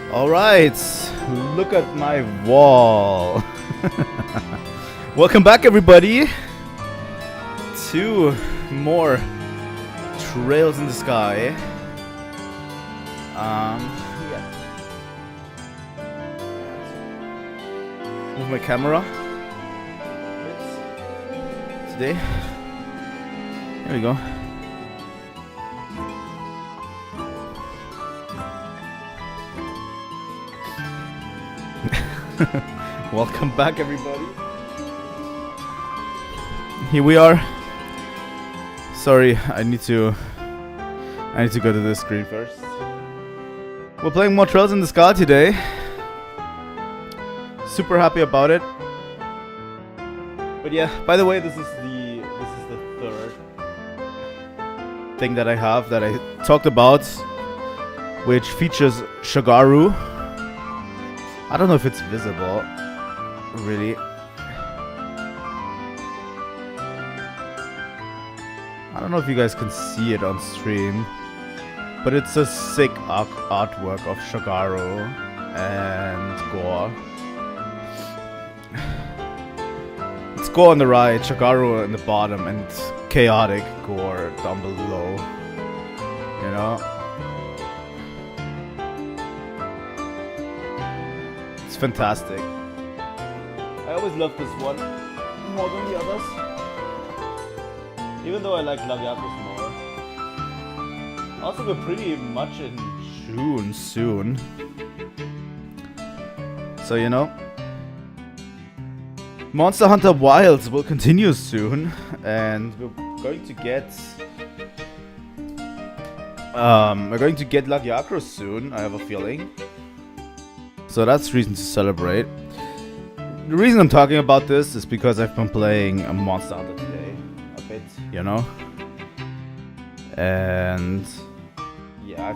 Alright, look at my wall. Welcome back, everybody, to more Trails in the Sky. Move my camera today. There we go. Welcome back, everybody. Here we are. Sorry, I need to go to this screen first. We're playing more Trails in the Sky today. Super happy about it. But yeah, by the way, this is the third thing that I have that I talked about, which features Shagaru. I don't know if it's visible, really. I don't know if you guys can see it on stream, but it's a sick artwork of Shagaru and Gore. It's Gore on the right, Shagaru in the bottom, and chaotic Gore down below. You know? It's fantastic. I always loved this one more than the others. Even though I like Lagiatos more. Also, we're pretty much in June soon. So, you know. Monster Hunter Wilds will continue soon. And we're going to get... Lagiacros soon, I have a feeling. So that's reason to celebrate. The reason I'm talking about this is because I've been playing a Monster Hunter today. A bit, you know? And... yeah,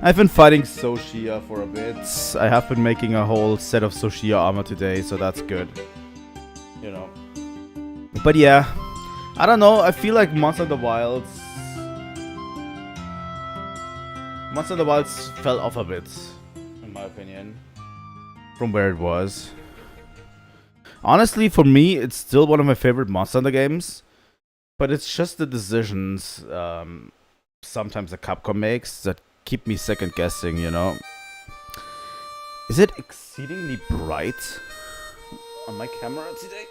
I've been fighting Soshia for a bit. I have been making a whole set of Soshia armor today, so that's good. You know. But yeah, I don't know, I feel like Monster Hunter Wilds fell off a bit, in my opinion, from where it was. Honestly, for me, it's still one of my favorite Monster Hunter games, but it's just the decisions sometimes the Capcom makes that keep me second guessing, you know. Is it exceedingly bright on my camera today?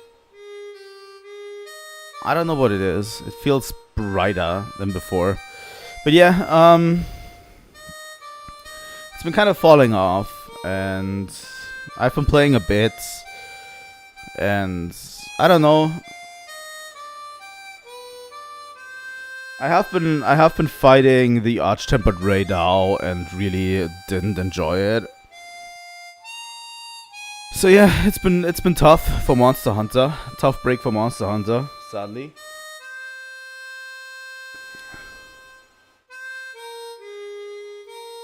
I don't know what it is. It feels brighter than before. But yeah, it's been kind of falling off, and I've been playing a bit, and I don't know. I have been fighting the Arch-Tempered Ray Dao and really didn't enjoy it. So yeah, it's been tough for Monster Hunter. Tough break for Monster Hunter, sadly.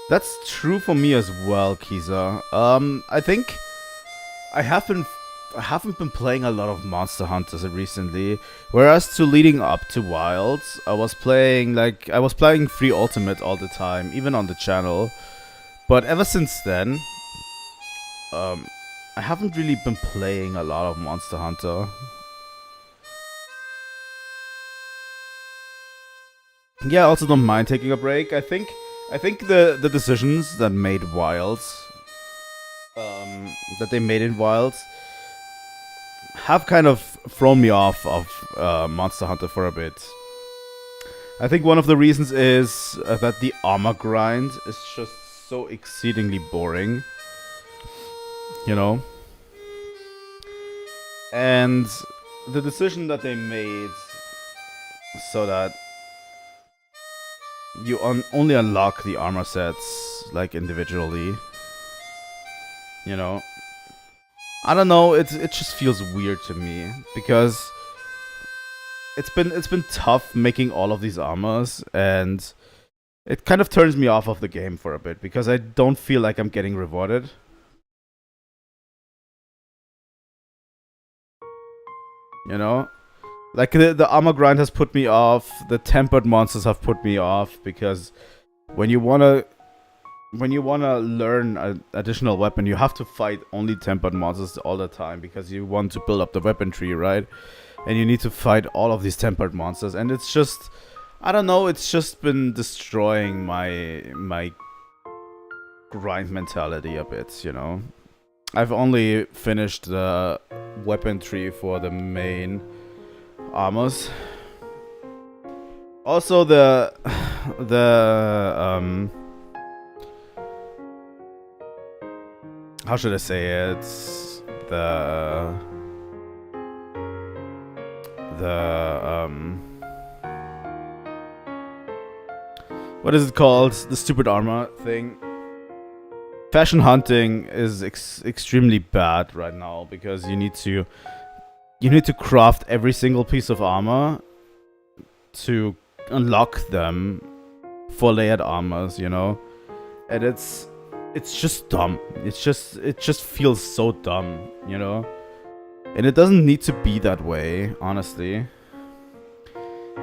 That's true for me as well, Kiza. I think I haven't been playing a lot of Monster Hunters recently. Whereas to leading up to Wilds, I was playing Free Ultimate all the time, even on the channel. But ever since then, I haven't really been playing a lot of Monster Hunter. Yeah, I also don't mind taking a break. I think the decisions that made Wilds, that they made in Wilds, have kind of thrown me off of Monster Hunter for a bit. I think one of the reasons is that the armor grind is just so exceedingly boring. You know? And the decision that they made so that you only unlock the armor sets like individually. You know? I don't know, it just feels weird to me because it's been tough making all of these armors, and it kind of turns me off of the game for a bit because I don't feel like I'm getting rewarded. You know? Like the armor grind has put me off, the tempered monsters have put me off, because when you wanna learn an additional weapon, you have to fight only tempered monsters all the time because you want to build up the weapon tree, right? And you need to fight all of these tempered monsters, and it's just, I don't know, it's just been destroying my grind mentality a bit, you know? I've only finished the weapon tree for the main armors. Also how should I say it? What is it called? The stupid armor thing. Fashion hunting is extremely bad right now because you need to craft every single piece of armor to unlock them for layered armors, you know? And it's just dumb. It just feels so dumb, you know? And it doesn't need to be that way, honestly.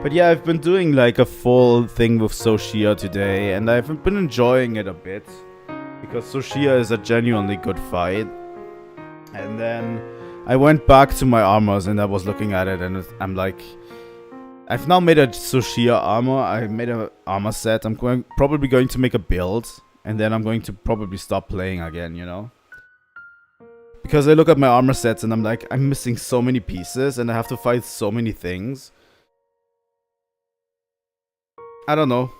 But yeah, I've been doing like a full thing with Soshia today, and I've been enjoying it a bit. Because Soshia is a genuinely good fight. And then I went back to my armors and I was looking at it, and I'm like, I've now made a Soshia armor. I made an armor set. I'm probably going to make a build, and then I'm going to probably stop playing again, you know? Because I look at my armor sets and I'm like, I'm missing so many pieces and I have to fight so many things. I don't know.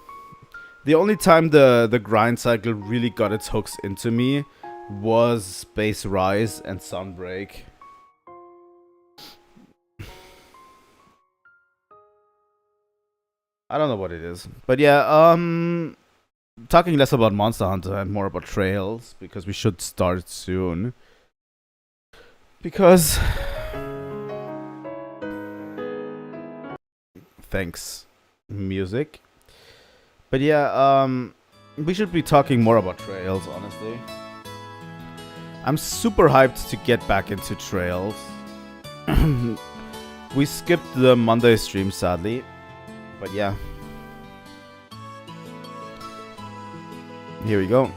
The only time the grind cycle really got its hooks into me was Space Rise and Sunbreak. I don't know what it is. But yeah, talking less about Monster Hunter and more about Trails, because we should start soon. Because... Thanks, music. But yeah, we should be talking more about Trails, honestly. I'm super hyped to get back into Trails. We skipped the Monday stream, sadly. But yeah. Here we go.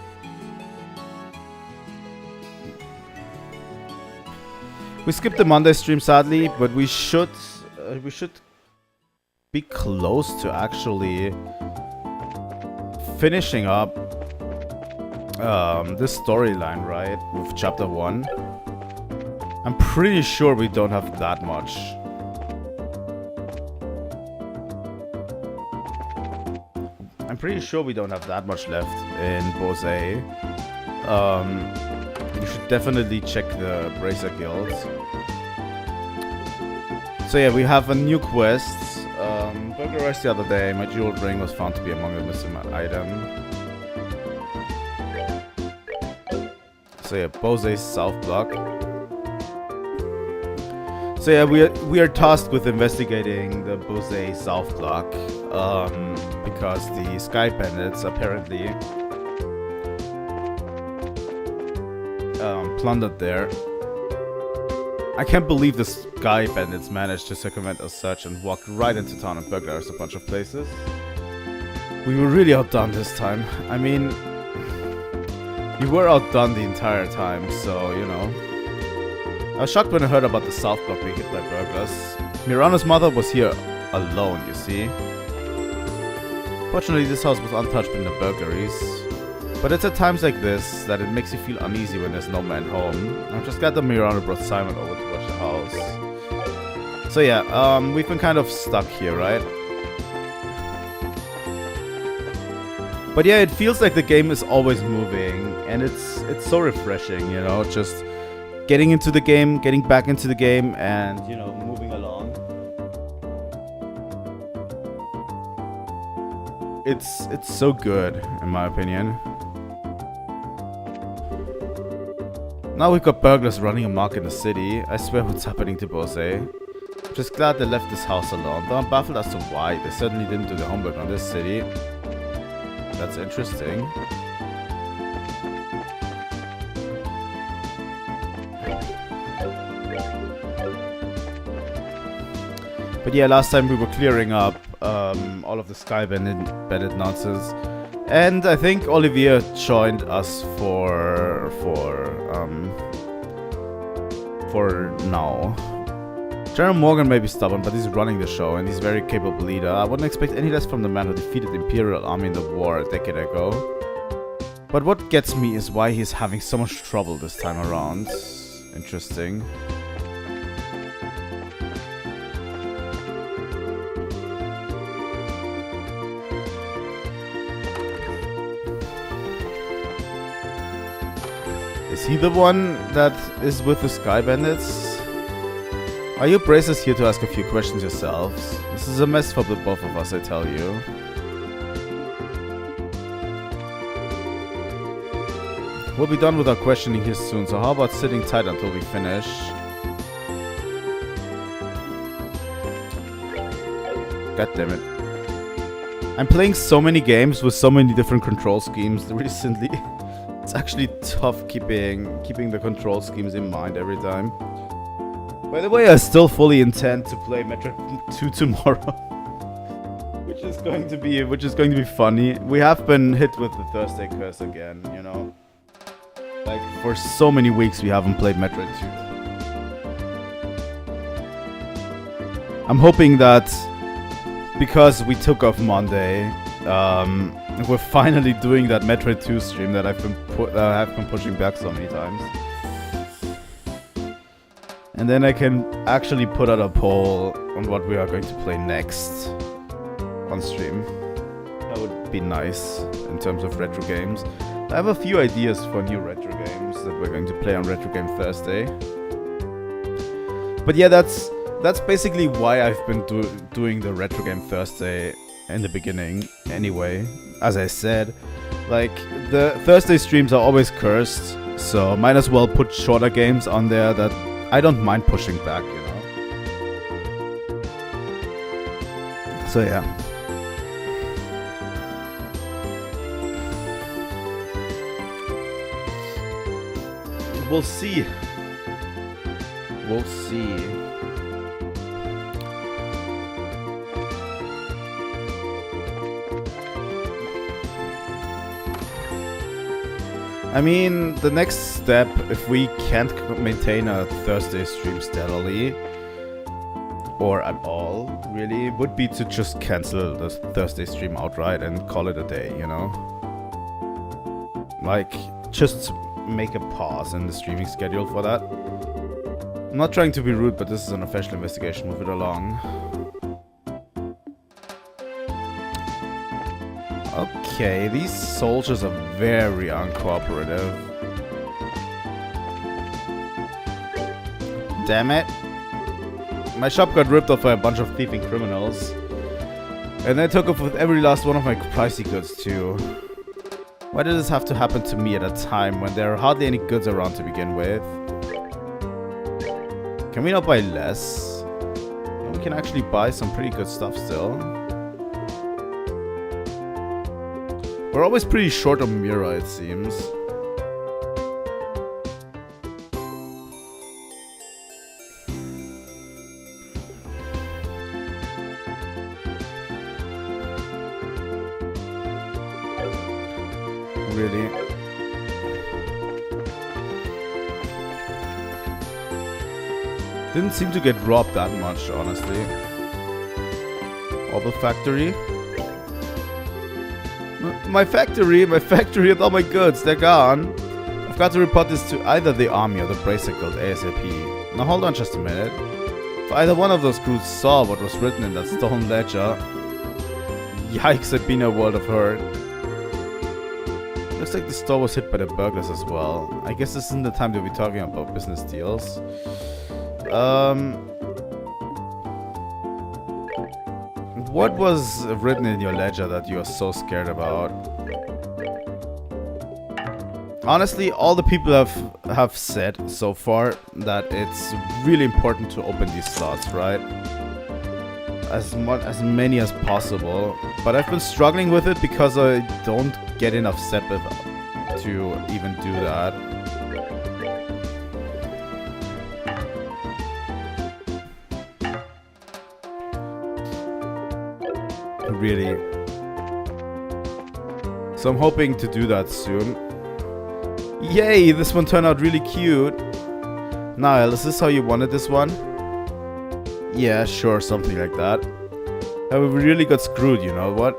We skipped the Monday stream, sadly, but we should be close to actually finishing up this storyline, right? With chapter 1. I'm pretty sure we don't have that much. I'm pretty sure we don't have that much left in Bose. You should definitely check the Bracer Guild. So yeah, we have a new quest. Burglarized the other day. My jeweled ring was found to be among the missing item. So yeah, Bose's South Block. So yeah, we are tasked with investigating the Bose South Block. Because the Sky Bandits apparently plundered there. I can't believe the Sky Bandits managed to circumvent our search and walked right into town and burglarized a bunch of places. We were really outdone this time. I mean, we were outdone the entire time, so, you know. I was shocked when I heard about the South Block being hit by burglars. Mirana's mother was here alone, you see. Fortunately, this house was untouched in the burglaries. But it's at times like this that it makes you feel uneasy when there's no man home. I'm just glad that Mirana brought Simon over to watch the house. So yeah, we've been kind of stuck here, right? But yeah, it feels like the game is always moving, and it's so refreshing, you know, just getting into the game, getting back into the game, and, you know, moving along. It's so good, in my opinion. Now we've got burglars running amok in the city. I swear what's happening to Bose. Just glad they left this house alone, though I'm baffled as to why. They certainly didn't do the homework on this city. That's interesting. But yeah, last time we were clearing up all of the Sky Bandit nonsense. And I think Olivier joined us for now. General Morgan may be stubborn, but he's running the show and he's a very capable leader. I wouldn't expect any less from the man who defeated the Imperial Army in the war a decade ago. But what gets me is why he's having so much trouble this time around. Interesting. Is he the one that is with the Sky Bandits? Are you bracers here to ask a few questions yourselves? This is a mess for the both of us, I tell you. We'll be done with our questioning here soon, so how about sitting tight until we finish? God damn it. I'm playing so many games with so many different control schemes recently. It's actually tough keeping the control schemes in mind every time. By the way, I still fully intend to play Metroid 2 tomorrow. going to be funny. We have been hit with the Thursday curse again, you know. Like for so many weeks we haven't played Metroid 2. I'm hoping that because we took off Monday, we're finally doing that Metroid 2 stream that I've been pushing back so many times. And then I can actually put out a poll on what we are going to play next on stream. That would be nice in terms of retro games. I have a few ideas for new retro games that we're going to play on Retro Game Thursday. But yeah, that's basically why I've been doing the Retro Game Thursday in the beginning anyway. As I said, like the Thursday streams are always cursed, so might as well put shorter games on there that I don't mind pushing back, you know. So yeah. We'll see. We'll see. I mean, the next step, if we can't maintain a Thursday stream steadily, or at all, really, would be to just cancel the Thursday stream outright and call it a day, you know? Like, just make a pause in the streaming schedule for that. I'm not trying to be rude, but this is an official investigation. Move it along. Okay, these soldiers are very uncooperative. Damn it. My shop got ripped off by a bunch of thieving criminals. And they took off with every last one of my pricey goods too. Why did this have to happen to me at a time when there are hardly any goods around to begin with? Can we not buy less? We can actually buy some pretty good stuff still. We're always pretty short on Mira, it seems. Really? Didn't seem to get robbed that much, honestly. Orbital factory? My factory and all my goods, they're gone. I've got to report this to either the army or the Bracer Guild ASAP. Now hold on just a minute. If either one of those crews saw what was written in that stolen ledger, yikes, I'd be in a world of hurt. Looks like the store was hit by the burglars as well. I guess this isn't the time to be talking about business deals. What was written in your ledger that you are so scared about? Honestly, all the people have said so far that it's really important to open these slots, right? As many as possible. But I've been struggling with it because I don't get enough Sepith to even do that. Really. So I'm hoping to do that soon. Yay, this one turned out really cute. Niall, is this how you wanted this one? Yeah, sure, something like that. We really got screwed, you know what?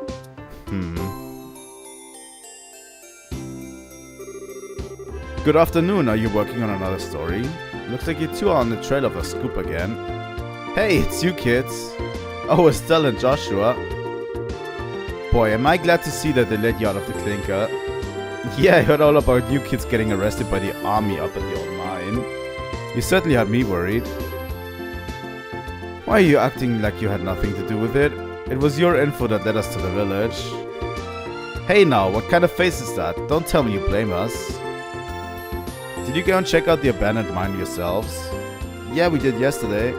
Good afternoon, are you working on another story? Looks like you two are on the trail of a scoop again. Hey, it's you kids. Oh, Estelle and Joshua. Boy, am I glad to see that they let you out of the clinker. Yeah, I heard all about you kids getting arrested by the army up at the old mine. You certainly had me worried. Why are you acting like you had nothing to do with it? It was your info that led us to the village. Hey now, what kind of face is that? Don't tell me you blame us. Did you go and check out the abandoned mine yourselves? Yeah, we did yesterday.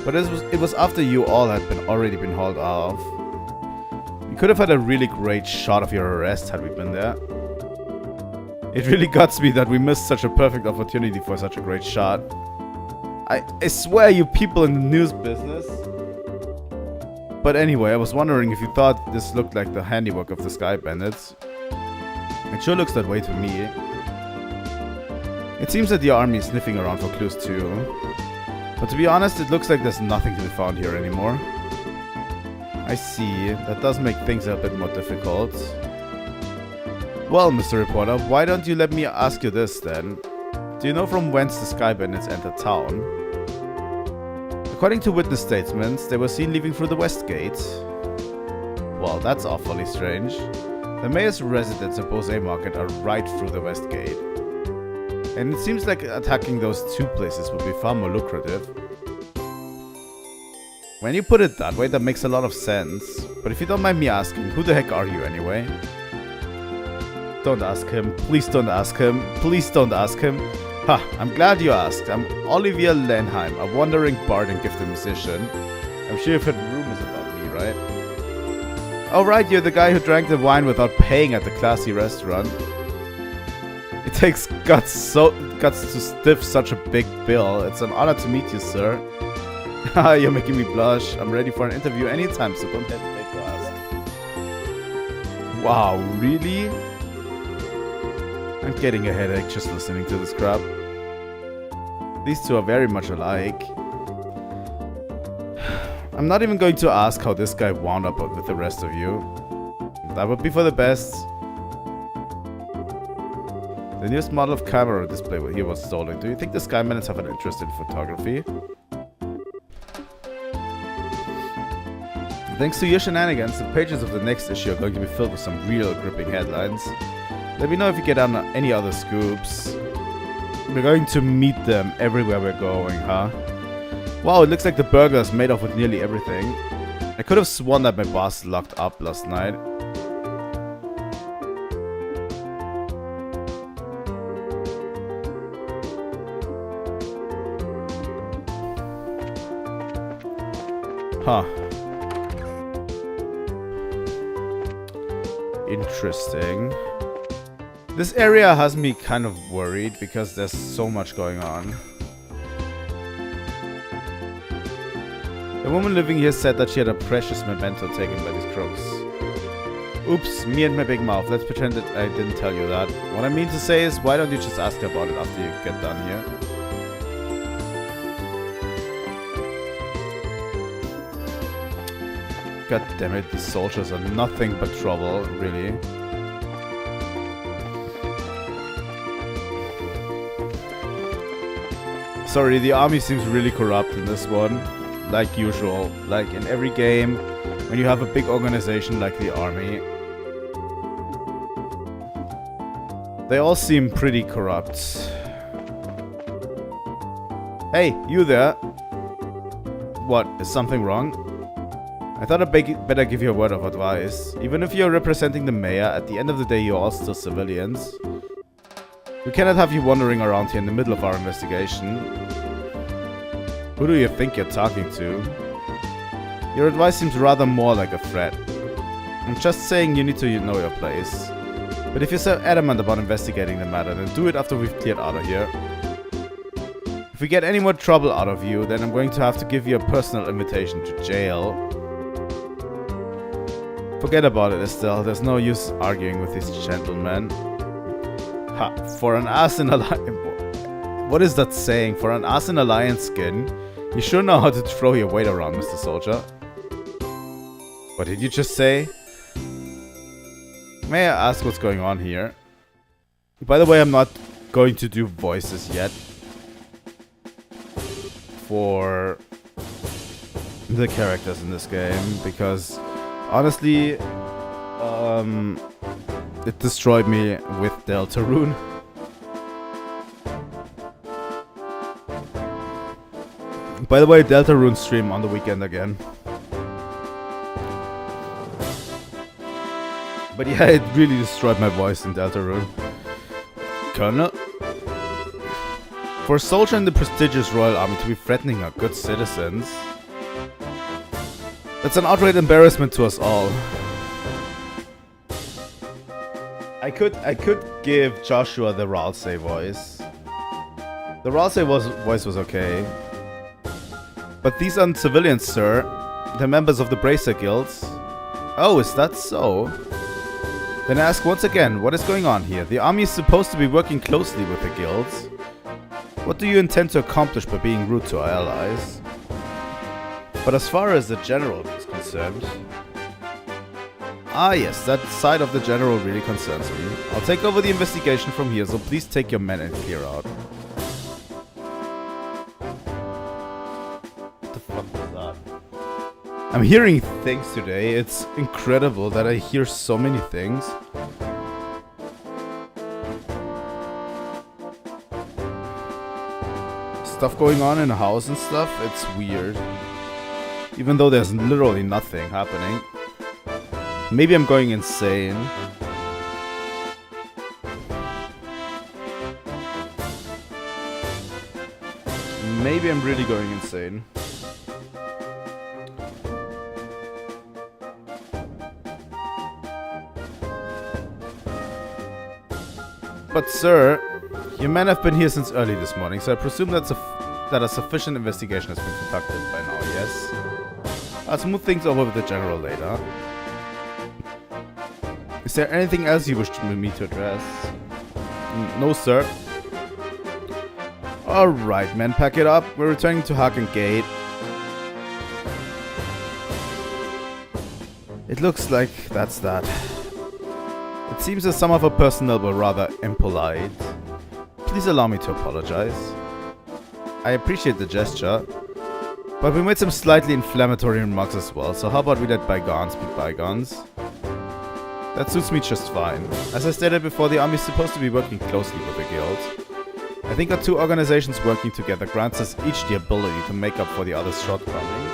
But it was after you all had already been hauled off. We could have had a really great shot of your arrest had we been there. It really guts me that we missed such a perfect opportunity for such a great shot. I swear, you people in the news business. But anyway, I was wondering if you thought this looked like the handiwork of the Sky Bandits. It sure looks that way to me. It seems that the army is sniffing around for clues too. But to be honest, it looks like there's nothing to be found here anymore. I see. That does make things a bit more difficult. Well, Mr. Reporter, why don't you let me ask you this then? Do you know from whence the Sky Bandits entered town? According to witness statements, they were seen leaving through the West Gate. Well, that's awfully strange. The mayor's residence and Bose Market are right through the West Gate. And it seems like attacking those two places would be far more lucrative. When you put it that way, that makes a lot of sense. But if you don't mind me asking, who the heck are you anyway? Don't ask him. Please don't ask him. Please don't ask him. Ha, I'm glad you asked. I'm Olivier Lenheim, a wandering bard and gifted musician. I'm sure you've heard rumors about me, right? Oh right, you're the guy who drank the wine without paying at the classy restaurant. It takes guts to stiff such a big bill. It's an honor to meet you, sir. Haha, you're making me blush. I'm ready for an interview anytime, so don't hesitate to ask. Wow, really? I'm getting a headache just listening to this crap. These two are very much alike. I'm not even going to ask how this guy wound up with the rest of you. That would be for the best. The newest model of camera display here was stolen. Do you think the Sky Bandits have an interest in photography? Thanks to your shenanigans, the pages of the next issue are going to be filled with some real gripping headlines. Let me know if you get on any other scoops. We're going to meet them everywhere we're going, huh? Wow, it looks like the burglar's made off with nearly everything. I could have sworn that my boss locked up last night. Huh. Interesting. This area has me kind of worried because there's so much going on. The woman living here said that she had a precious memento taken by these crooks. Oops, me and my big mouth. Let's pretend that I didn't tell you that. What I mean to say is, why don't you just ask her about it after you get done here? God damn it, these soldiers are nothing but trouble, really. Sorry, the army seems really corrupt in this one. Like usual. Like in every game, when you have a big organization like the army, they all seem pretty corrupt. Hey, you there? What, is something wrong? I thought I'd better give you a word of advice. Even if you're representing the mayor, at the end of the day you're all still civilians. We cannot have you wandering around here in the middle of our investigation. Who do you think you're talking to? Your advice seems rather more like a threat. I'm just saying you need to know your place. But if you're so adamant about investigating the matter, then do it after we've cleared out of here. If we get any more trouble out of you, then I'm going to have to give you a personal invitation to jail. Forget about it, Estelle. There's no use arguing with these gentlemen. Ha, for an ass in a lion... What is that saying? For an ass in a lion's skin, you sure know how to throw your weight around, Mr. Soldier. What did you just say? May I ask what's going on here? By the way, I'm not going to do voices yet for the characters in this game, because honestly, it destroyed me with Deltarune. By the way, Deltarune stream on the weekend again. But yeah, it really destroyed my voice in Deltarune. Colonel? For a soldier in the prestigious Royal Army to be threatening our good citizens, that's an outright embarrassment to us all. I could give Joshua the Ralsei voice. The Ralsei voice was okay. But these aren't civilians, sir. the members of the Bracer Guilds. Oh, is that so? Then I ask once again, what is going on here? The army is supposed to be working closely with the guilds. What do you intend to accomplish by being rude to our allies? But as far as the general is concerned... Ah yes, that side of the general really concerns me. I'll take over the investigation from here, so please take your men and clear out. What the fuck was that? I'm hearing things today. It's incredible that I hear so many things. Stuff going on in the house and stuff, it's weird. Even though there's literally nothing happening. Maybe I'm going insane. Maybe I'm really going insane. But sir, your men have been here since early this morning, so I presume that a sufficient investigation has been conducted by now, yes? I'll smooth things over with the general later. Is there anything else you wish me to address? No, sir. Alright, men, pack it up. We're returning to Hagen Gate. It looks like that's that. It seems that some of our personnel were rather impolite. Please allow me to apologize. I appreciate the gesture, but we made some slightly inflammatory remarks as well, so how about we let bygones be bygones? That suits me just fine. As I stated before, the army is supposed to be working closely with the guilds. I think our two organizations working together grants us each the ability to make up for the other's shortcomings.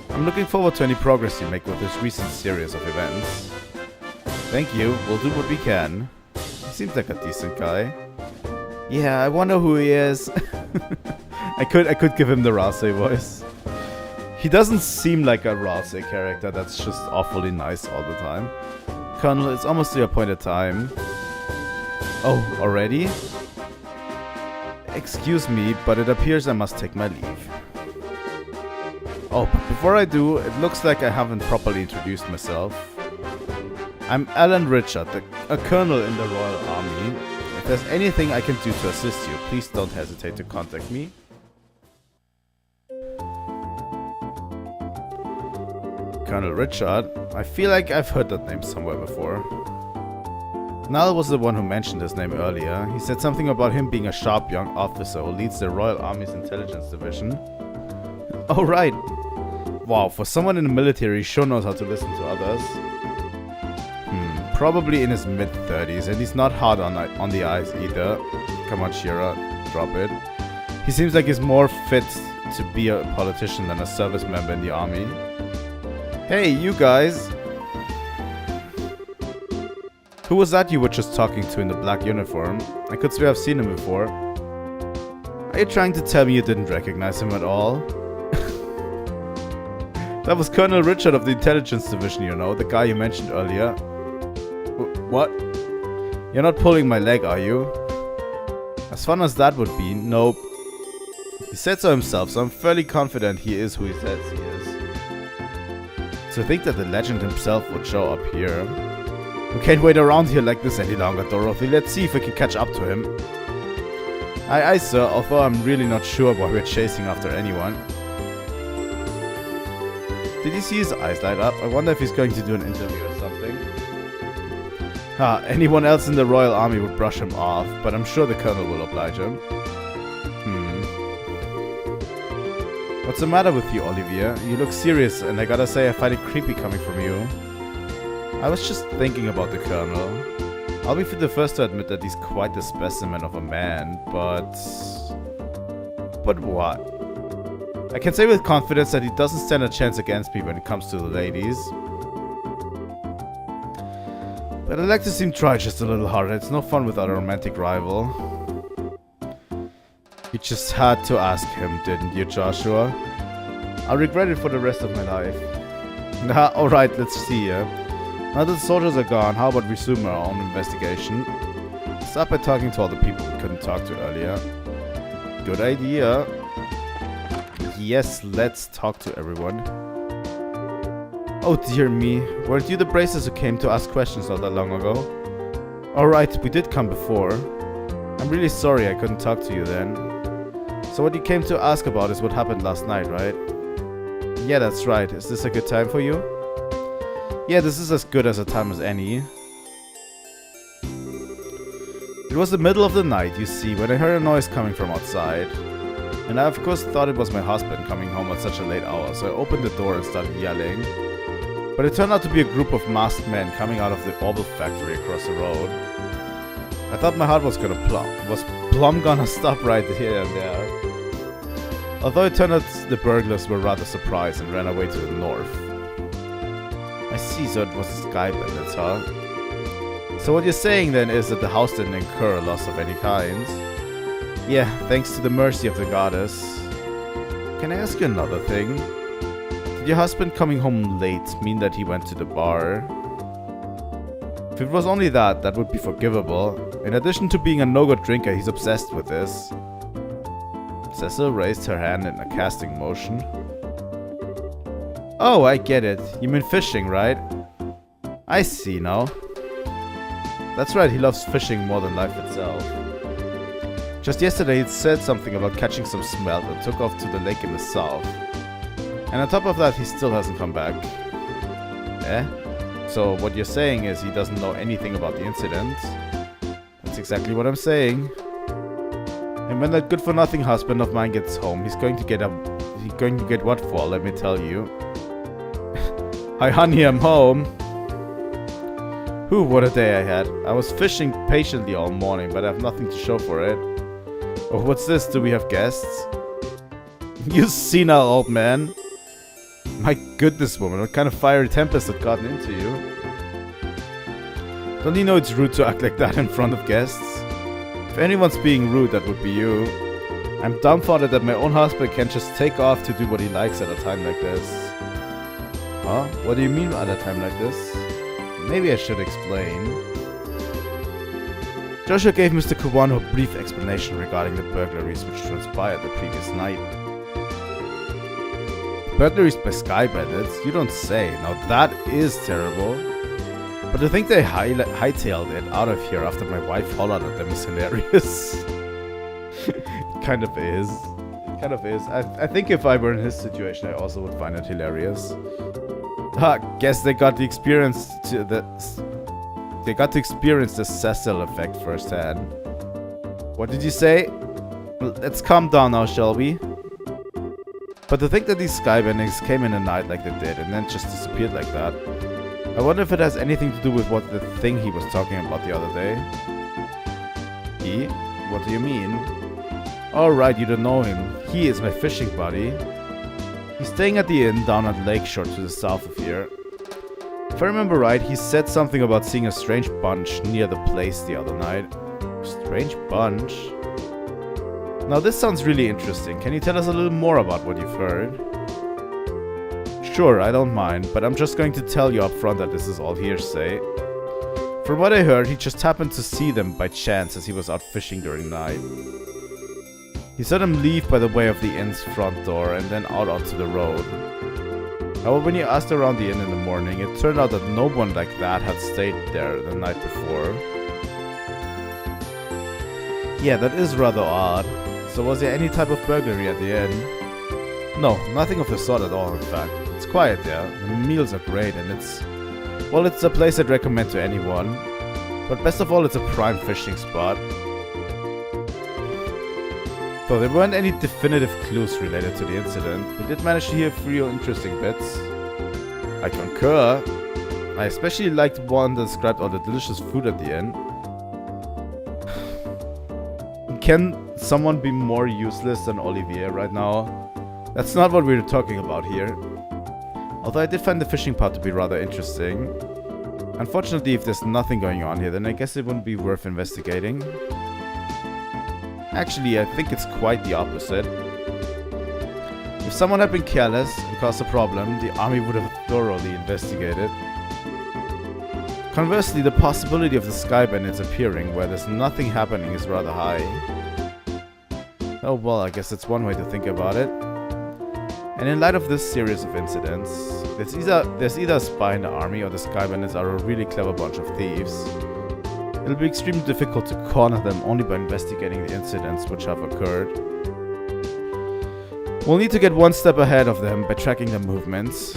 I'm looking forward to any progress you make with this recent series of events. Thank you, we'll do what we can. He seems like a decent guy. Yeah, I wonder who he is. I could give him the Rase voice. He doesn't seem like a Rase character that's just awfully nice all the time. Colonel, it's almost the appointed time. Oh, already? Excuse me, but it appears I must take my leave. Oh, but before I do, it looks like I haven't properly introduced myself. I'm Alan Richard, a colonel in the Royal Army. If there's anything I can do to assist you, please don't hesitate to contact me. Colonel Richard? I feel like I've heard that name somewhere before. Nal was the one who mentioned his name earlier. He said something about him being a sharp young officer who leads the Royal Army's intelligence division. Oh right! Wow, for someone in the military, he sure knows how to listen to others. Probably in his mid-30s, and he's not hard on the eyes either. Come on, Shira, drop it. He seems like he's more fit to be a politician than a service member in the army. Hey, you guys! Who was that you were just talking to in the black uniform? I could swear I've seen him before. Are you trying to tell me you didn't recognize him at all? That was Colonel Richard of the Intelligence Division, you know, the guy you mentioned earlier. What? You're not pulling my leg, are you? As fun as that would be, nope. He said so himself, so I'm fairly confident he is who he says he is. To think that the legend himself would show up here. We can't wait around here like this any longer, Dorothy. Let's see if we can catch up to him. Aye, sir, although I'm really not sure why we're chasing after anyone. Did you see his eyes light up? I wonder if he's going to do an interview or something. Anyone else in the Royal Army would brush him off, but I'm sure the Colonel will oblige him. What's the matter with you, Olivia? You look serious, and I gotta say I find it creepy coming from you. I was just thinking about the Colonel. I'll be the first to admit that he's quite the specimen of a man, but... But what? I can say with confidence that he doesn't stand a chance against me when it comes to the ladies. But I'd like to see him try just a little harder. It's no fun without a romantic rival. You just had to ask him, didn't you, Joshua? I'll regret it for the rest of my life. Nah, alright, let's see ya. Now that the soldiers are gone, how about we resume our own investigation? Start by talking to all the people we couldn't talk to earlier. Good idea. Yes, let's talk to everyone. Oh dear me, weren't you the braces who came to ask questions not that long ago? Alright, we did come before. I'm really sorry I couldn't talk to you then. So what you came to ask about is what happened last night, right? Yeah, that's right. Is this a good time for you? Yeah, this is as good as a time as any. It was the middle of the night, you see, when I heard a noise coming from outside. And I of course thought it was my husband coming home at such a late hour, so I opened the door and started yelling. But it turned out to be a group of masked men coming out of the Orbments factory across the road. I thought my heart was plumb gonna stop right here and there. Although it turned out the burglars were rather surprised and ran away to the north. I see, so it was the Sky Bandits, huh? So what you're saying then is that the house didn't incur a loss of any kind? Yeah, thanks to the mercy of the goddess. Can I ask you another thing? Did your husband coming home late mean that he went to the bar? If it was only that, that would be forgivable. In addition to being a no-go drinker, he's obsessed with this. Cecil raised her hand in a casting motion. Oh, I get it. You mean fishing, right? I see now. That's right, he loves fishing more than life itself. Just yesterday he said something about catching some smelt and took off to the lake in the south. And on top of that, he still hasn't come back. Eh? So what you're saying is he doesn't know anything about the incident? That's exactly what I'm saying. And when that good-for-nothing husband of mine gets home, he's going to get what for, let me tell you. Hi honey, I'm home. Whew, what a day I had. I was fishing patiently all morning, but I have nothing to show for it. Oh, what's this? Do we have guests? You senile old man. My goodness, woman, what kind of fiery tempest had gotten into you? Don't you know it's rude to act like that in front of guests? If anyone's being rude, that would be you. I'm dumbfounded that my own husband can just take off to do what he likes at a time like this. Huh? What do you mean at a time like this? Maybe I should explain. Joshua gave Mr. Kawano a brief explanation regarding the burglaries which transpired the previous night. Burglaries by Sky Bandits? You don't say. Now that is terrible. But to think they hightailed it out of here after my wife hollered at them is hilarious. It kind of is. It kind of is. I think if I were in his situation, I also would find it hilarious. Guess they got the experience They got to experience the Cecil effect firsthand. What did you say? Let's calm down now, shall we? But to think that these skybendings came in the night like they did and then just disappeared like that. I wonder if it has anything to do with what the thing he was talking about the other day. He? What do you mean? Alright, you don't know him. He is my fishing buddy. He's staying at the inn down at Lakeshore to the south of here. If I remember right, he said something about seeing a strange bunch near the place the other night. Strange bunch? Now this sounds really interesting. Can you tell us a little more about what you've heard? Sure, I don't mind, but I'm just going to tell you up front that this is all hearsay. From what I heard, he just happened to see them by chance as he was out fishing during the night. He saw them leave by the way of the inn's front door and then out onto the road. However, when you asked around the inn in the morning, it turned out that no one like that had stayed there the night before. Yeah, that is rather odd. So was there any type of burglary at the inn? No, nothing of the sort at all, in fact. It's quiet there, the meals are great, and it's a place I'd recommend to anyone. But best of all, it's a prime fishing spot. Though there weren't any definitive clues related to the incident, we did manage to hear a few interesting bits. I concur. I especially liked one that described all the delicious food at the inn. Can someone be more useless than Olivier right now? That's not what we're talking about here. Although I did find the fishing part to be rather interesting. Unfortunately, if there's nothing going on here, then I guess it wouldn't be worth investigating. Actually, I think it's quite the opposite. If someone had been careless and caused a problem, the army would have thoroughly investigated. Conversely, the possibility of the Sky Bandits appearing where there's nothing happening is rather high. Oh well, I guess that's one way to think about it. And in light of this series of incidents, there's either a spy in the army or the Sky Bandits are a really clever bunch of thieves. It'll be extremely difficult to corner them only by investigating the incidents which have occurred. We'll need to get one step ahead of them by tracking their movements.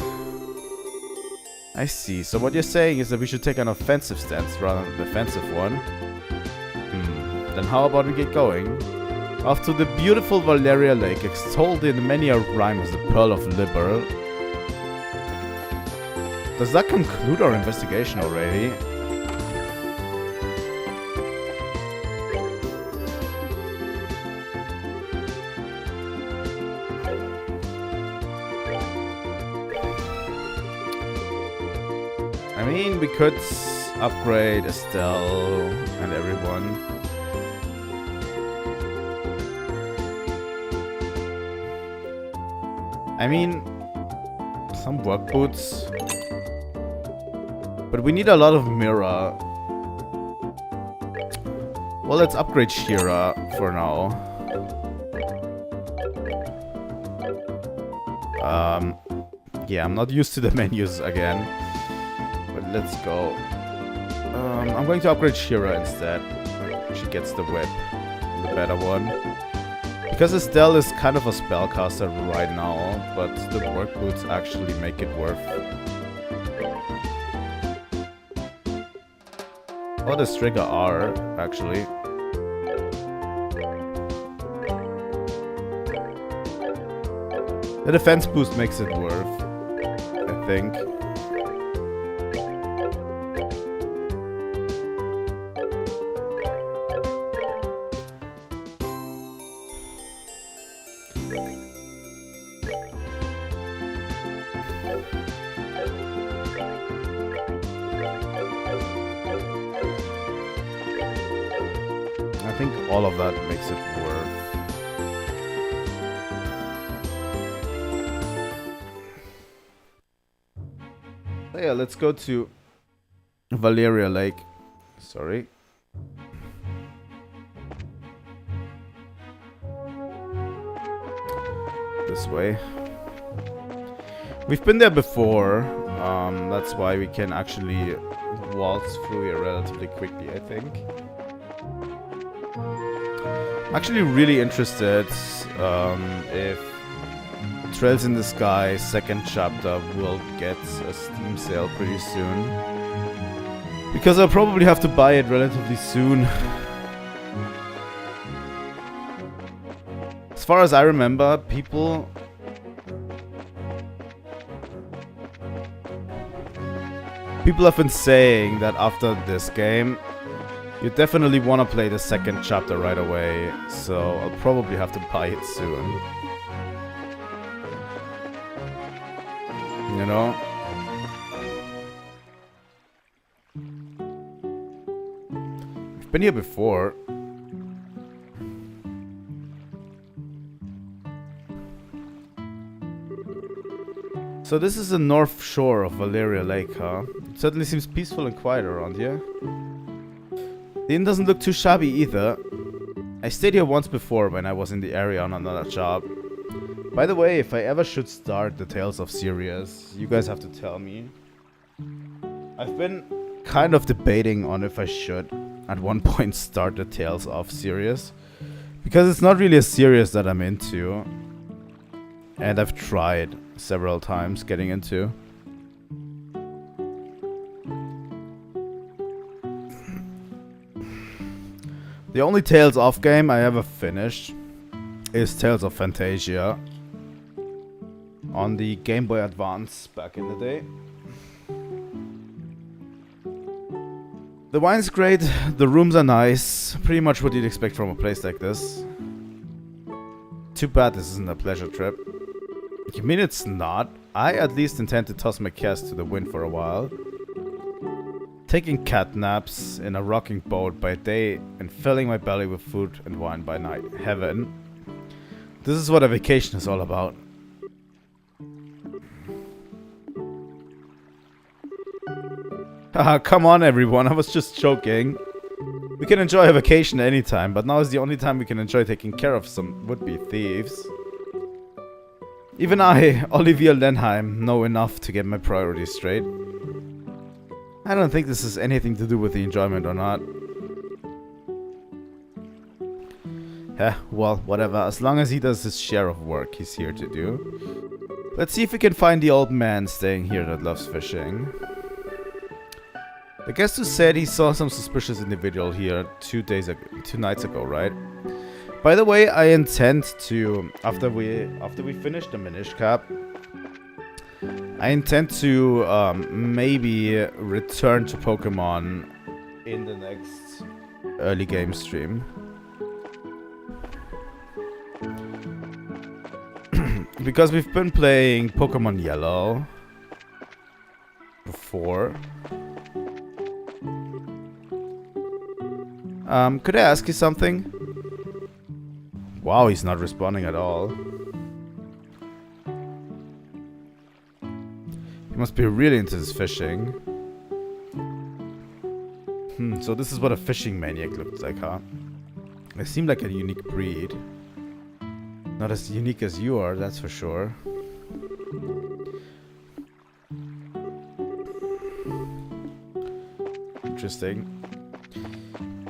I see, so what you're saying is that we should take an offensive stance rather than a defensive one. Then how about we get going? Off to the beautiful Valeria Lake, extolled in many a rhyme as the Pearl of Liberal. Does that conclude our investigation already? I mean, we could upgrade Estelle and everyone. I mean, some work boots. But we need a lot of mirror. Well, let's upgrade Shira for now. Yeah, I'm not used to the menus again. But let's go. I'm going to upgrade Shira instead. She gets the whip. The better one. Because Estelle is kind of a spellcaster right now, but the work boots actually make it worth. Or the Strigger are, actually. The defense boost makes it worth, I think. I think all of that makes it worth. So yeah, let's go to Valeria Lake. Sorry. This way. We've been there before. That's why we can actually waltz through here relatively quickly, I think. Actually really interested if Trails in the Sky second chapter will get a Steam sale pretty soon. Because I'll probably have to buy it relatively soon. As far as I remember, people have been saying that after this game you definitely want to play the second chapter right away, so I'll probably have to buy it soon. You know? I've been here before. So this is the north shore of Valeria Lake, huh? It certainly seems peaceful and quiet around here. The inn doesn't look too shabby either. I stayed here once before when I was in the area on another job. By the way, if I ever should start the Tales of Sirius, you guys have to tell me. I've been kind of debating on if I should at one point start the Tales of Sirius. Because it's not really a series that I'm into. And I've tried several times getting into. The only Tales of game I ever finished is Tales of Fantasia on the Game Boy Advance back in the day. The wine's great, the rooms are nice, pretty much what you'd expect from a place like this. Too bad this isn't a pleasure trip. You mean it's not? I at least intend to toss my cares to the wind for a while. Taking cat naps in a rocking boat by day and filling my belly with food and wine by night. Heaven. This is what a vacation is all about. Haha, come on everyone, I was just joking. We can enjoy a vacation anytime, but now is the only time we can enjoy taking care of some would-be thieves. Even I, Olivia Lenheim, know enough to get my priorities straight. I don't think this has anything to do with the enjoyment or not. Well, whatever. As long as he does his share of work he's here to do. Let's see if we can find the old man staying here that loves fishing. The guest who said he saw some suspicious individual here 2 nights ago, right? By the way, I intend to, after we finish the Minish Cap, I intend to maybe return to Pokemon in the next early game stream. Because we've been playing Pokemon Yellow before. Could I ask you something? Wow, he's not responding at all. He must be really into this fishing. So this is what a fishing maniac looks like, huh? They seem like a unique breed. Not as unique as you are, that's for sure. Interesting.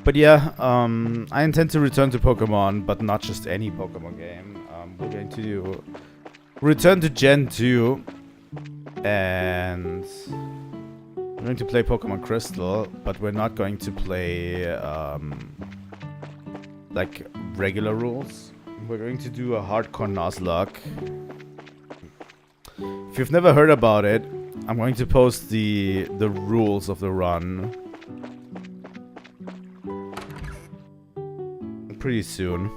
But yeah, I intend to return to Pokemon, but not just any Pokemon game. We're going to return to Gen 2, and we're going to play Pokemon Crystal, but we're not going to play like regular rules. We're going to do a hardcore Nuzlocke. If you've never heard about it, I'm going to post the rules of the run pretty soon.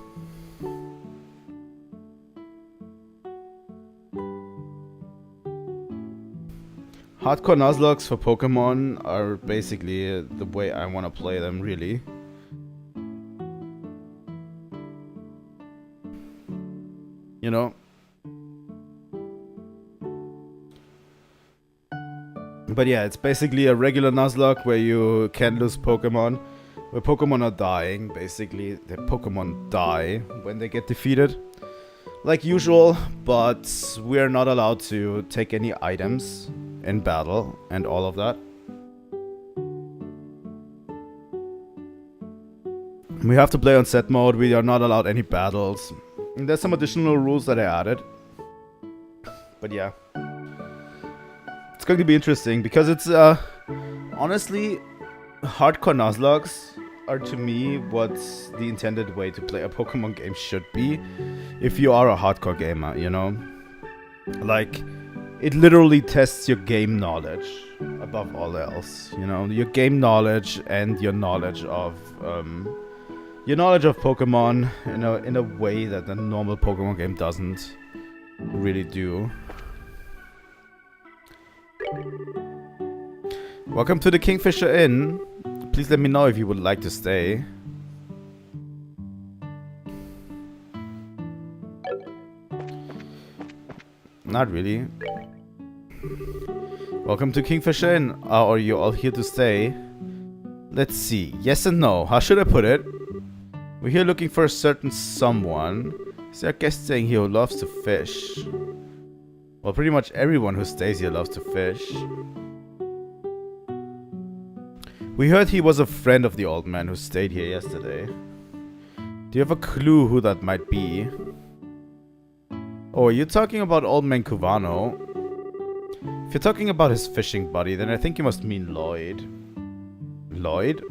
Hardcore Nuzlocks for Pokemon are basically the way I want to play them, really. You know? But yeah, it's basically a regular Nuzlocke where you can lose Pokemon. Where Pokemon are dying, basically. The Pokemon die when they get defeated. Like usual, but we're not allowed to take any items in battle and all of that. We have to play on set mode. We are not allowed any battles. And there's some additional rules that I added. But yeah. It's going to be interesting because it's honestly, hardcore Nuzlocks are to me what the intended way to play a Pokemon game should be. If you are a hardcore gamer, you know? Like, it literally tests your game knowledge above all else, you know? Your game knowledge and your knowledge of Pokemon in a way that a normal Pokemon game doesn't really do. Welcome to the Kingfisher Inn. Please let me know if you would like to stay. Not really. Welcome to Kingfisher Inn. Are you all here to stay? Let's see. Yes and no. How should I put it? We're here looking for a certain someone. Is there a guest staying here who loves to fish? Well, pretty much everyone who stays here loves to fish. We heard he was a friend of the old man who stayed here yesterday. Do you have a clue who that might be? Oh, are you talking about old man Cuvano? If you're talking about his fishing buddy, then I think you must mean Lloyd. Lloyd?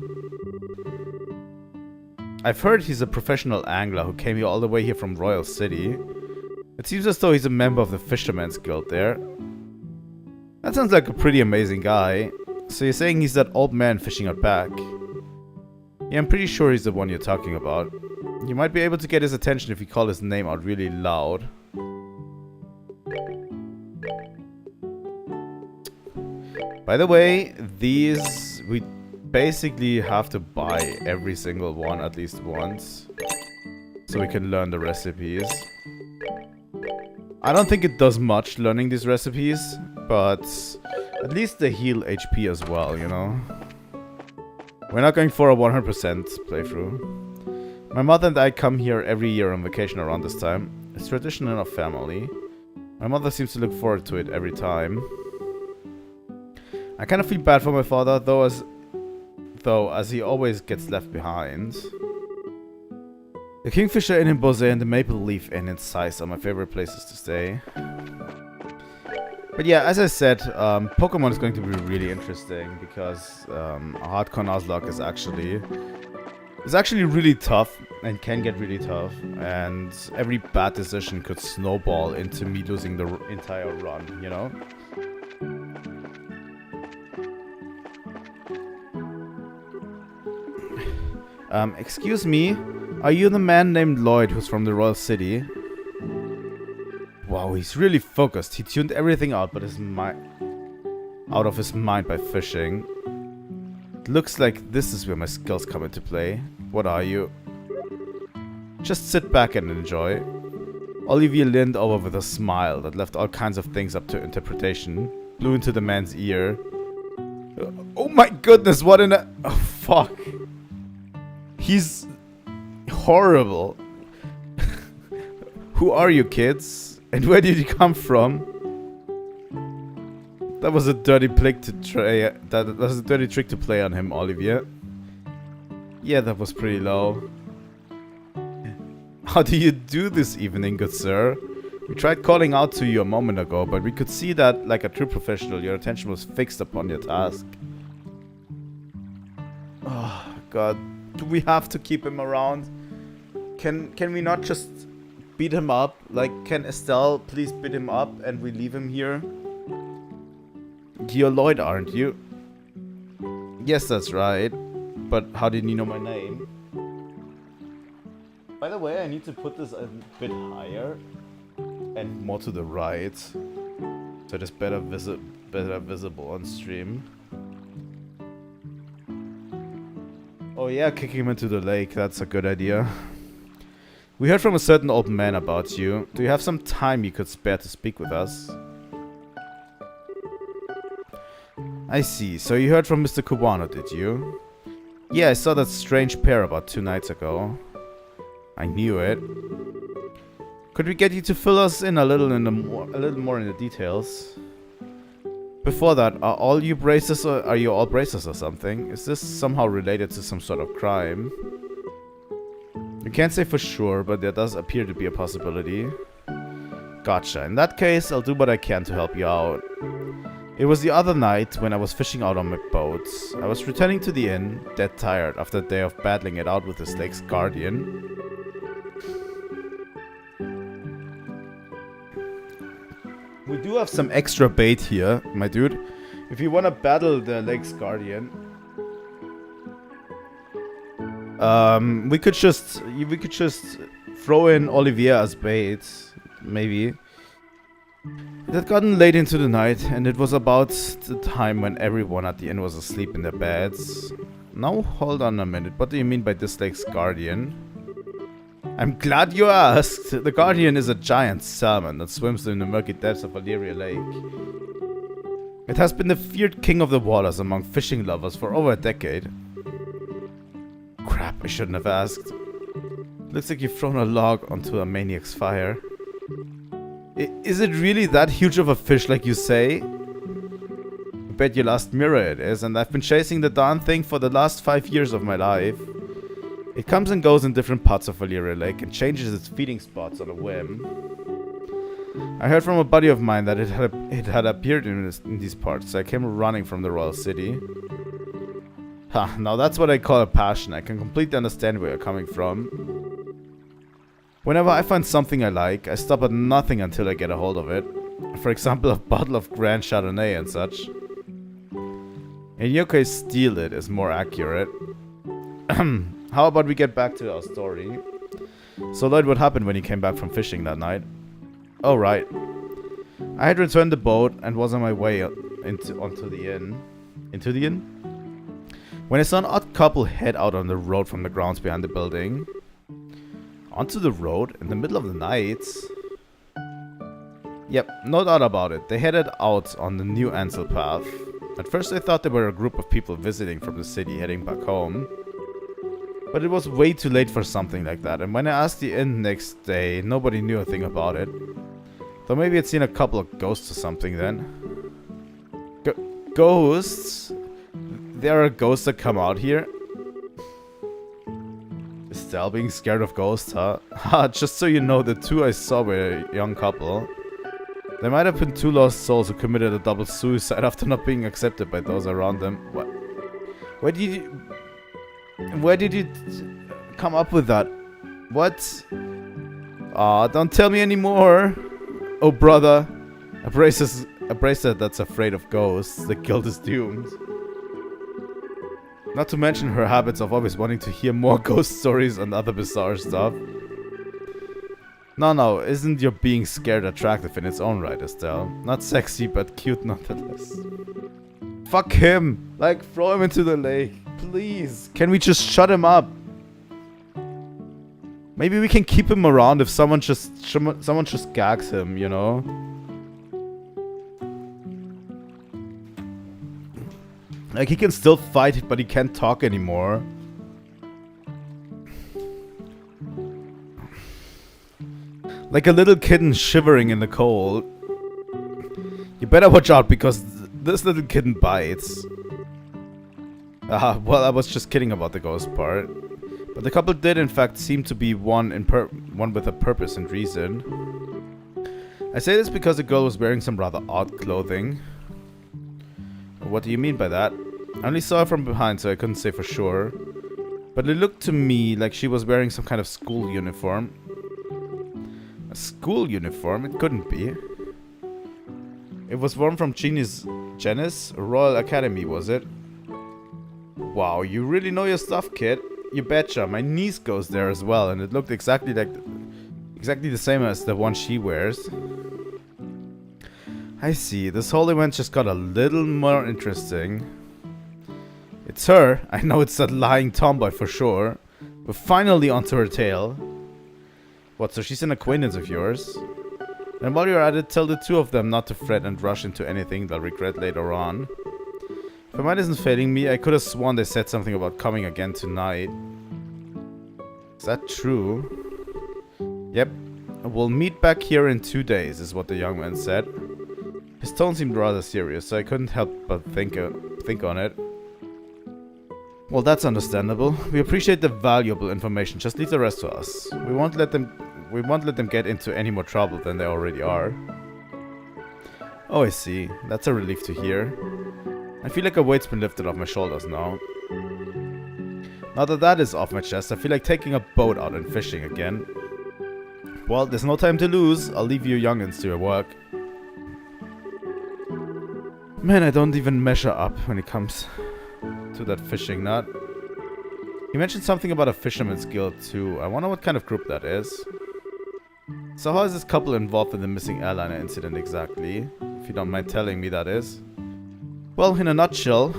I've heard he's a professional angler who came here all the way here from Royal City. It seems as though he's a member of the Fisherman's Guild there. That sounds like a pretty amazing guy. So you're saying he's that old man fishing out back? Yeah, I'm pretty sure he's the one you're talking about. You might be able to get his attention if you call his name out really loud. By the way, these we basically have to buy every single one at least once, so we can learn the recipes. I don't think it does much learning these recipes, but at least they heal HP as well, you know? We're not going for a 100% playthrough. My mother and I come here every year on vacation around this time. It's tradition in our family. My mother seems to look forward to it every time. I kind of feel bad for my father, though, as he always gets left behind. The Kingfisher Inn in Bose and the Maple Leaf Inn in Size are my favorite places to stay. But yeah, as I said, Pokemon is going to be really interesting because a hardcore Nuzlocke is actually really tough and can get really tough, and every bad decision could snowball into me losing the entire run, you know? Excuse me, are you the man named Lloyd who's from the Royal City? Wow, he's really focused. He tuned everything out but out of his mind by fishing. It looks like this is where my skills come into play. What are you? Just sit back and enjoy. Olivier leaned over with a smile that left all kinds of things up to interpretation. Blew into the man's ear. Oh my goodness, what in a... Oh, fuck. He's horrible. Who are you, kids? And where did you come from? That was a dirty trick to try. That was a dirty trick to play on him, Olivier. Yeah, that was pretty low. How do you do this evening, good sir? We tried calling out to you a moment ago, but we could see that, like a true professional, your attention was fixed upon your task. Oh, God. Do we have to keep him around? Can we not just beat him up? Like, can Estelle please beat him up and we leave him here? You're Lloyd, aren't you? Yes, that's right. But how did you know my name? By the way, I need to put this a bit higher and more to the right, so it is better visible on stream. Oh yeah, kicking him into the lake, that's a good idea. We heard from a certain old man about you. Do you have some time you could spare to speak with us? I see, so you heard from Mr. Cubano, did you? Yeah, I saw that strange pair about 2 nights ago. I knew it. Could we get you to fill us in a little more in the details? Before that, are you all bracers or something? Is this somehow related to some sort of crime? You can't say for sure, but there does appear to be a possibility. Gotcha. In that case, I'll do what I can to help you out. It was the other night when I was fishing out on my boat. I was returning to the inn, dead tired after a day of battling it out with this lake's guardian. We do have some extra bait here, my dude. If you want to battle the lake's guardian, we could just throw in Olivier as bait, maybe. It had gotten late into the night, and it was about the time when everyone at the inn was asleep in their beds. Now, hold on a minute. What do you mean by this lake's guardian? I'm glad you asked. The Guardian is a giant salmon that swims in the murky depths of Valyria Lake. It has been the feared king of the waters among fishing lovers for over a decade. Crap, I shouldn't have asked. Looks like you've thrown a log onto a maniac's fire. Is it really that huge of a fish like you say? I bet your last mirror it is, and I've been chasing the darn thing for the last 5 years of my life. It comes and goes in different parts of Valyria Lake and changes its feeding spots on a whim. I heard from a buddy of mine that it had appeared in these parts, so I came running from the Royal City. Ha, now that's what I call a passion. I can completely understand where you're coming from. Whenever I find something I like, I stop at nothing until I get a hold of it. For example, a bottle of Grand Chardonnay and such. In your case, steal it is more accurate. How about we get back to our story? So Lloyd, what happened when you came back from fishing that night? Oh right. I had returned the boat and was on my way onto the inn. Into the inn? When I saw an odd couple head out on the road from the grounds behind the building. Onto the road in the middle of the night? Yep, no doubt about it. They headed out on the new Ansel path. At first I thought they were a group of people visiting from the city heading back home. But it was way too late for something like that, and when I asked the inn next day, nobody knew a thing about it. Though maybe it's seen a couple of ghosts or something then. Ghosts? There are ghosts that come out here? Estelle being scared of ghosts, huh? Ha, just so you know, the two I saw were a young couple. They might have been two lost souls who committed a double suicide after not being accepted by those around them. What? Where did you come up with that? What? Aw, don't tell me anymore. Oh, brother. A bracelet that's afraid of ghosts. The guild is doomed. Not to mention her habits of always wanting to hear more ghost stories and other bizarre stuff. No, isn't your being scared attractive in its own right, Estelle? Not sexy, but cute nonetheless. Fuck him! Like, throw him into the lake. Please. Can we just shut him up? Maybe we can keep him around if someone just gags him, you know? Like, he can still fight, but he can't talk anymore. Like a little kitten shivering in the cold. You better watch out, because this little kitten bites. Well, I was just kidding about the ghost part. But the couple did, in fact, seem to be one with a purpose and reason. I say this because the girl was wearing some rather odd clothing. What do you mean by that? I only saw her from behind, so I couldn't say for sure. But it looked to me like she was wearing some kind of school uniform. A school uniform? It couldn't be. It was one from Janice Royal Academy, was it? Wow, you really know your stuff, kid. You betcha. My niece goes there as well, and it looked exactly the same as the one she wears. I see. This whole event just got a little more interesting. It's her. I know it's that lying tomboy for sure. We're finally onto her tail. What, so she's an acquaintance of yours? And while you're at it, tell the two of them not to fret and rush into anything they'll regret later on. If my mind isn't failing me, I could have sworn they said something about coming again tonight. Is that true? Yep. We'll meet back here in 2 days, is what the young man said. His tone seemed rather serious, so I couldn't help but think on it. Well, that's understandable. We appreciate the valuable information. Just leave the rest to us. We won't let them get into any more trouble than they already are. Oh, I see. That's a relief to hear. I feel like a weight's been lifted off my shoulders now. Now that that is off my chest, I feel like taking a boat out and fishing again. Well, there's no time to lose. I'll leave you youngins to your work. Man, I don't even measure up when it comes to that fishing nut. He mentioned something about a fisherman's guild too. I wonder what kind of group that is. So how is this couple involved in the missing airliner incident exactly? If you don't mind telling me, that is. Well, in a nutshell,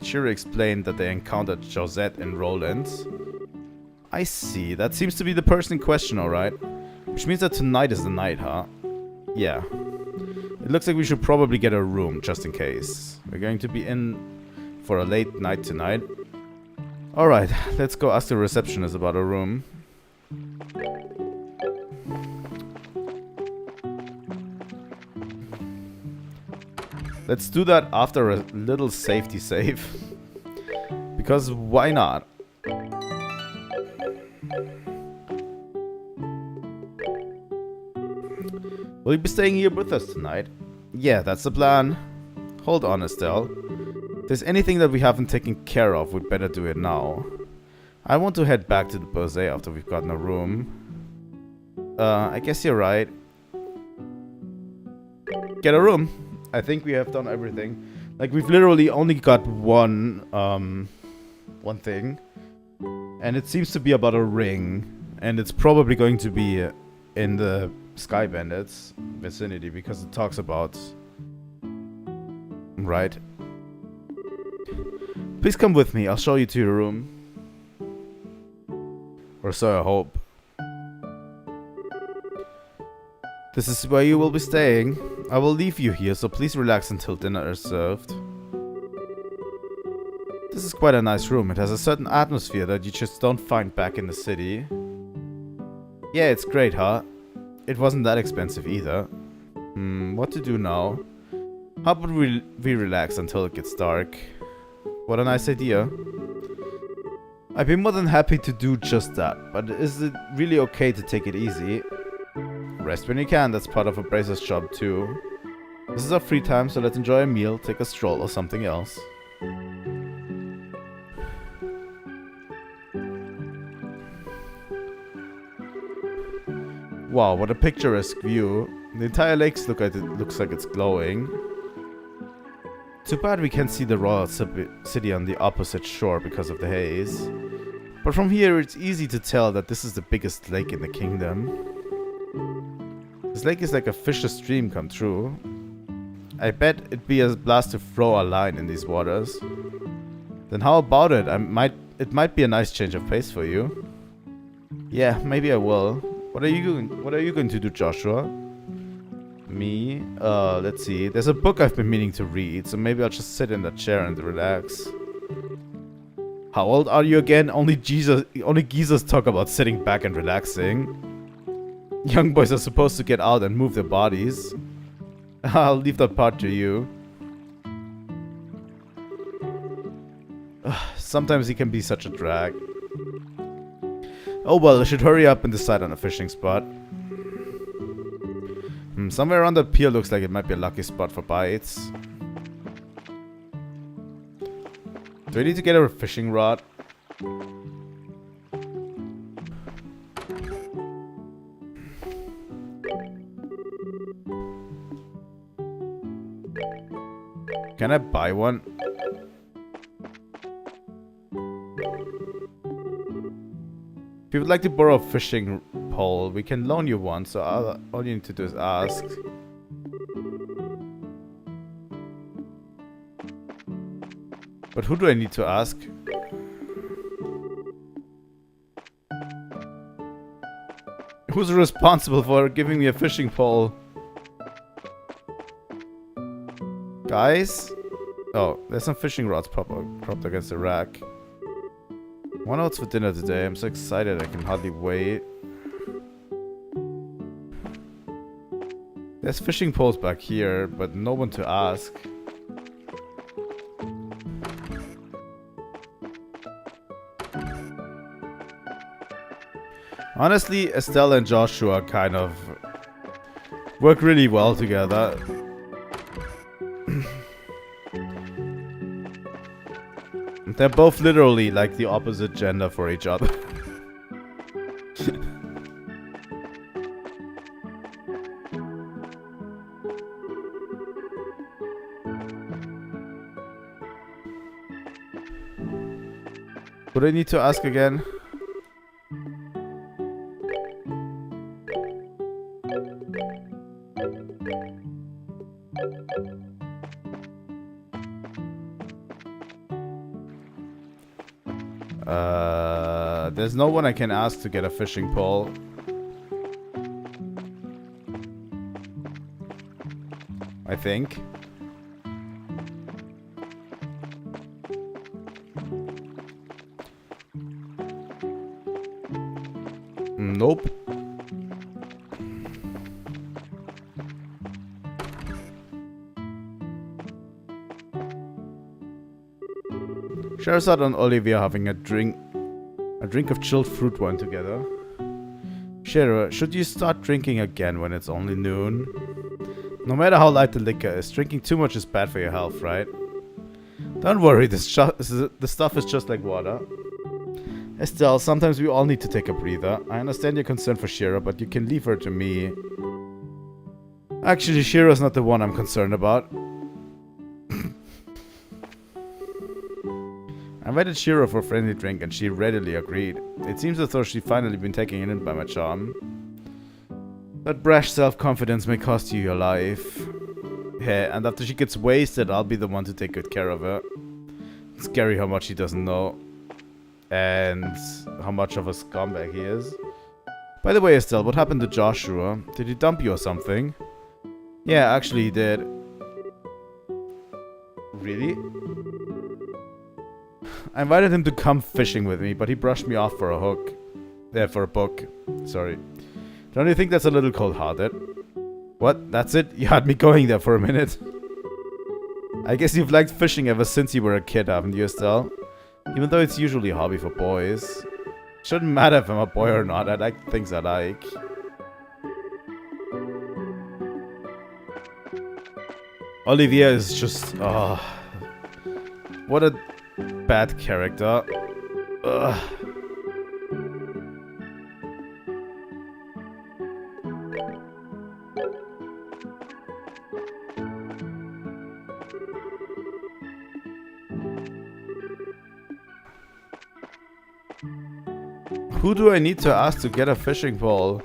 Shira explained that they encountered Josette and Roland. I see. That seems to be the person in question, alright. Which means that tonight is the night, huh? Yeah. It looks like we should probably get a room, just in case. We're going to be in for a late night tonight. Alright, let's go ask the receptionist about a room. Let's do that after a little safety save. Because why not? Will you be staying here with us tonight? Yeah, that's the plan. Hold on, Estelle. If there's anything that we haven't taken care of, we'd better do it now. I want to head back to the Bosé after we've gotten a room. I guess you're right. Get a room. I think we have done everything. Like, we've literally only got one thing. And it seems to be about a ring. And it's probably going to be in the Sky Bandits vicinity, because it talks about... Right. Please come with me. I'll show you to your room. Or so I hope. This is where you will be staying. I will leave you here, so please relax until dinner is served. This is quite a nice room. It has a certain atmosphere that you just don't find back in the city. Yeah, it's great, huh? It wasn't that expensive either. What to do now? How about we relax until it gets dark? What a nice idea. I'd be more than happy to do just that, but is it really okay to take it easy? Rest when you can, that's part of a bracer's job too. This is our free time, so let's enjoy a meal, take a stroll or something else. Wow, what a picturesque view. The entire lake looks like it's glowing. Too bad we can't see the royal city on the opposite shore because of the haze. But from here it's easy to tell that this is the biggest lake in the kingdom. This lake is like a fish's dream come true. I bet it'd be a blast to throw a line in these waters. Then how about it? It might be a nice change of pace for you. Yeah, maybe I will. What are you going to do, Joshua? Me? Let's see. There's a book I've been meaning to read, so maybe I'll just sit in that chair and relax. How old are you again? Only geezers talk about sitting back and relaxing. Young boys are supposed to get out and move their bodies. I'll leave that part to you. Sometimes he can be such a drag. Oh well, I should hurry up and decide on a fishing spot. Somewhere around that pier looks like it might be a lucky spot for bites. Do I need to get a fishing rod? Can I buy one? If you would like to borrow a fishing pole, we can loan you one, so all you need to do is ask. But who do I need to ask? Who's responsible for giving me a fishing pole? Guys? Oh, there's some fishing rods propped against the rack. What else for dinner today? I'm so excited I can hardly wait. There's fishing poles back here, but no one to ask. Honestly, Estelle and Joshua kind of work really well together. They're both literally like the opposite gender for each other. Would I need to ask again? There's no one I can ask to get a fishing pole. I think. Nope. Sherazade and Olivia having a drink of chilled fruit wine together. Shara, should you start drinking again when it's only noon? No matter how light the liquor is, drinking too much is bad for your health, right? Don't worry, the stuff is just like water. Estelle, sometimes we all need to take a breather. I understand your concern for Shira, but you can leave her to me. Actually, Shira's not the one I'm concerned about. I invited Shira for a friendly drink and she readily agreed. It seems as though she's finally been taken in by my charm. That brash self-confidence may cost you your life. Yeah, and after she gets wasted, I'll be the one to take good care of her. It's scary how much she doesn't know. And how much of a scumbag he is. By the way, Estelle, what happened to Joshua? Did he dump you or something? Yeah, actually he did. Really? I invited him to come fishing with me, but he brushed me off for a hook. For a book. Sorry. Don't you think that's a little cold-hearted? What? That's it? You had me going there for a minute. I guess you've liked fishing ever since you were a kid, haven't you, Estelle? Even though it's usually a hobby for boys. Shouldn't matter if I'm a boy or not, I like things I like. Olivier is just... oh, what a bad character. Ugh. Who do I need to ask to get a fishing pole?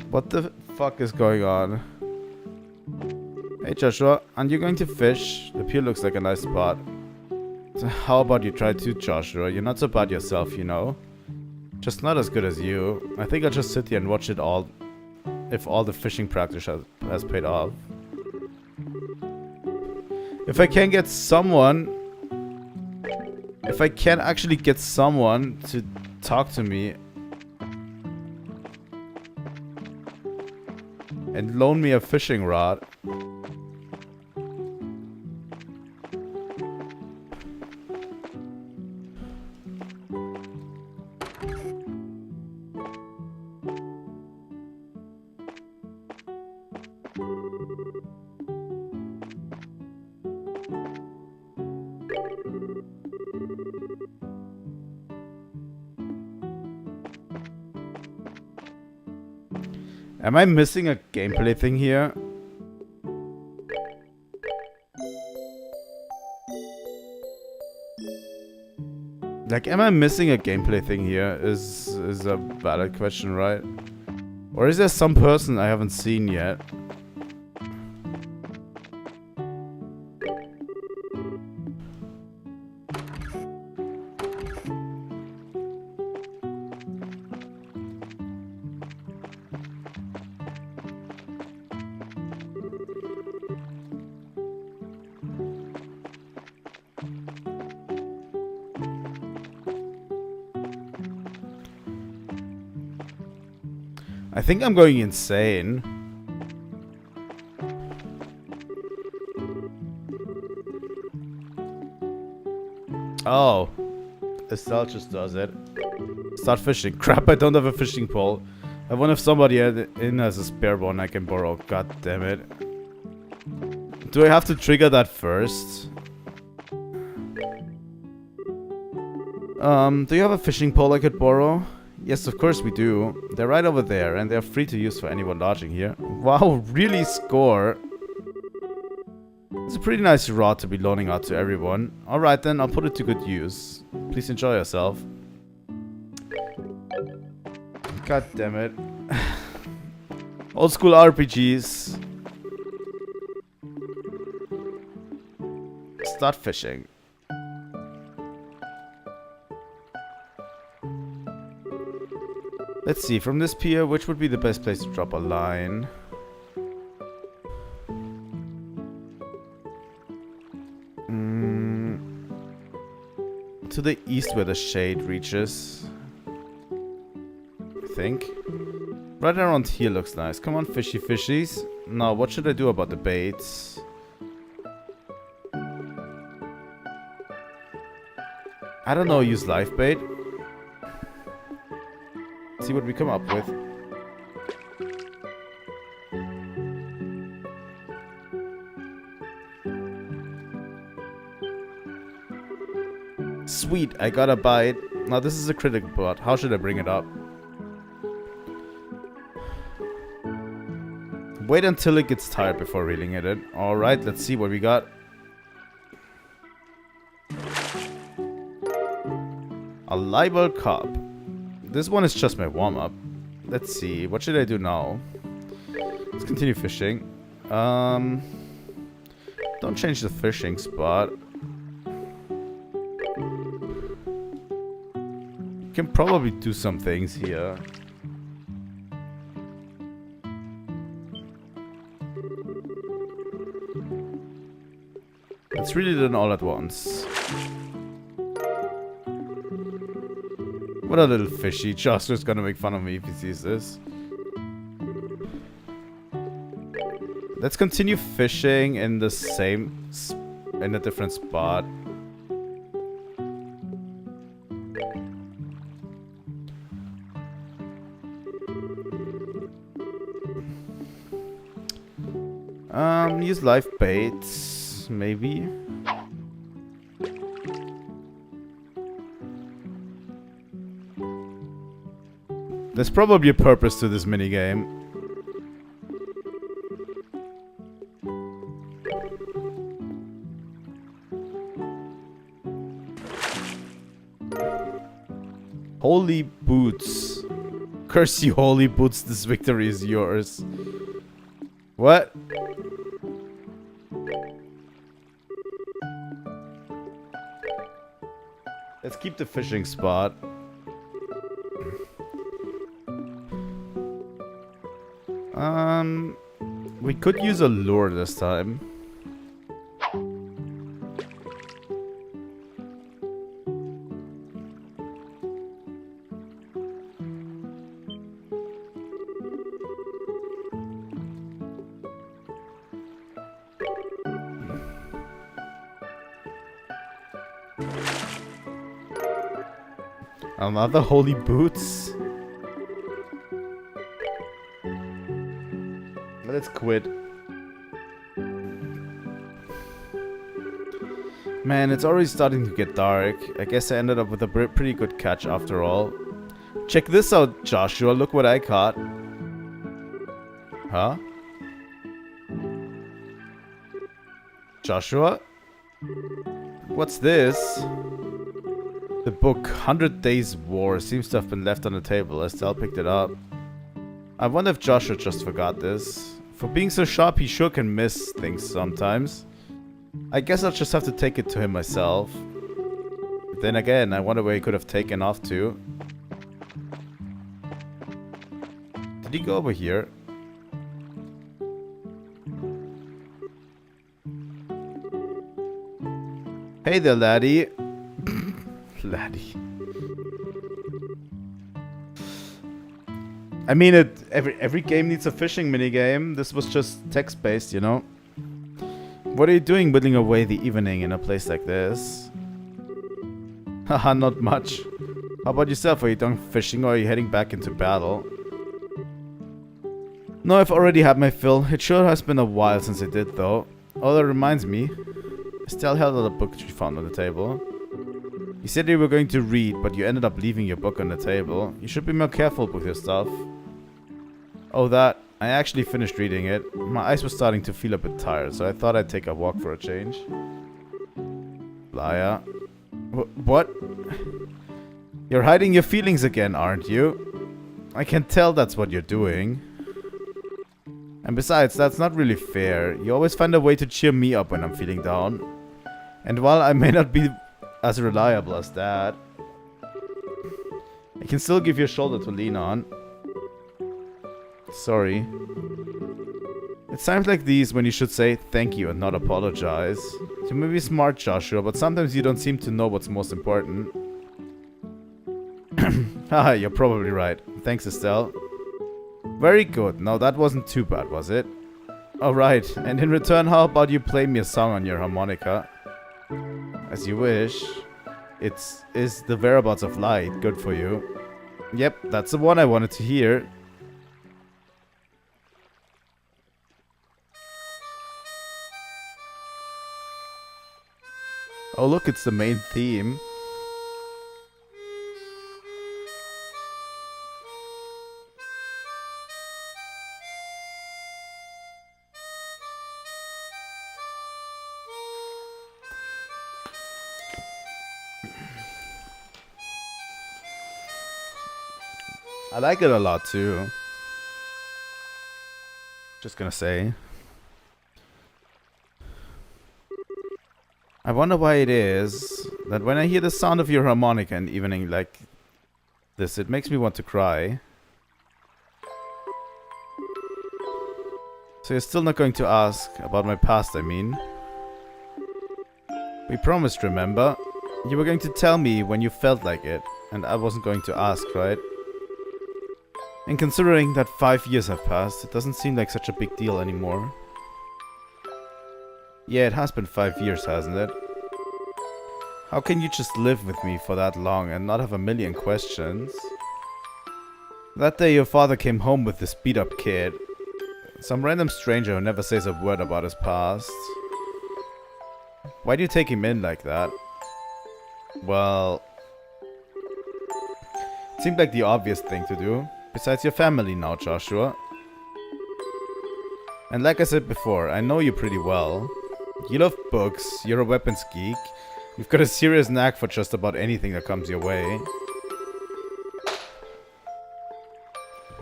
What the fuck is going on? Hey Joshua, aren't you going to fish? The pier looks like a nice spot. So how about you try to, Joshua? You're not so bad yourself, you know. Just not as good as you. I think I'll just sit here and watch it all. If all the fishing practice has paid off. If I can get someone... If I can actually get someone to talk to me and loan me a fishing rod. Am I missing a gameplay thing here? Like, am I missing a gameplay thing here? Is a valid question, right? Or is there some person I haven't seen yet? I think I'm going insane. Oh. Estelle just does it. Start fishing. Crap, I don't have a fishing pole. I wonder if somebody in has a spare one I can borrow. God damn it. Do I have to trigger that first? Do you have a fishing pole I could borrow? Yes, of course we do. They're right over there, and they're free to use for anyone lodging here. Wow, really score. It's a pretty nice rod to be loaning out to everyone. Alright then, I'll put it to good use. Please enjoy yourself. God damn it. Old school RPGs. Start fishing. Let's see, from this pier, which would be the best place to drop a line? To the east where the shade reaches. I think. Right around here looks nice. Come on, fishy fishies. Now, what should I do about the baits? I don't know, use live bait. See what we come up with. Sweet, I got a bite. Now this is a critical part. How should I bring it up? Wait until it gets tired before reeling it in. Alright, let's see what we got. A libel cup. This one is just my warm-up. Let's see. What should I do now? Let's continue fishing. Don't change the fishing spot. can probably do some things here. Let's read it in all at once. What a little fishy. Joshua's gonna make fun of me if he sees this. Let's continue fishing in the same... in a different spot. Use live baits, maybe. There's probably a purpose to this minigame. Holy boots. Curse you, holy boots, this victory is yours. What? Let's keep the fishing spot. We could use a lure this time. Another holy boots? Let's quit. Man, it's already starting to get dark. I guess I ended up with a pretty good catch after all. Check this out, Joshua. Look what I caught. Huh? Joshua? What's this? The book 100 Days War seems to have been left on the table. Estelle picked it up. I wonder if Joshua just forgot this. For being so sharp, he sure can miss things sometimes. I guess I'll just have to take it to him myself. Then again, I wonder where he could have taken off to. Did he go over here? Hey there, laddie. Laddie. I mean, every game needs a fishing minigame. This was just text-based, you know? What are you doing whittling away the evening in a place like this? Haha, not much. How about yourself? Are you done fishing or are you heading back into battle? No, I've already had my fill. It sure has been a while since I did, though. Oh, that reminds me. Estelle held out a book she found on the table. You said you were going to read, but you ended up leaving your book on the table. You should be more careful with your stuff. Oh, that. I actually finished reading it. My eyes were starting to feel a bit tired, so I thought I'd take a walk for a change. Liar. What? You're hiding your feelings again, aren't you? I can tell that's what you're doing. And besides, that's not really fair. You always find a way to cheer me up when I'm feeling down. And while I may not be as reliable as that, I can still give you a shoulder to lean on. Sorry. It's times like these when you should say thank you and not apologize. You may be smart, Joshua, but sometimes you don't seem to know what's most important. Haha, you're probably right. Thanks, Estelle. Very good. Now that wasn't too bad, was it? Alright, and in return, how about you play me a song on your harmonica? As you wish. Is the whereabouts of light good for you? Yep, that's the one I wanted to hear. Oh look, it's the main theme. I like it a lot too. Just gonna say. I wonder why it is that when I hear the sound of your harmonica in the evening, like this. It makes me want to cry. So you're still not going to ask about my past, I mean. We promised, remember? You were going to tell me when you felt like it, and I wasn't going to ask, right? And considering that 5 years have passed, it doesn't seem like such a big deal anymore. Yeah, it has been 5 years, hasn't it? How can you just live with me for that long and not have a million questions? That day your father came home with this beat-up kid. Some random stranger who never says a word about his past. Why do you take him in like that? Well... it seemed like the obvious thing to do. Besides, your family now, Joshua. And like I said before, I know you pretty well. You love books, you're a weapons geek. You've got a serious knack for just about anything that comes your way.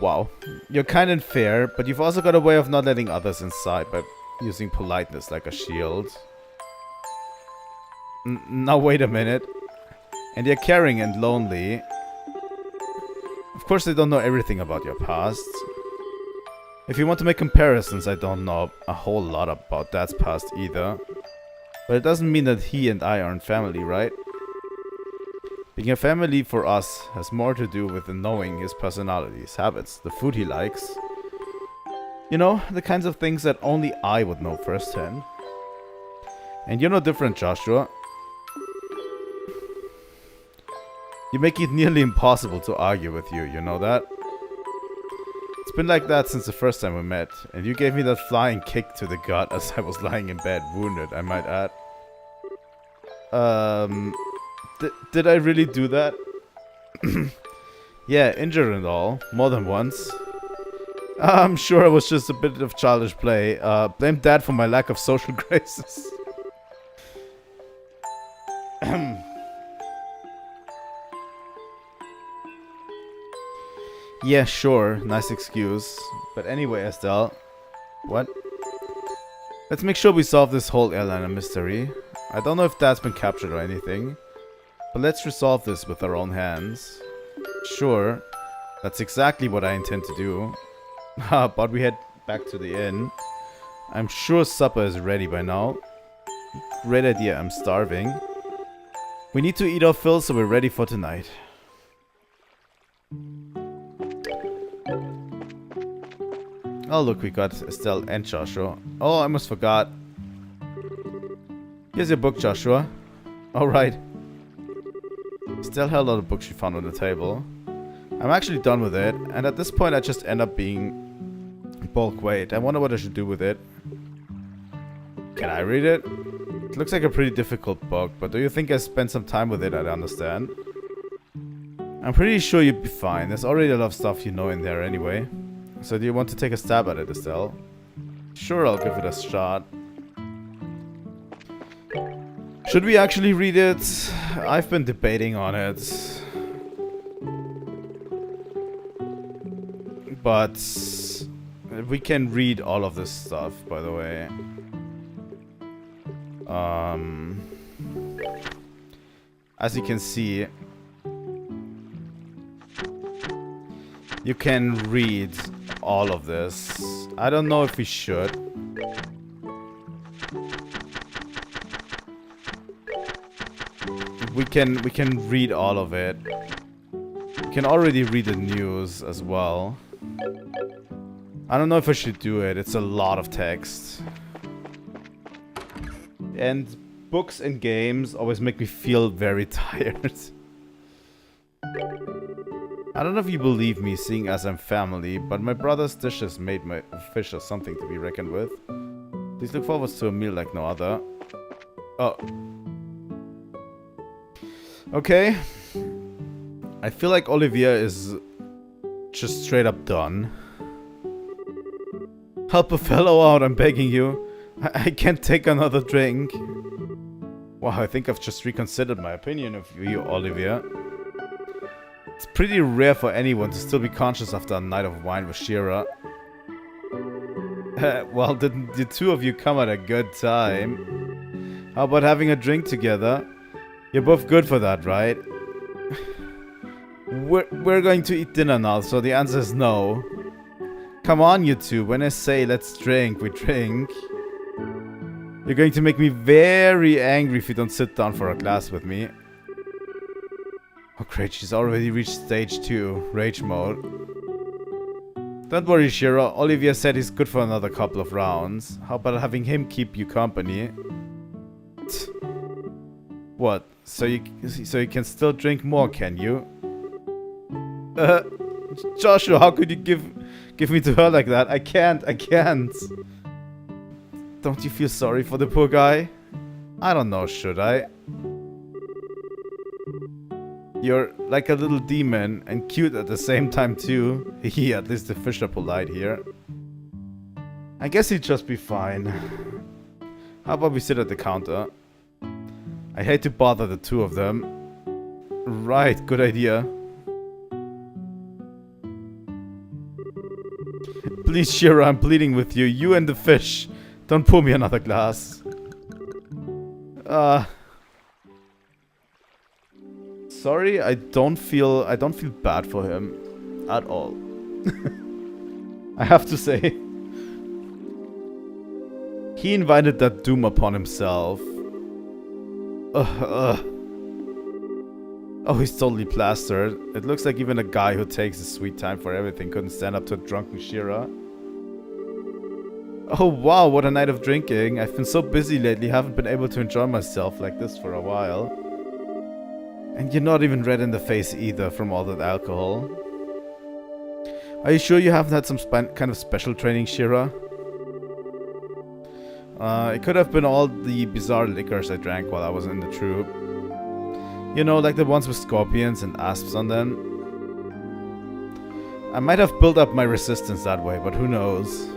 Wow. You're kind and fair, but you've also got a way of not letting others inside by using politeness like a shield. Now wait a minute. And you're caring and lonely. Of course they don't know everything about your past. If you want to make comparisons, I don't know a whole lot about Dad's past either. But it doesn't mean that he and I aren't family, right? Being a family for us has more to do with the knowing his personality, his habits, the food he likes. You know, the kinds of things that only I would know firsthand. And you're no different, Joshua. You make it nearly impossible to argue with you, you know that? It's been like that since the first time we met, and you gave me that flying kick to the gut as I was lying in bed, wounded, I might add. Did I really do that? Yeah, injured and all, more than once. I'm sure it was just a bit of childish play. Blame Dad for my lack of social graces. Yeah, sure. Nice excuse. But anyway, Estelle. What? Let's make sure we solve this whole airliner mystery. I don't know if Dad's been captured or anything. But let's resolve this with our own hands. Sure. That's exactly what I intend to do. But we head back to the inn. I'm sure supper is ready by now. Great idea, I'm starving. We need to eat our fill so we're ready for tonight. Oh look, we got Estelle and Joshua. Oh, I almost forgot. Here's your book, Joshua. Alright. Estelle held out a book she found on the table. I'm actually done with it, and at this point I just end up being bulk weight. I wonder what I should do with it. Can I read it? It looks like a pretty difficult book, but do you think I spend some time with it, I'd understand? I'm pretty sure you'd be fine. There's already a lot of stuff you know in there anyway. So do you want to take a stab at it, Estelle? Sure, I'll give it a shot. Should we actually read it? I've been debating on it. But we can read all of this stuff, by the way. As you can see, you can read all of this. I don't know if we should. We can read all of it. We can already read the news as well. I don't know if I should do it. It's a lot of text. And books and games always make me feel very tired. I don't know if you believe me, seeing as I'm family, but my brother's dishes made my fish or something to be reckoned with. Please look forward to a meal like no other. Oh. Okay. I feel like Olivia is just straight up done. Help a fellow out, I'm begging you. I can't take another drink. Wow, I think I've just reconsidered my opinion of you, Olivia. It's pretty rare for anyone to still be conscious after a night of wine with Shira. Well, didn't the two of you come at a good time? How about having a drink together? You're both good for that, right? We're going to eat dinner now, so the answer is no. Come on, you two. When I say let's drink, we drink. You're going to make me very angry if you don't sit down for a glass with me. Oh great, she's already reached stage 2, rage mode. Don't worry, Shira. Olivia said he's good for another couple of rounds. How about having him keep you company? What? So you can still drink more, can you? Joshua, how could you give me to her like that? I can't. Don't you feel sorry for the poor guy? I don't know, should I? You're like a little demon and cute at the same time too. Hehe, at least the fish are polite here. I guess he'd just be fine. How about we sit at the counter? I hate to bother the two of them. Right, good idea. Please, Shira, I'm pleading with you. You and the fish. Don't pour me another glass. Sorry, I don't feel bad for him at all. I have to say. He invited that doom upon himself. Oh, he's totally plastered. It looks like even a guy who takes his sweet time for everything couldn't stand up to a drunken Shira. Oh wow, what a night of drinking. I've been so busy lately, haven't been able to enjoy myself like this for a while. And you're not even red in the face either from all that alcohol. Are you sure you haven't had some kind of special training, Shira? It could have been all the bizarre liquors I drank while I was in the troop. You know, like the ones with scorpions and asps on them. I might have built up my resistance that way, but who knows.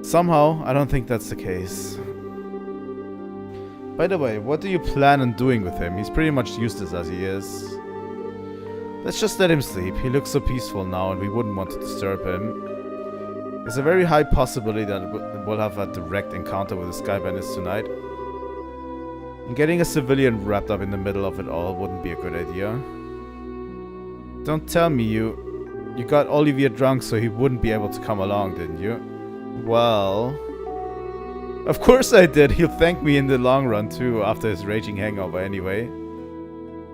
Somehow, I don't think that's the case. By the way, what do you plan on doing with him? He's pretty much useless as he is. Let's just let him sleep. He looks so peaceful now and we wouldn't want to disturb him. There's a very high possibility that we'll have a direct encounter with the Sky Bandits tonight. And getting a civilian wrapped up in the middle of it all wouldn't be a good idea. Don't tell me you got Olivia drunk so he wouldn't be able to come along, didn't you? Well... Of course I did. He'll thank me in the long run too, after his raging hangover anyway.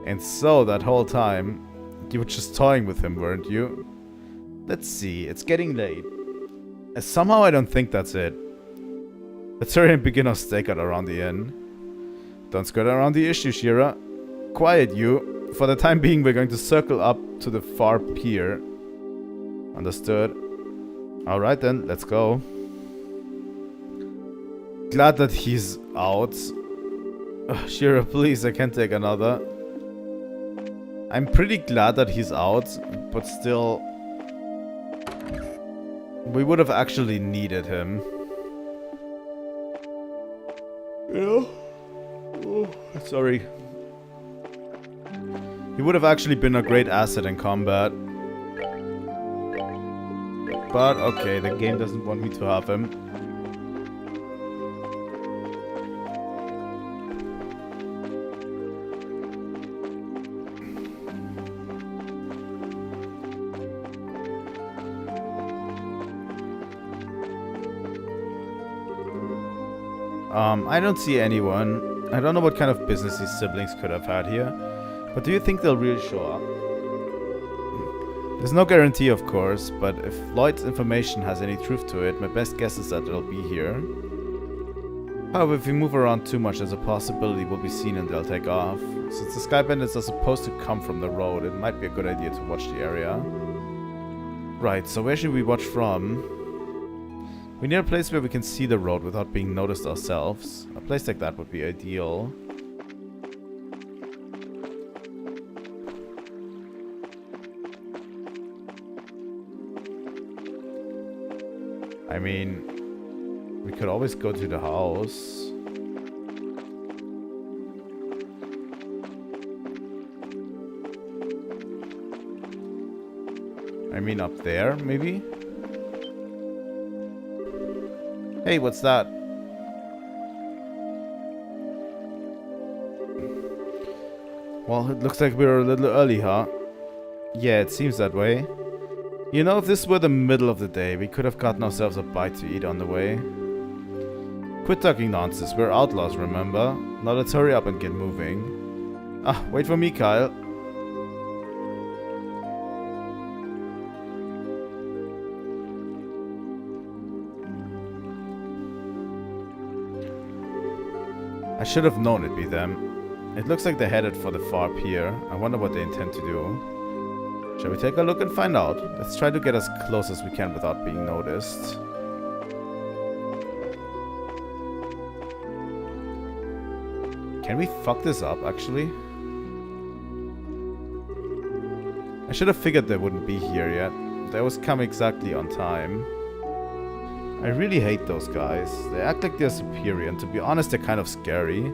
And so, that whole time, you were just toying with him, weren't you? Let's see, it's getting late. Somehow I don't think that's it. Let's hurry and begin our stakeout around the inn. Don't skirt around the issue, Shira. Quiet, you. For the time being, we're going to circle up to the far pier. Understood. Alright then, let's go. Glad that he's out. Shira, please, I can't take another. I'm pretty glad that he's out, but still... We would have actually needed him. Yeah? Oh, sorry. He would have actually been a great asset in combat. But okay, the game doesn't want me to have him. I don't see anyone. I don't know what kind of business his siblings could have had here. But do you think they'll really show up? There's no guarantee, of course, but if Lloyd's information has any truth to it, my best guess is that they'll be here. However, if we move around too much, there's a possibility we'll be seen and they'll take off. Since the Sky Bandits are supposed to come from the road, it might be a good idea to watch the area. Right, so where should we watch from? We need a place where we can see the road without being noticed ourselves. A place like that would be ideal. I mean, we could always go to the house. I mean, up there, maybe? Hey, what's that? Well, it looks like we're a little early, huh? Yeah, it seems that way. You know, if this were the middle of the day, we could have gotten ourselves a bite to eat on the way. Quit talking nonsense, we're outlaws, remember? Now let's hurry up and get moving. Ah, wait for me, Kyle. I should have known it'd be them. It looks like they're headed for the far pier. I wonder what they intend to do. Shall we take a look and find out? Let's try to get as close as we can without being noticed. Can we fuck this up, actually? I should have figured they wouldn't be here yet. They always come exactly on time. I really hate those guys. They act like they're superior, and to be honest, they're kind of scary.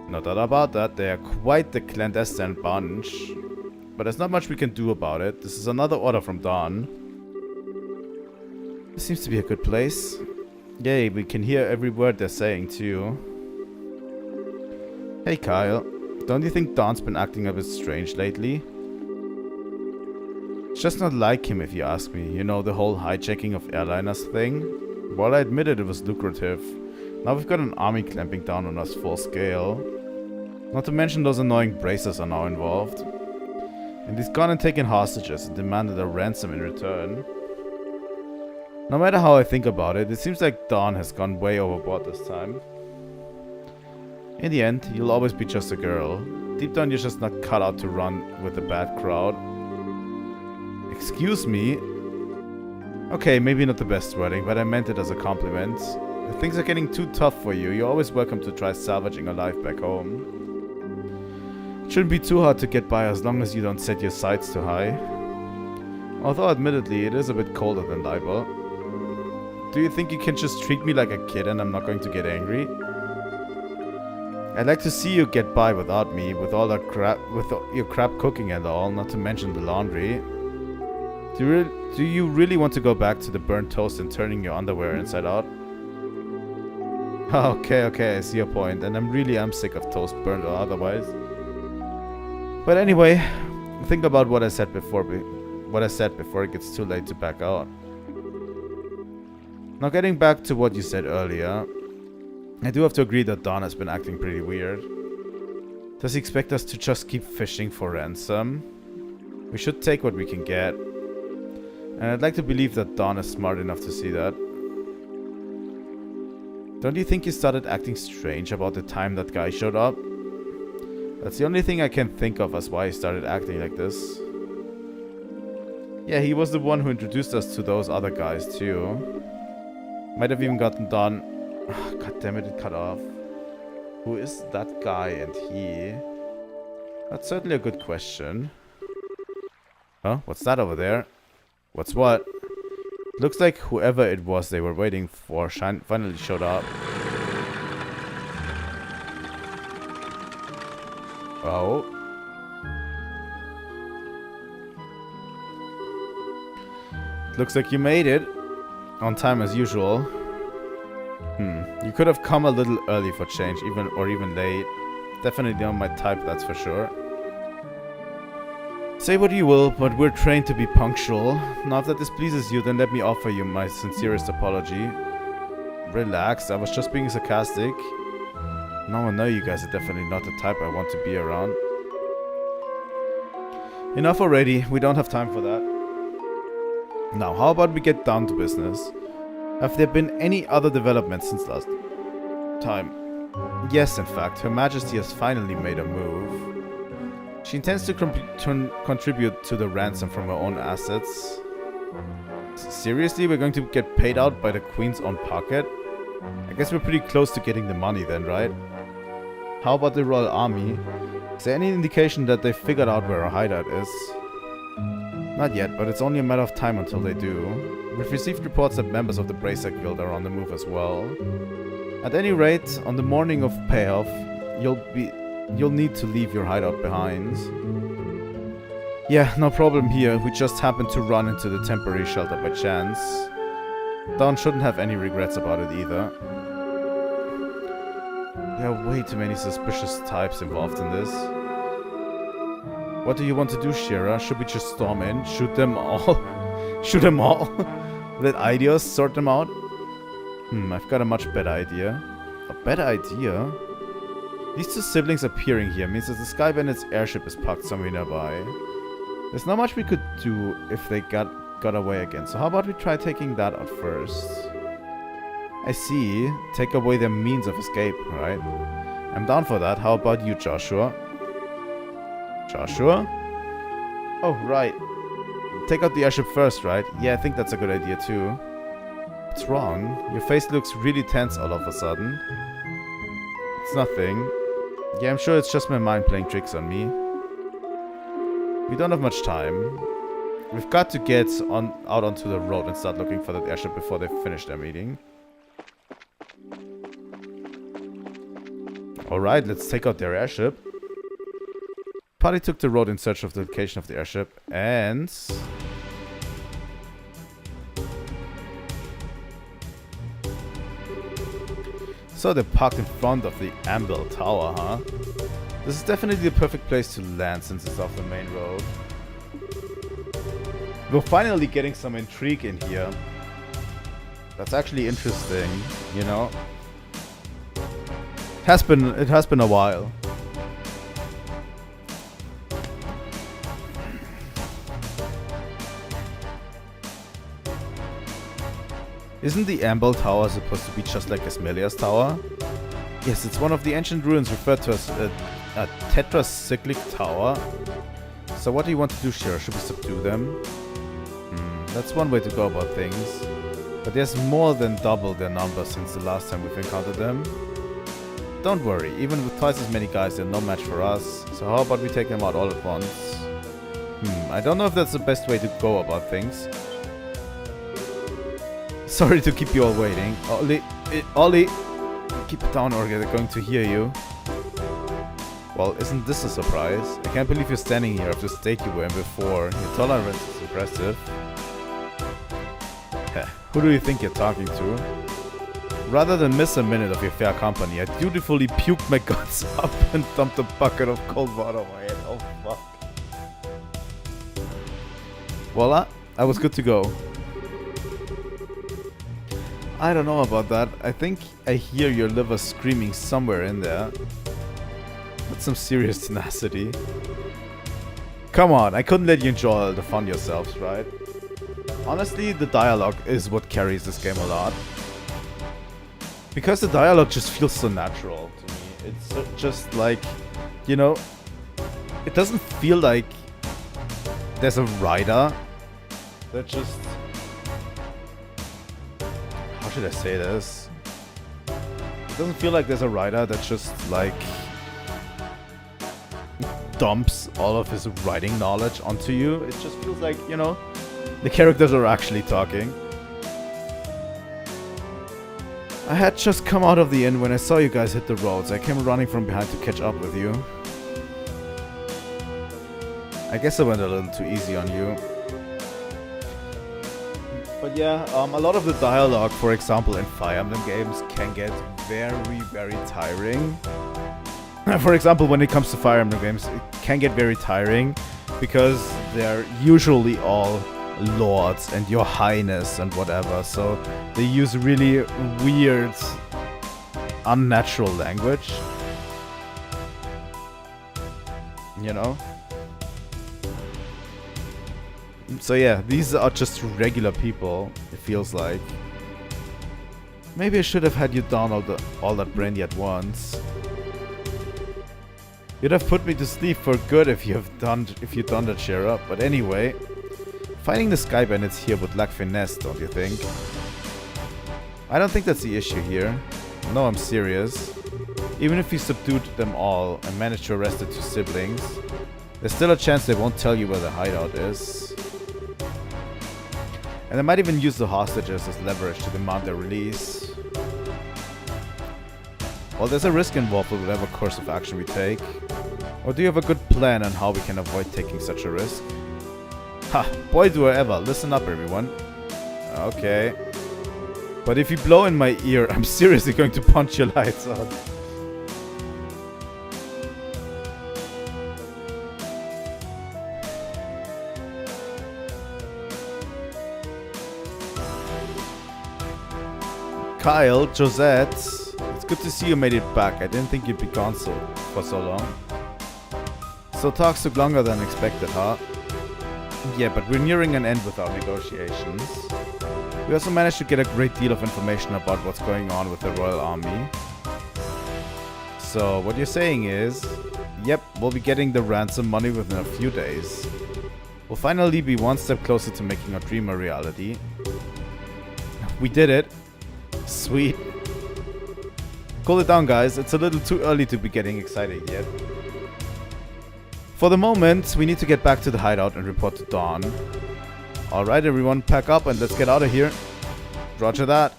No doubt about that, they are quite the clandestine bunch. But there's not much we can do about it. This is another order from Dawn. This seems to be a good place. Yay, we can hear every word they're saying, too. Hey, Kyle. Don't you think Dawn's been acting a bit strange lately? It's just not like him, if you ask me. You know, the whole hijacking of airliners thing? Well, I admitted it was lucrative. Now we've got an army clamping down on us full scale. Not to mention those annoying bracers are now involved. And he's gone and taken hostages and demanded a ransom in return. No matter how I think about it, it seems like Dawn has gone way overboard this time. In the end, you'll always be just a girl. Deep down, you're just not cut out to run with the bad crowd. Excuse me? Okay, maybe not the best wording, but I meant it as a compliment. If things are getting too tough for you, you're always welcome to try salvaging a life back home. It shouldn't be too hard to get by as long as you don't set your sights too high. Although admittedly, it is a bit colder than Libel. Do you think you can just treat me like a kid and I'm not going to get angry? I'd like to see you get by without me, with all that crap, with your crap cooking and all, not to mention the laundry. Do you really want to go back to the burnt toast and turning your underwear inside out? Okay, I see your point, and I'm sick of toast burnt or otherwise. But anyway, think about what I said before it gets too late to back out. Now getting back to what you said earlier, I do have to agree that Dawn has been acting pretty weird. Does he expect us to just keep fishing for ransom? We should take what we can get. And I'd like to believe that Dawn is smart enough to see that. Don't you think he started acting strange about the time that guy showed up? That's the only thing I can think of as why he started acting like this. Yeah, he was the one who introduced us to those other guys too. Might have even gotten Dawn... Oh, God damn it, it cut off. Who is that guy and he? That's certainly a good question. Huh? What's that over there? What's what? Looks like whoever it was they were waiting for finally showed up. Oh. Looks like you made it. On time as usual. You could have come a little early for change, even late. Definitely not my type, that's for sure. Say what you will, but we're trained to be punctual. Now if that displeases you, then let me offer you my sincerest apology. Relax, I was just being sarcastic. Now I know you guys are definitely not the type I want to be around. Enough already, we don't have time for that. Now, how about we get down to business? Have there been any other developments since last time? Yes, in fact, Her Majesty has finally made a move. She intends to contribute to the ransom from her own assets. Seriously, we're going to get paid out by the Queen's own pocket? I guess we're pretty close to getting the money then, right? How about the Royal Army? Is there any indication that they've figured out where our hideout is? Not yet, but it's only a matter of time until they do. We've received reports that members of the Bracer Guild are on the move as well. At any rate, on the morning of payoff, you'll need to leave your hideout behind. Yeah, no problem here. We just happened to run into the temporary shelter by chance. Dawn shouldn't have any regrets about it either. There are way too many suspicious types involved in this. What do you want to do, Shira? Should we just storm in? Shoot them all? Shoot them all? Let Ideas sort them out? I've got a much better idea. A better idea? These two siblings appearing here means that the Sky Bandit's airship is parked somewhere nearby. There's not much we could do if they got away again. So how about we try taking that out first? I see. Take away their means of escape, right? I'm down for that. How about you, Joshua? Joshua? Oh, right. Take out the airship first, right? Yeah, I think that's a good idea too. What's wrong? Your face looks really tense all of a sudden. It's nothing. Yeah, I'm sure it's just my mind playing tricks on me. We don't have much time. We've got to get out onto the road and start looking for that airship before they finish their meeting. Alright, let's take out their airship. Party took the road in search of the location of the airship, and... So they're parked in front of the Amble Tower, huh? This is definitely the perfect place to land since it's off the main road. We're finally getting some intrigue in here. That's actually interesting, you know? It has been a while. Isn't the Amble Tower supposed to be just like Esmelia's tower? Yes, it's one of the ancient ruins referred to as a tetracyclic tower. So what do you want to do, Shira? Should we subdue them? That's one way to go about things. But there's more than double their number since the last time we've encountered them. Don't worry, even with twice as many guys, they're no match for us. So how about we take them out all at once? I don't know if that's the best way to go about things. Sorry to keep you all waiting. Ollie, keep it down or they're going to hear you. Well, isn't this a surprise? I can't believe you're standing here after the state you were in before. Your tolerance is impressive. Who do you think you're talking to? Rather than miss a minute of your fair company, I dutifully puked my guts up and dumped a bucket of cold water on my head. Oh fuck. Voila, I was good to go. I don't know about that. I think I hear your liver screaming somewhere in there. That's some serious tenacity. Come on, I couldn't let you enjoy all the fun yourselves, right? Honestly, the dialogue is what carries this game a lot. Because the dialogue just feels so natural to me. It's just like, you know, it doesn't feel like there's a writer that just... How should I say this? It doesn't feel like there's a writer that just, like, dumps all of his writing knowledge onto you. It just feels like, you know, the characters are actually talking. I had just come out of the inn when I saw you guys hit the roads. I came running from behind to catch up with you. I guess I went a little too easy on you. But yeah, a lot of the dialogue, for example, in Fire Emblem games can get very, very tiring. For example, when it comes to Fire Emblem games, it can get very tiring because they're usually all lords and your highness and whatever, so they use really weird, unnatural language, you know? So yeah, these are just regular people, it feels like. Maybe I should have had you down all that brandy at once. You'd have put me to sleep for good if you'd done that, Shira. But anyway, fighting the Sky Bandits here would lack finesse, don't you think? I don't think that's the issue here. No, I'm serious. Even if you subdued them all and managed to arrest the two siblings, there's still a chance they won't tell you where the hideout is. And they might even use the hostages as leverage to demand their release. Well, there's a risk involved with whatever course of action we take. Or do you have a good plan on how we can avoid taking such a risk? Ha! Boy do I ever. Listen up, everyone. Okay. But if you blow in my ear, I'm seriously going to punch your lights out. Kyle, Josette, it's good to see you made it back. I didn't think you'd be gone for so long. So talks took longer than expected, huh? Yeah, but we're nearing an end with our negotiations. We also managed to get a great deal of information about what's going on with the Royal Army. So what you're saying is, yep, we'll be getting the ransom money within a few days. We'll finally be one step closer to making our dream a reality. We did it. Sweet. Cool it down, guys. It's a little too early to be getting excited yet. For the moment, we need to get back to the hideout and report to Dawn. Alright, everyone, pack up and let's get out of here. Roger that.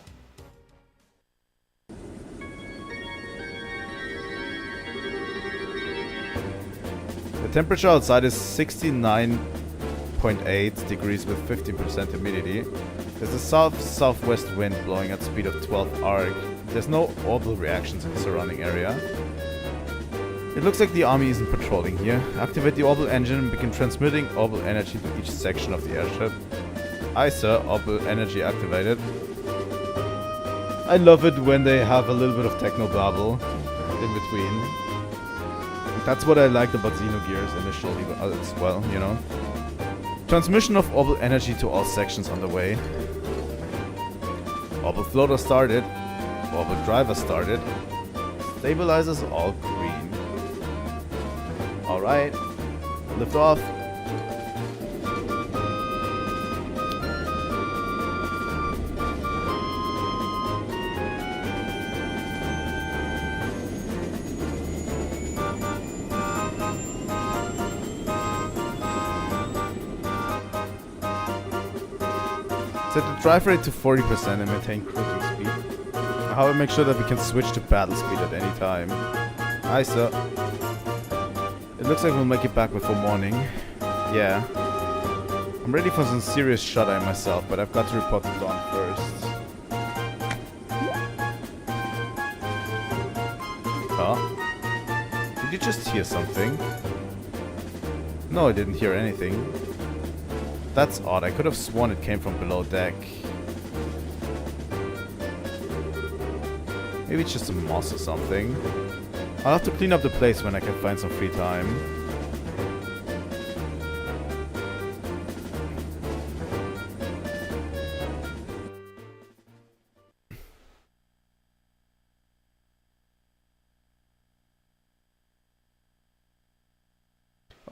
The temperature outside is 69.8 degrees with 15% humidity. There's a south-southwest wind blowing at speed of 12 arc. There's no orbital reactions in the surrounding area. It looks like the army isn't patrolling here. Activate the orbital engine and begin transmitting orbital energy to each section of the airship. Aye, sir. Orbital energy activated. I love it when they have a little bit of techno-babble in between. That's what I liked about Xenogears initially as well, you know. Transmission of orbital energy to all sections underway. Orbital floater started. Orbital driver started. Stabilizers all green. Alright. Lift off. Set the drive rate to 40% and maintain cruising speed. However, make sure that we can switch to battle speed at any time. Aye, sir. It looks like we'll make it back before morning. Yeah. I'm ready for some serious shut-eye myself, but I've got to report to Dawn first. Huh? Did you just hear something? No, I didn't hear anything. That's odd. I could have sworn it came from below deck. Maybe it's just a moss or something. I'll have to clean up the place when I can find some free time.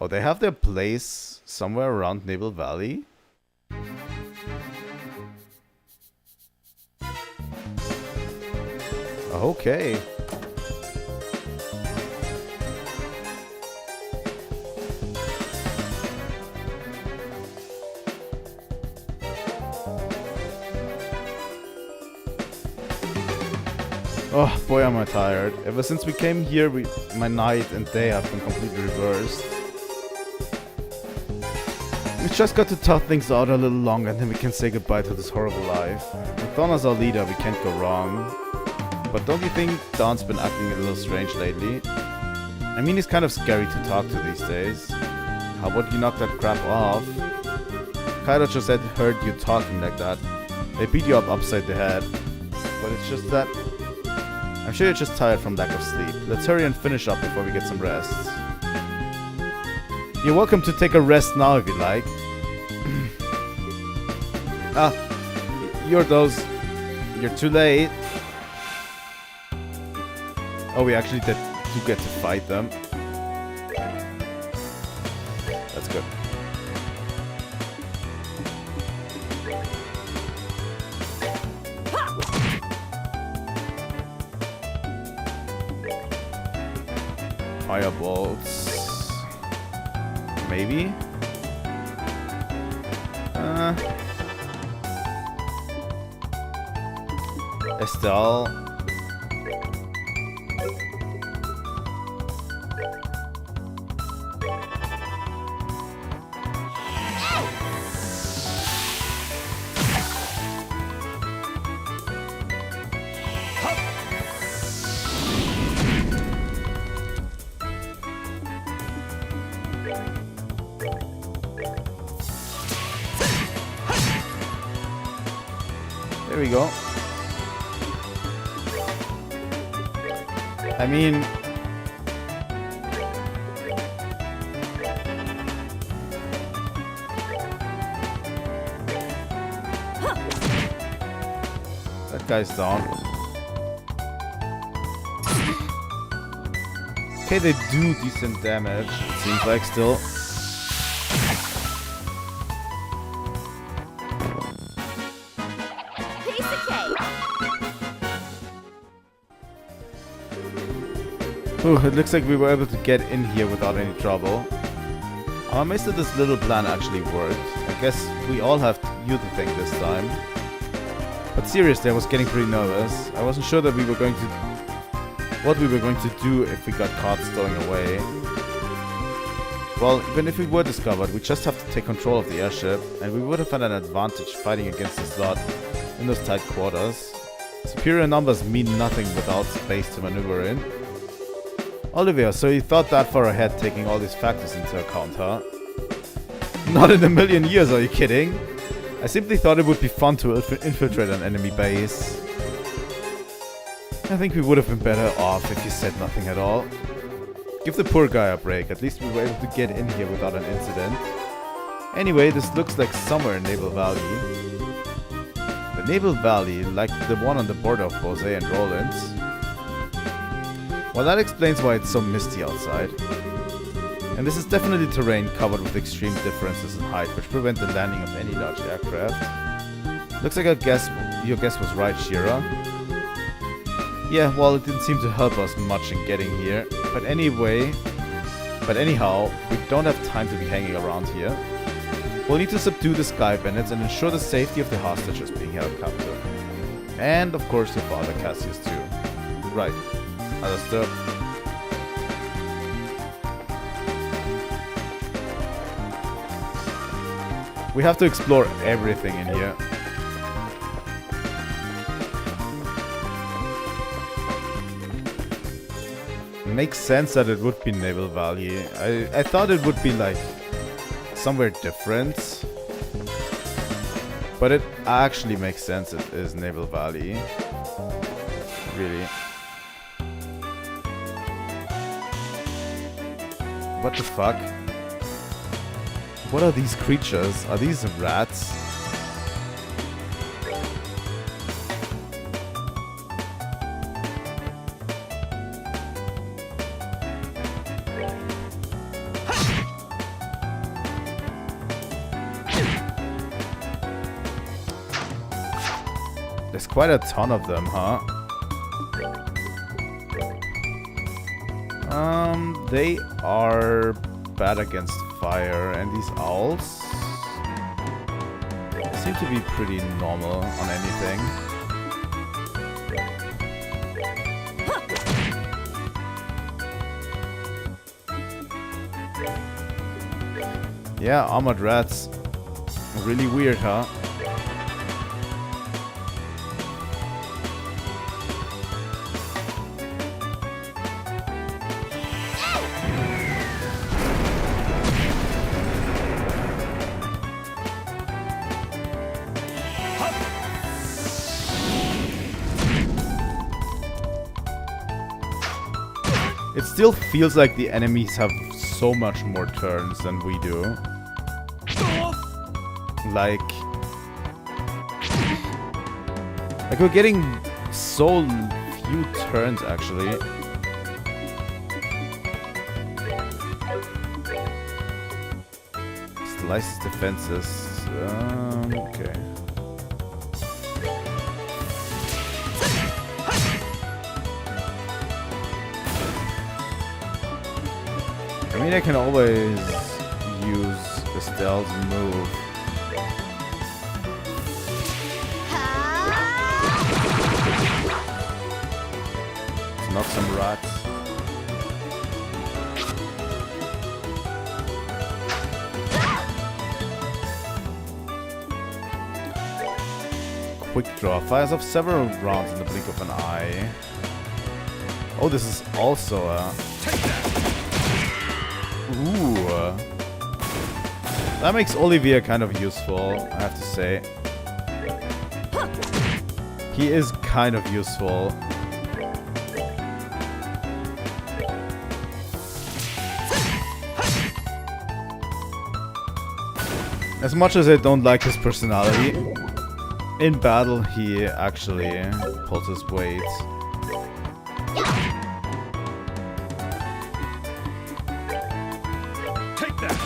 Oh, they have their place somewhere around Naval Valley? Okay. Oh boy, am I tired. Ever since we came here, my night and day have been completely reversed. We just got to tough things out a little longer and then we can say goodbye to this horrible life. With Dawn as our leader, we can't go wrong. But don't you think Dawn's been acting a little strange lately? I mean, he's kind of scary to talk to these days. How about you knock that crap off? Kaido just said heard you talking like that. They beat you up upside the head. But it's just that... I'm sure you're just tired from lack of sleep. Let's hurry and finish up before we get some rest. You're welcome to take a rest now if you like. You're too late. Oh, we actually do get to fight them. That's good. Firebolts. Maybe? Estelle. There we go. I mean... that guy's down. Okay, they do decent damage, it seems like, still. Ooh, it looks like we were able to get in here without any trouble. I'm amazed that this little plan actually worked. I guess we all have to use the thing this time. But seriously, I was getting pretty nervous. I wasn't sure that we were going to... what we were going to do if we got caught stowing away. Well, even if we were discovered, we just have to take control of the airship, and we would have had an advantage fighting against this lot in those tight quarters. Superior numbers mean nothing without space to maneuver in. Olivia, so you thought that far ahead, taking all these factors into account, huh? Not in a million years, are you kidding? I simply thought it would be fun to infiltrate an enemy base. I think we would have been better off if you said nothing at all. Give the poor guy a break, at least we were able to get in here without an incident. Anyway, this looks like somewhere in Naval Valley. The Naval Valley, like the one on the border of Bose and Rollins. Well, that explains why it's so misty outside. And this is definitely terrain covered with extreme differences in height, which prevent the landing of any large aircraft. Looks like your guess was right, Shira. Yeah, well, it didn't seem to help us much in getting here. But anyhow, we don't have time to be hanging around here. We'll need to subdue the Sky Bandits and ensure the safety of the hostages being held captive. And, of course, your father, Cassius, too. Right. Understood. We have to explore everything in here. It makes sense that it would be Naval Valley. I thought it would be like somewhere different. But it actually makes sense it is Naval Valley. Really. What the fuck? What are these creatures? Are these rats? There's quite a ton of them, huh? They are bad against fire, and these owls seem to be pretty normal on anything. Yeah, armored rats. Really weird, huh? It still feels like the enemies have so much more turns than we do. Like we're getting so few turns, actually. Slices defenses. Okay. I mean, I can always use Estelle to move. Let's knock some rats. Quick draw. Fires off several rounds in the blink of an eye. Oh, this is also a... Ooh. That makes Olivier kind of useful, I have to say. He is kind of useful. As much as I don't like his personality, in battle he actually pulls his weight. Take that.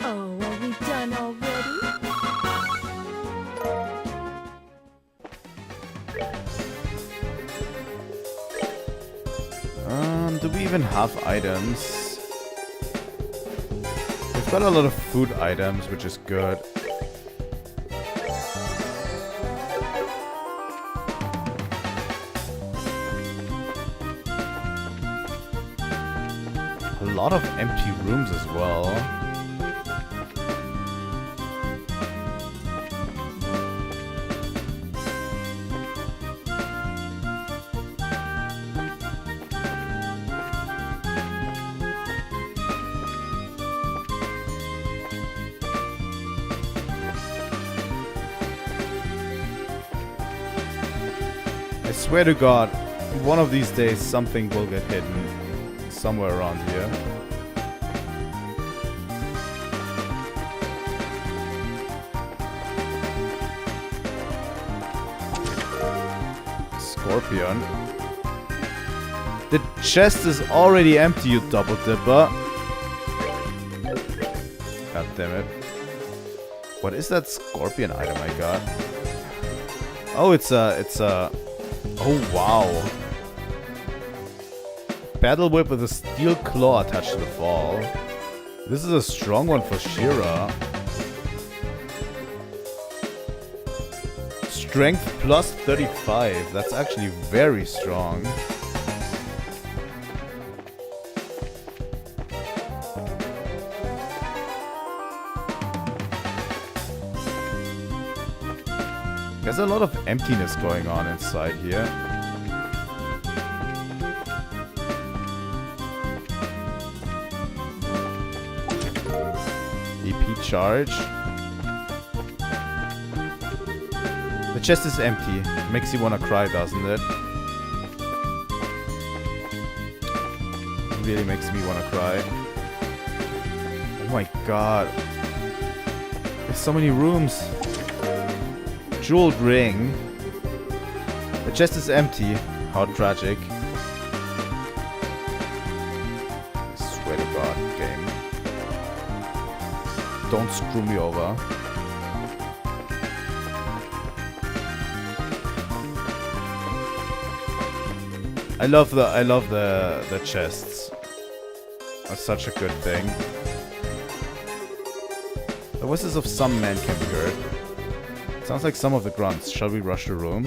Oh, are we done already? Do we even have items? We've got a lot of food items, which is good. A lot of empty rooms as well. I swear to God, one of these days something will get hidden somewhere around here. Scorpion. The chest is already empty, you double dipper. God damn it. What is that scorpion item I got? Oh, it's a... Oh, wow. Battle whip with a steel claw attached to the fall. This is a strong one for Shira. Strength plus 35. That's actually very strong. There's a lot of emptiness going on inside here. EP charge. The chest is empty. Makes you wanna cry, doesn't it? It really makes me wanna cry. Oh my god. There's so many rooms. Jeweled ring. The chest is empty. How tragic. I swear to God, game. Don't screw me over. I love the chests. That's such a good thing. The voices of some men can be heard. Sounds like some of the grunts. Shall we rush the room?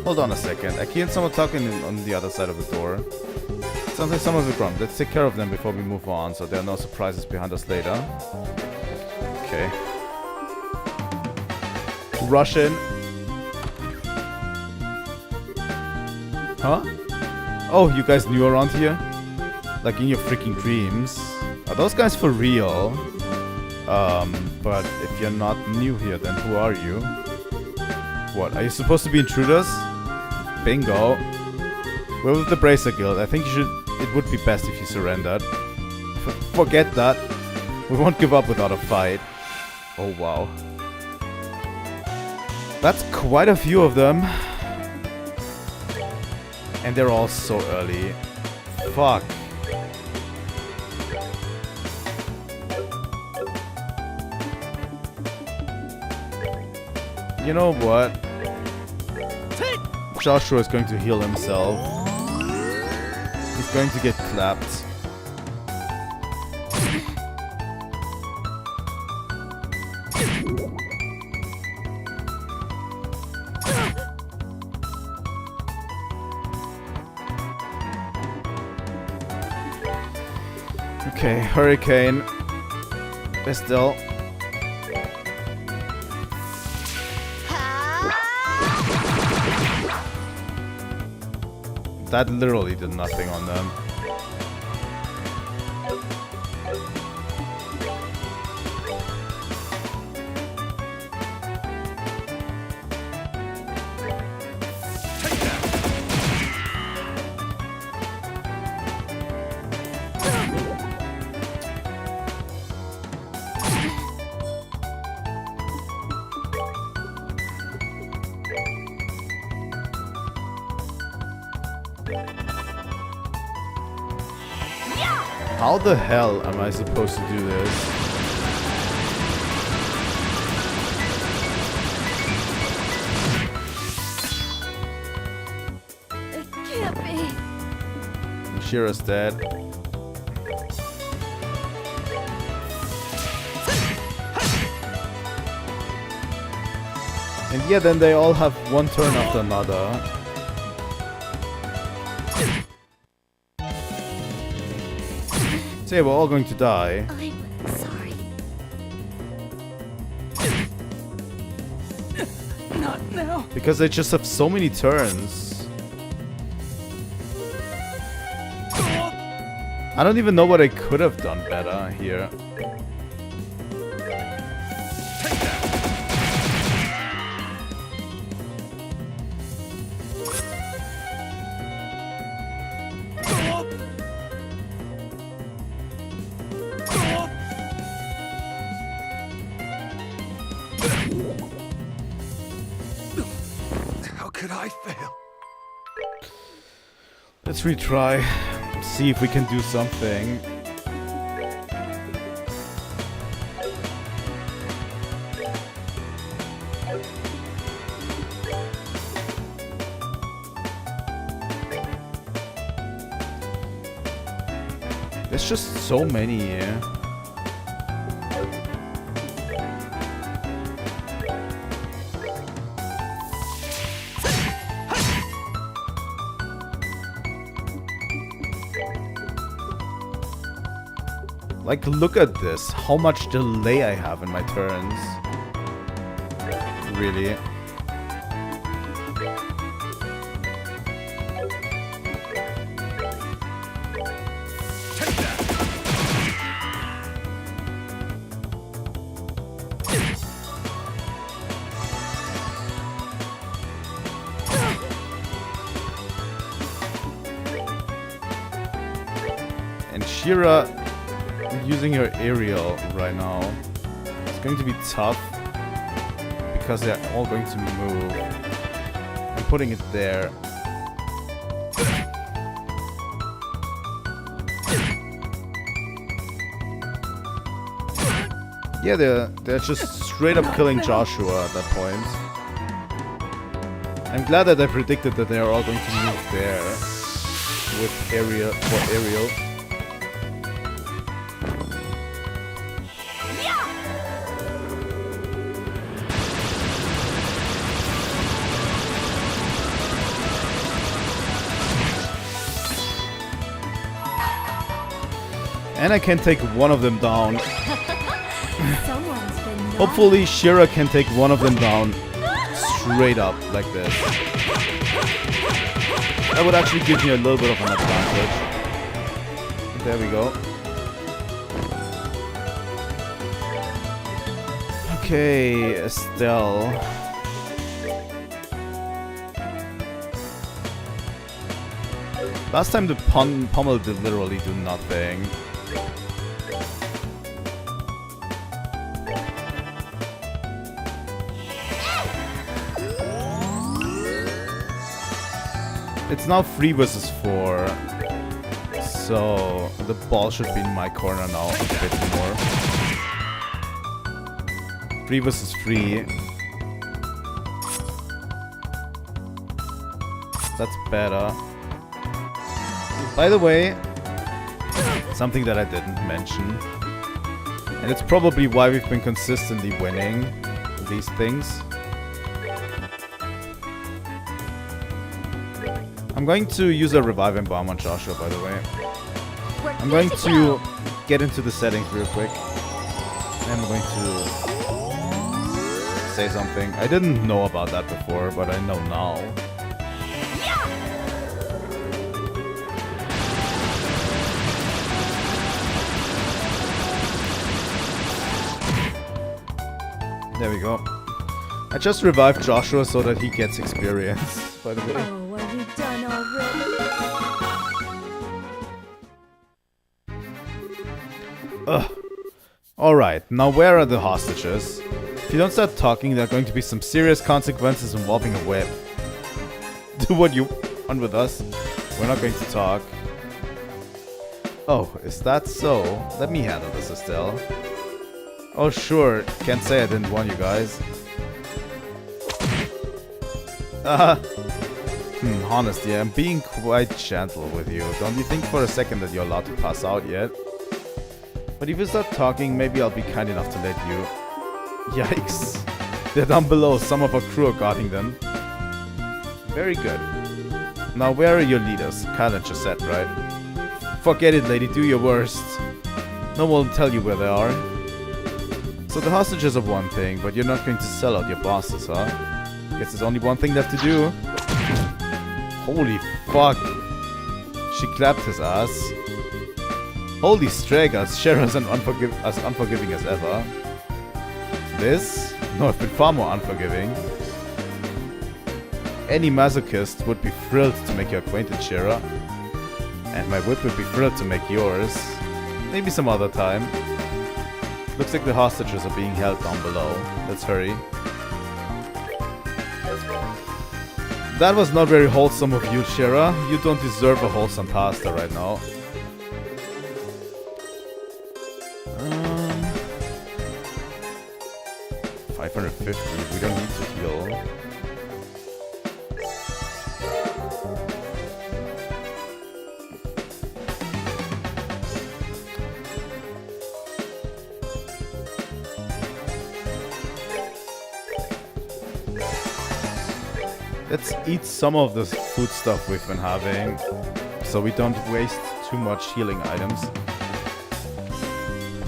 Hold on a second. I hear someone talking on the other side of the door. Sounds like some of the grunts. Let's take care of them before we move on, so there are no surprises behind us later. Okay. Rush in. Huh? Oh, you guys new around here? Like in your freaking dreams. Are those guys for real? But if you're not new here, then who are you? What, are you supposed to be intruders? Bingo. We're with the Bracer Guild. I think you should... It would be best if you surrendered. Forget that. We won't give up without a fight. Oh, wow. That's quite a few of them. And they're all so early. Fuck. You know what? Joshua is going to heal himself. He's going to get clapped. Okay, Hurricane. Estelle. That literally did nothing on them. How the hell am I supposed to do this? It can't be. Shira's dead. And yeah, then they all have one turn after another. So yeah, we're all going to die. I'm sorry. Not now. Because they just have so many turns. I don't even know what I could have done better here. How could I fail? Let's retry. See if we can do something. There's just so many here. Like, look at this. How much delay I have in my turns. Really. And Shira using her aerial right now. It's going to be tough because they're all going to move. I'm putting it there. Yeah, they're just straight up killing Joshua at that point. I'm glad that I predicted that they're all going to move there with aerial for aerial. And I can take one of them down. Someone's been naughty. Hopefully Shira can take one of them down straight up like this. That would actually give me a little bit of an advantage. There we go. Okay, Estelle. Last time the pommel did literally do nothing. It's now 3 versus 4, so the ball should be in my corner now a bit more. 3 versus 3. That's better. By the way, something that I didn't mention, and it's probably why we've been consistently winning these things. I'm going to use a Revive and Bomb on Joshua, by the way. I'm going to get into the settings real quick. And I'm going to say something. I didn't know about that before, but I know now. There we go. I just revived Joshua so that he gets experience, by the way. Oh, are we done already? Ugh. Alright, now where are the hostages? If you don't start talking, there are going to be some serious consequences involving a whip. Do what you want with us. We're not going to talk. Oh, is that so? Let me handle this, Estelle. Oh, sure. Can't say I didn't warn you guys. Honestly, I'm being quite gentle with you. Don't you think for a second that you're allowed to pass out yet? But if you start talking, maybe I'll be kind enough to let you. Yikes. They're down below. Some of our crew are guarding them. Very good. Now, where are your leaders? Kinda just said, right? Forget it, lady. Do your worst. No one will tell you where they are. So the hostages are one thing, but you're not going to sell out your bosses, huh? Guess there's only one thing left to do. Holy fuck. She clapped his ass. Holy Straggers, Share as unforgiving as ever. This? No, I've been far more unforgiving. Any masochist would be thrilled to make your acquaintance, Shara. And my whip would be thrilled to make yours. Maybe some other time. Looks like the hostages are being held down below. Let's hurry. That was not very wholesome of you, Shara. You don't deserve a wholesome pasta right now. 550. We don't need to heal. Let's eat some of this food stuff we've been having, so we don't waste too much healing items.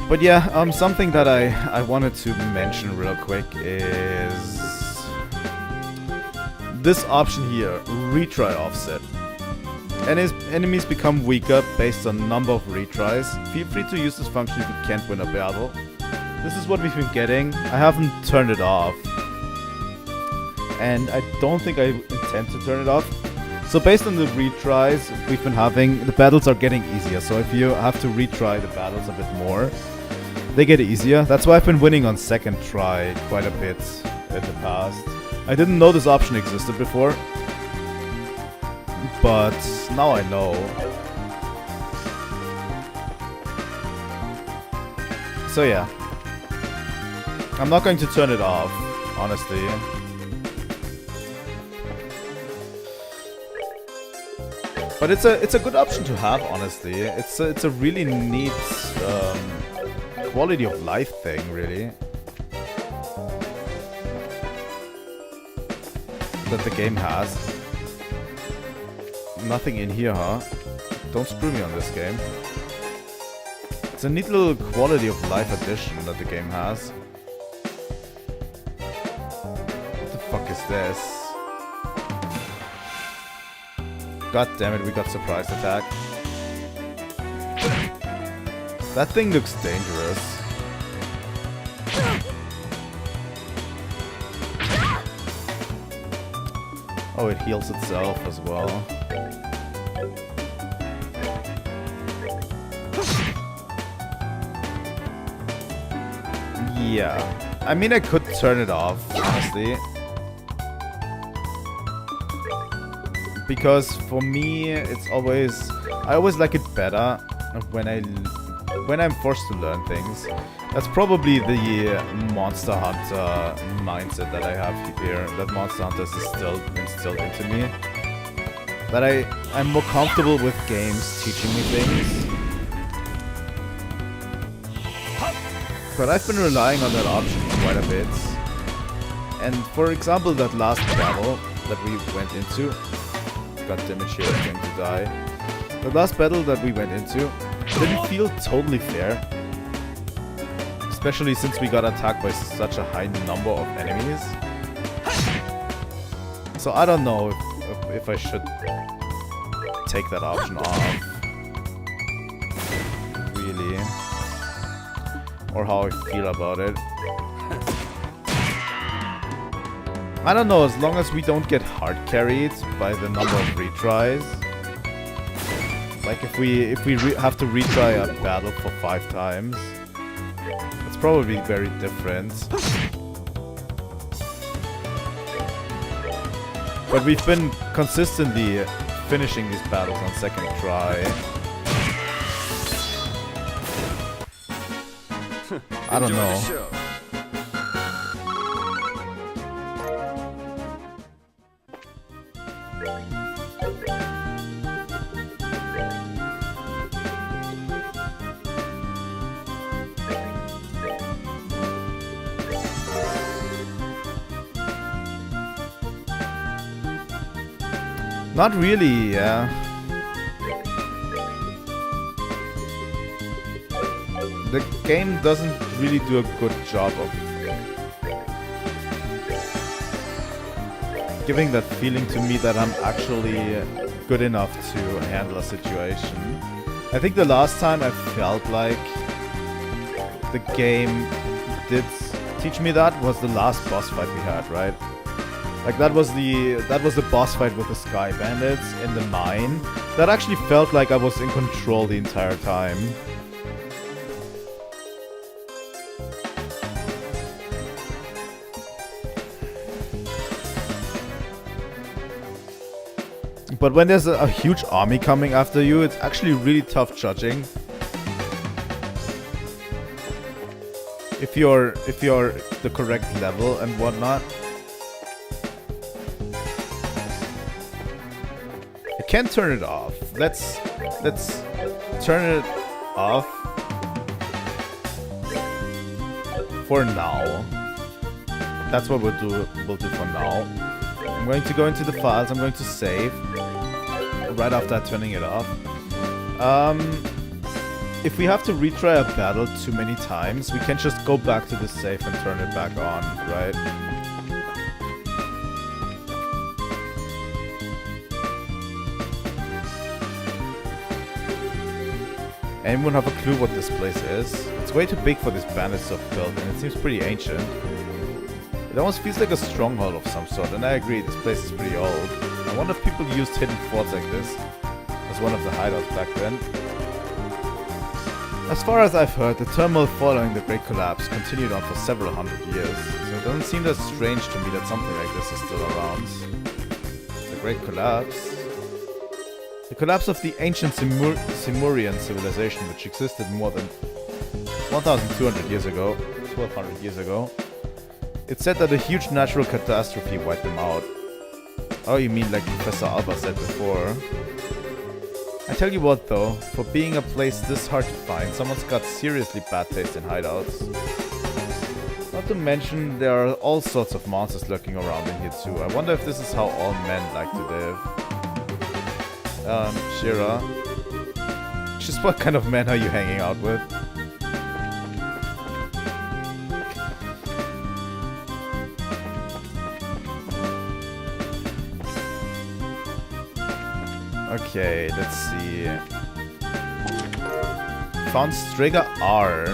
But yeah, something that I wanted to mention real quick is this option here, retry offset. And as enemies become weaker based on number of retries, feel free to use this function if you can't win a battle. This is what we've been getting. I haven't turned it off. And I don't think I intend to turn it off. So based on the retries we've been having, the battles are getting easier. So if you have to retry the battles a bit more, they get easier. That's why I've been winning on second try quite a bit in the past. I didn't know this option existed before, but now I know. So yeah, I'm not going to turn it off, honestly. But it's a good option to have, honestly. It's a really neat quality of life thing, really. That the game has. Nothing in here, huh? Don't screw me on this game. It's a neat little quality of life addition that the game has. What the fuck is this? God damn it, we got surprise attack. That thing looks dangerous. Oh, it heals itself as well. Yeah. I mean, I could turn it off, honestly. Because for me, it's always... I always like it better when I'm forced to learn things. That's probably the Monster Hunter mindset that I have here. That Monster Hunter is instilled into me. That I'm more comfortable with games teaching me things. But I've been relying on that option quite a bit. And for example, that last battle that we went into... God damn it, Shira's going to die. The last battle that we went into didn't feel totally fair. Especially since we got attacked by such a high number of enemies. So I don't know if I should take that option off. Really. Or how I feel about it. I don't know, as long as we don't get hard carried by the number of retries. Like if we have to retry a battle for 5 times, it's probably very different. But we've been consistently finishing these battles on second try. I don't Enjoy know. the show. Not really, yeah. The game doesn't really do a good job of giving that feeling to me that I'm actually good enough to handle a situation. I think the last time I felt like the game did teach me that was the last boss fight we had, right? Like that was the boss fight with the Sky Bandits in the mine. That actually felt like I was in control the entire time. But when there's a huge army coming after you, it's actually really tough judging. If you're the correct level and whatnot. I can't turn it off. Let's turn it off for now. That's what we'll do for now. I'm going to go into the files, I'm going to save right after turning it off. If we have to retry a battle too many times, we can just go back to the save and turn it back on, right? Anyone have a clue what this place is? It's way too big for this bandit stuff built, and it seems pretty ancient. It almost feels like a stronghold of some sort, and I agree, this place is pretty old. I wonder if people used hidden forts like this as one of the hideouts back then. As far as I've heard, the turmoil following the Great Collapse continued on for several hundred years, so it doesn't seem that strange to me that something like this is still around. The Great Collapse? The collapse of the ancient Simurian civilization, which existed more than 1,200 years ago, 1,200 years ago. It's said that a huge natural catastrophe wiped them out. Oh, you mean like Professor Alba said before. I tell you what though, for being a place this hard to find, someone's got seriously bad taste in hideouts. Not to mention, there are all sorts of monsters lurking around in here too. I wonder if this is how all men like to live. Shira. Just what kind of men are you hanging out with? Okay, let's see. Found Strega R.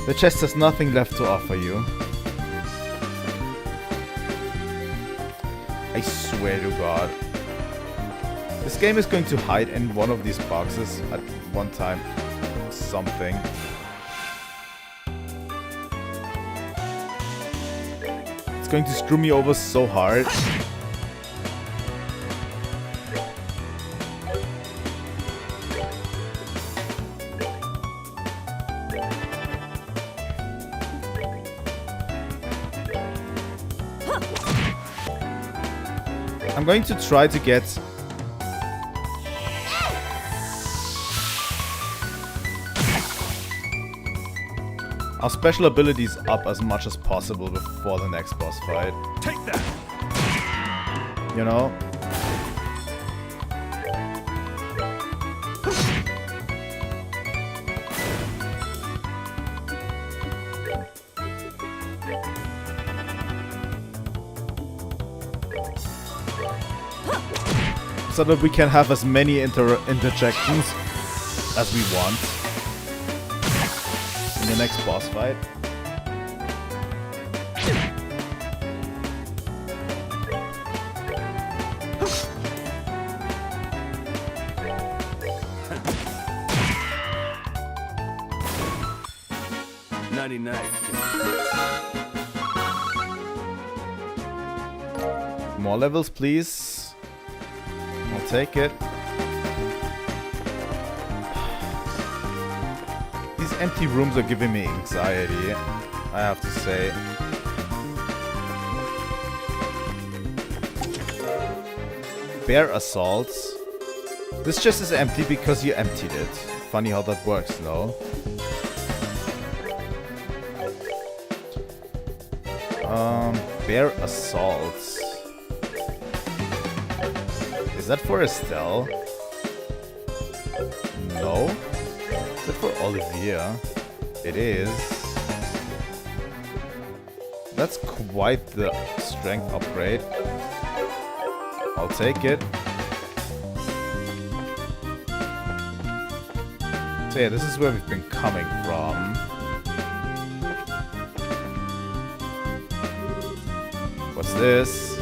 The chest has nothing left to offer you. I swear to God. This game is going to hide in one of these boxes at one time. Something. It's going to screw me over so hard. I'm going to try to get our special abilities up as much as possible before the next boss fight. Take that! You know? So that we can have as many interjections as we want in the next boss fight. More levels, please. I'll take it. These empty rooms are giving me anxiety, I have to say. Bear assaults. This chest is empty because you emptied it. Funny how that works, no? Bear assaults. Is that for Estelle? No? Is that for Olivia? It is. That's quite the strength upgrade. I'll take it. So yeah, this is where we've been coming from. What's this?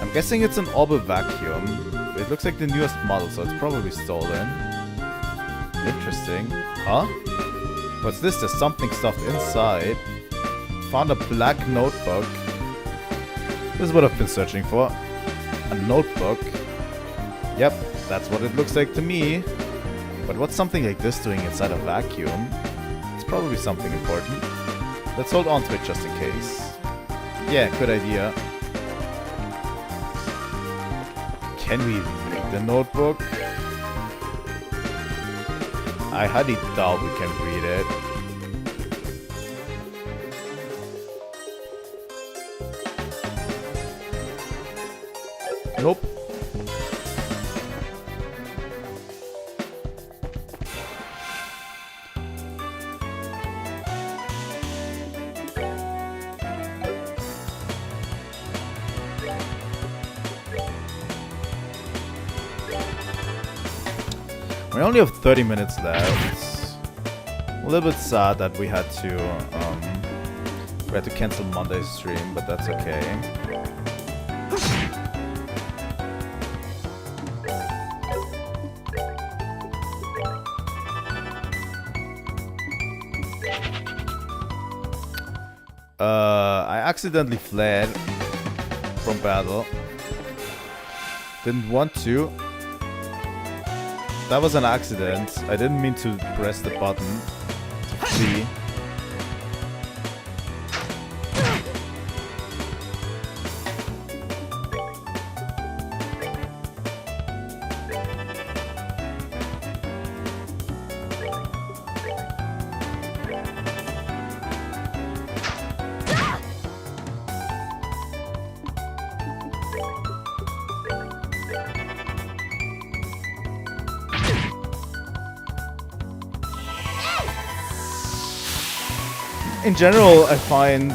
I'm guessing it's an orbital vacuum. It looks like the newest model, so it's probably stolen. Interesting. Huh? What's this? There's something stuffed inside. Found a black notebook. This is what I've been searching for. A notebook. Yep, that's what it looks like to me. But what's something like this doing inside a vacuum? It's probably something important. Let's hold on to it just in case. Yeah, good idea. Can we read the notebook? I highly doubt we can read it. Nope. We only have 30 minutes left. A little bit sad that we had to cancel Monday's stream, but that's okay. I accidentally fled from battle. Didn't want to. That was an accident. I didn't mean to press the button to flee. In general, I find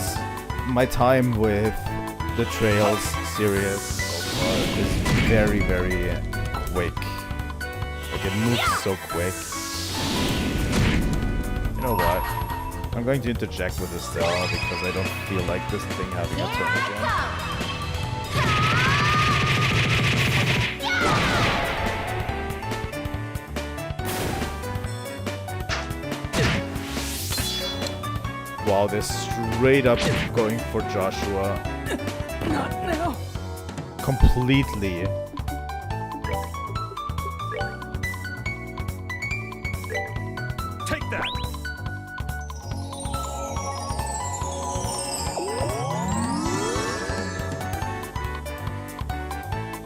my time with the Trails series so far is very, very quick. Like, it moves so quick. You know what? I'm going to interject with Estelle because I don't feel like this thing having a turn again. Wow, they're straight up going for Joshua. Not now. Completely. Take that!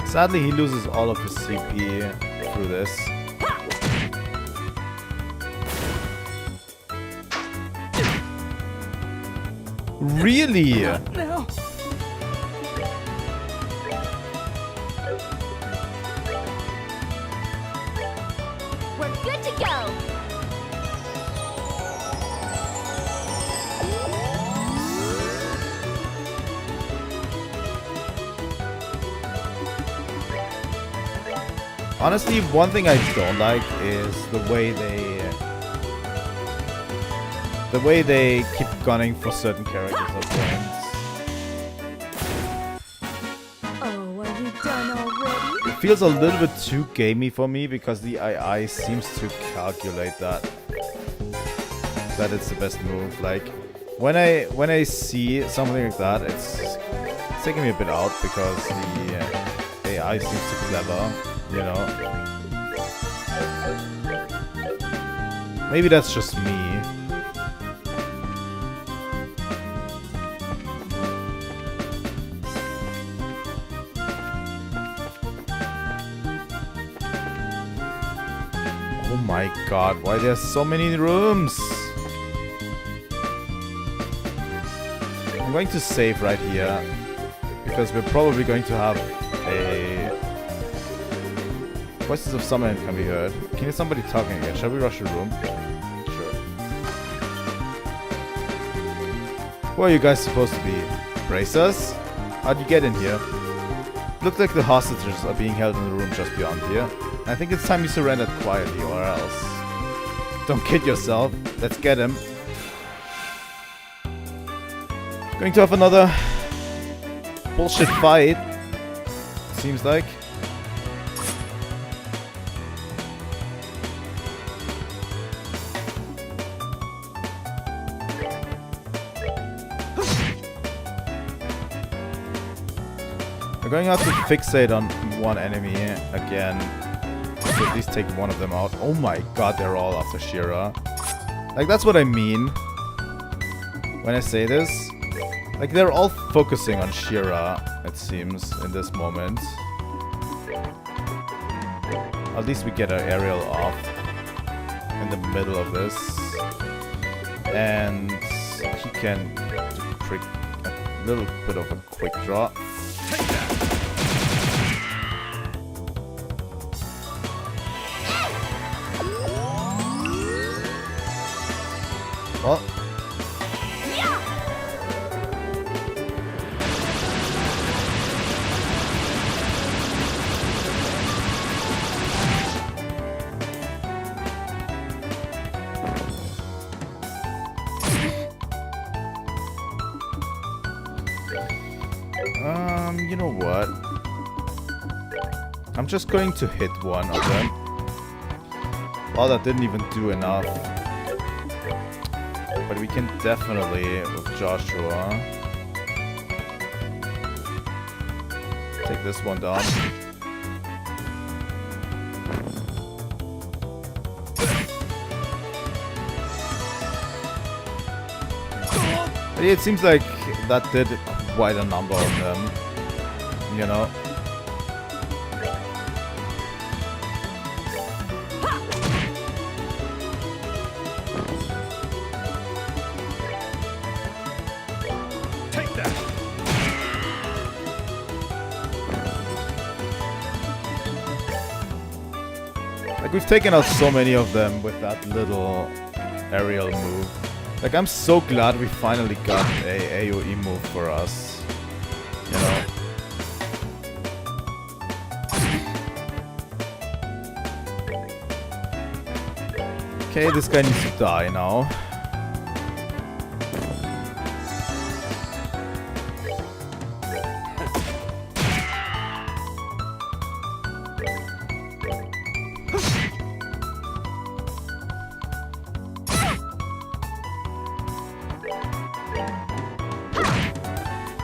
Sadly, he loses all of his CP through this. Really? No. We're good to go. Honestly, one thing I don't like is the way they keep gunning for certain characters at once. Oh, are you done already? It feels a little bit too gamey for me because the AI seems to calculate that it's the best move. Like when I see something like that, it's taking me a bit out because the AI seems too clever, you know. Maybe that's just me. Oh my god, why there's so many rooms? I'm going to save right here, because we're probably going to have a... Voices of Summerland can be heard. Can you somebody talking again? Shall we rush the room? Sure. Who are you guys supposed to be? Bracers? How'd you get in here? Looked like the hostages are being held in the room just beyond here. I think it's time you surrendered quietly, or else. Don't kid yourself. Let's get him. Going to have another bullshit fight. Seems like. We're going to have to fixate on one enemy again. To at least take one of them out. Oh my god, they're all after Shira. Like, that's what I mean when I say this. Like, they're all focusing on Shira, it seems, in this moment. At least we get our aerial off in the middle of this. And he can do a little bit of a quick draw. Well. You know what? I'm just going to hit one of them. Well, that didn't even do enough. But we can definitely, with Joshua, take this one down. But yeah, it seems like that did quite a number of them, you know. Like, we've taken out so many of them with that little aerial move. Like, I'm so glad we finally got a AoE move for us. You know? Okay, this guy needs to die now.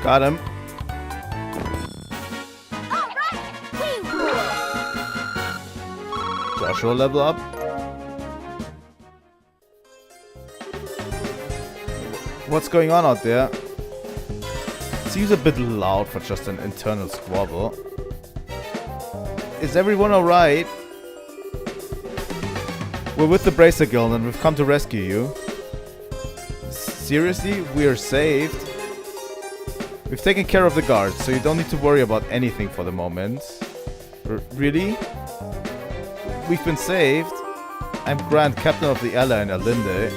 Got him. Joshua level up. What's going on out there? Seems a bit loud for just an internal squabble. Is everyone alright? We're with the Bracer Guild and we've come to rescue you. Seriously? We're saved? We've taken care of the guards, so you don't need to worry about anything for the moment. Really? We've been saved? I'm Grand Captain of the Ella in Erlinde.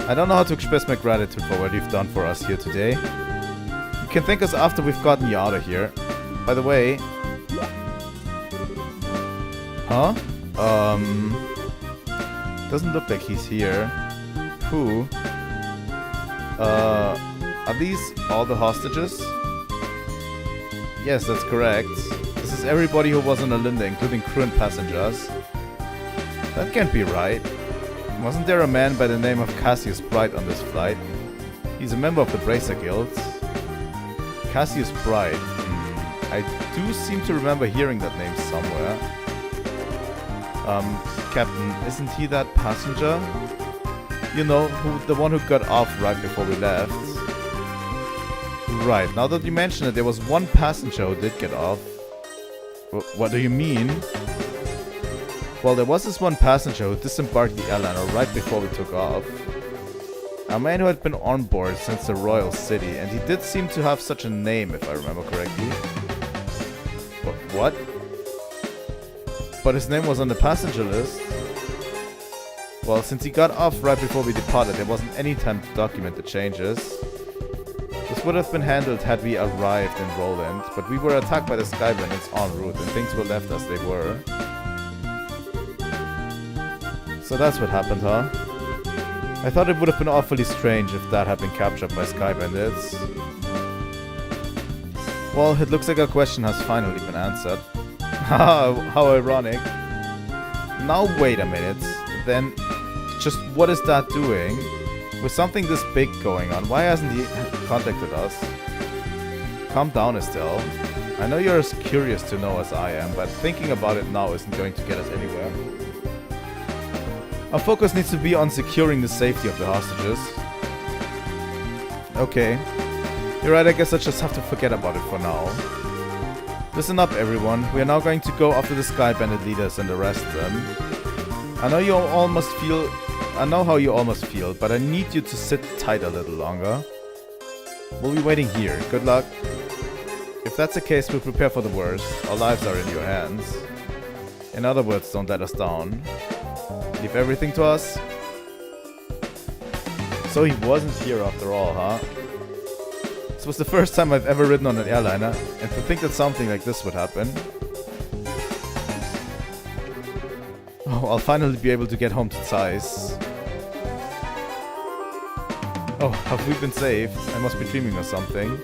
I don't know how to express my gratitude for what you've done for us here today. You can thank us after we've gotten you out of here. By the way... Huh? Doesn't look like he's here. Who? Are these all the hostages? Yes, that's correct. This is everybody who was in Erlinde, including crew and passengers. That can't be right. Wasn't there a man by the name of Cassius Bright on this flight? He's a member of the Bracer Guild. Cassius Bright. I do seem to remember hearing that name somewhere. Captain, isn't he that passenger? You know, the one who got off right before we left. Right, now that you mention it, there was one passenger who did get off. What do you mean? Well, there was this one passenger who disembarked the airliner right before we took off. A man who had been on board since the Royal City, and he did seem to have such a name, if I remember correctly. What? But his name was on the passenger list. Well, since he got off right before we departed, there wasn't any time to document the changes. This would have been handled had we arrived in Roland, but we were attacked by the Sky Bandits en route, and things were left as they were. So that's what happened, huh? I thought it would have been awfully strange if that had been captured by Sky Bandits. Well, it looks like our question has finally been answered. Haha, how ironic. Now wait a minute. Then, just what is that doing? With something this big going on, why hasn't he contacted us? Calm down, Estelle. I know you're as curious to know as I am, but thinking about it now isn't going to get us anywhere. Our focus needs to be on securing the safety of the hostages. Okay. You're right, I guess I just have to forget about it for now. Listen up, everyone. We are now going to go after the Sky Bandit leaders and arrest them. I know how you almost feel, but I need you to sit tight a little longer. We'll be waiting here. Good luck. If that's the case, we'll prepare for the worst. Our lives are in your hands. In other words, don't let us down. Leave everything to us. So he wasn't here after all, huh? This was the first time I've ever ridden on an airliner, and to think that something like this would happen. Oh, I'll finally be able to get home to Zeiss. Oh, have we been saved? I must be dreaming of something.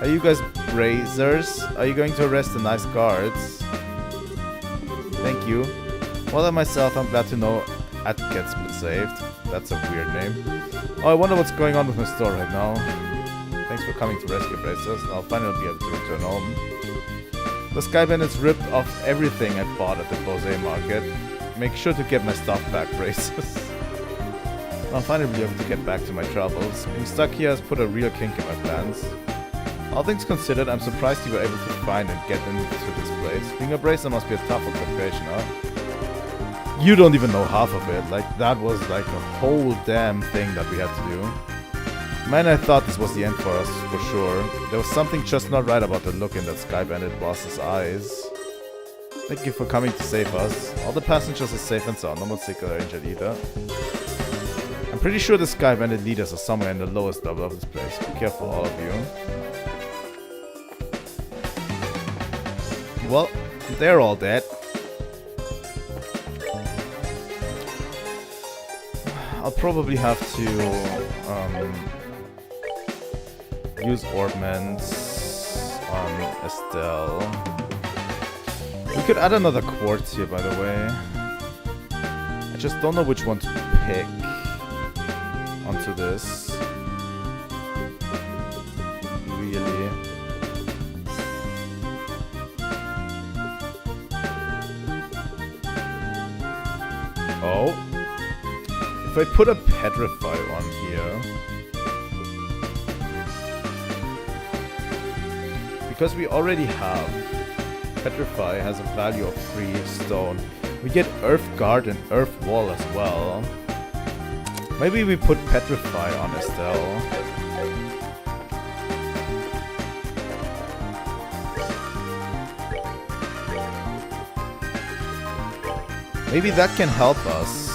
Are you guys brazers? Are you going to arrest the nice guards? Thank you. Well, I myself, I'm glad to know At gets been saved. That's a weird name. Oh, I wonder what's going on with my store right now. Thanks for coming to rescue Brazers. I'll finally be able to return home. The Sky Bandits ripped off everything I bought at the Bose Market. Make sure to get my stuff back, Brazers. I'll finally be able to get back to my travels. Being stuck here has put a real kink in my plans. All things considered, I'm surprised you were able to find and get into this place. Being a bracer must be a tough occupation, huh? You don't even know half of it. Like, that was like a whole damn thing that we had to do. Man, I thought this was the end for us, for sure. There was something just not right about the look in that Sky Bandit boss's eyes. Thank you for coming to save us. All the passengers are safe and sound. No one sick or injured either. I'm pretty sure the Sky Bandit leaders are somewhere in the lowest level of this place. Be careful, all of you. Well, they're all dead. I'll probably have to use Orbments on Estelle. We could add another quartz here, by the way. I just don't know which one to pick onto this. Really. Oh. If I put a Petrify on here... Because we already have... Petrify has a value of 3 stone. We get Earth Guard and Earth Wall as well. Maybe we put Petrify on Estelle. Maybe that can help us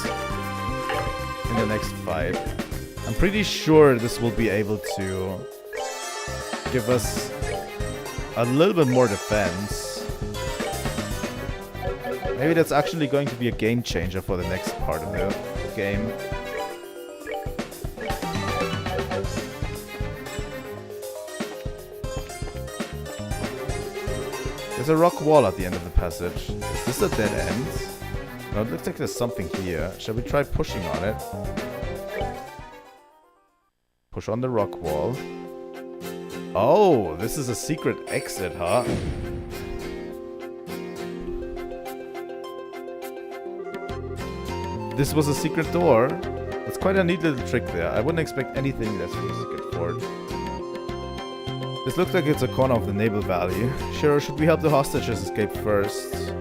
in the next fight. I'm pretty sure this will be able to give us a little bit more defense. Maybe that's actually going to be a game changer for the next part of the game. There's a rock wall at the end of the passage. Is this a dead end? No, it looks like there's something here. Shall we try pushing on it? Push on the rock wall. Oh, this is a secret exit, huh? this was a secret door. That's quite a neat little trick there. I wouldn't expect anything less from a secret fort. This looks like it's a corner of the Naval Valley. Sure, should we help the hostages escape first?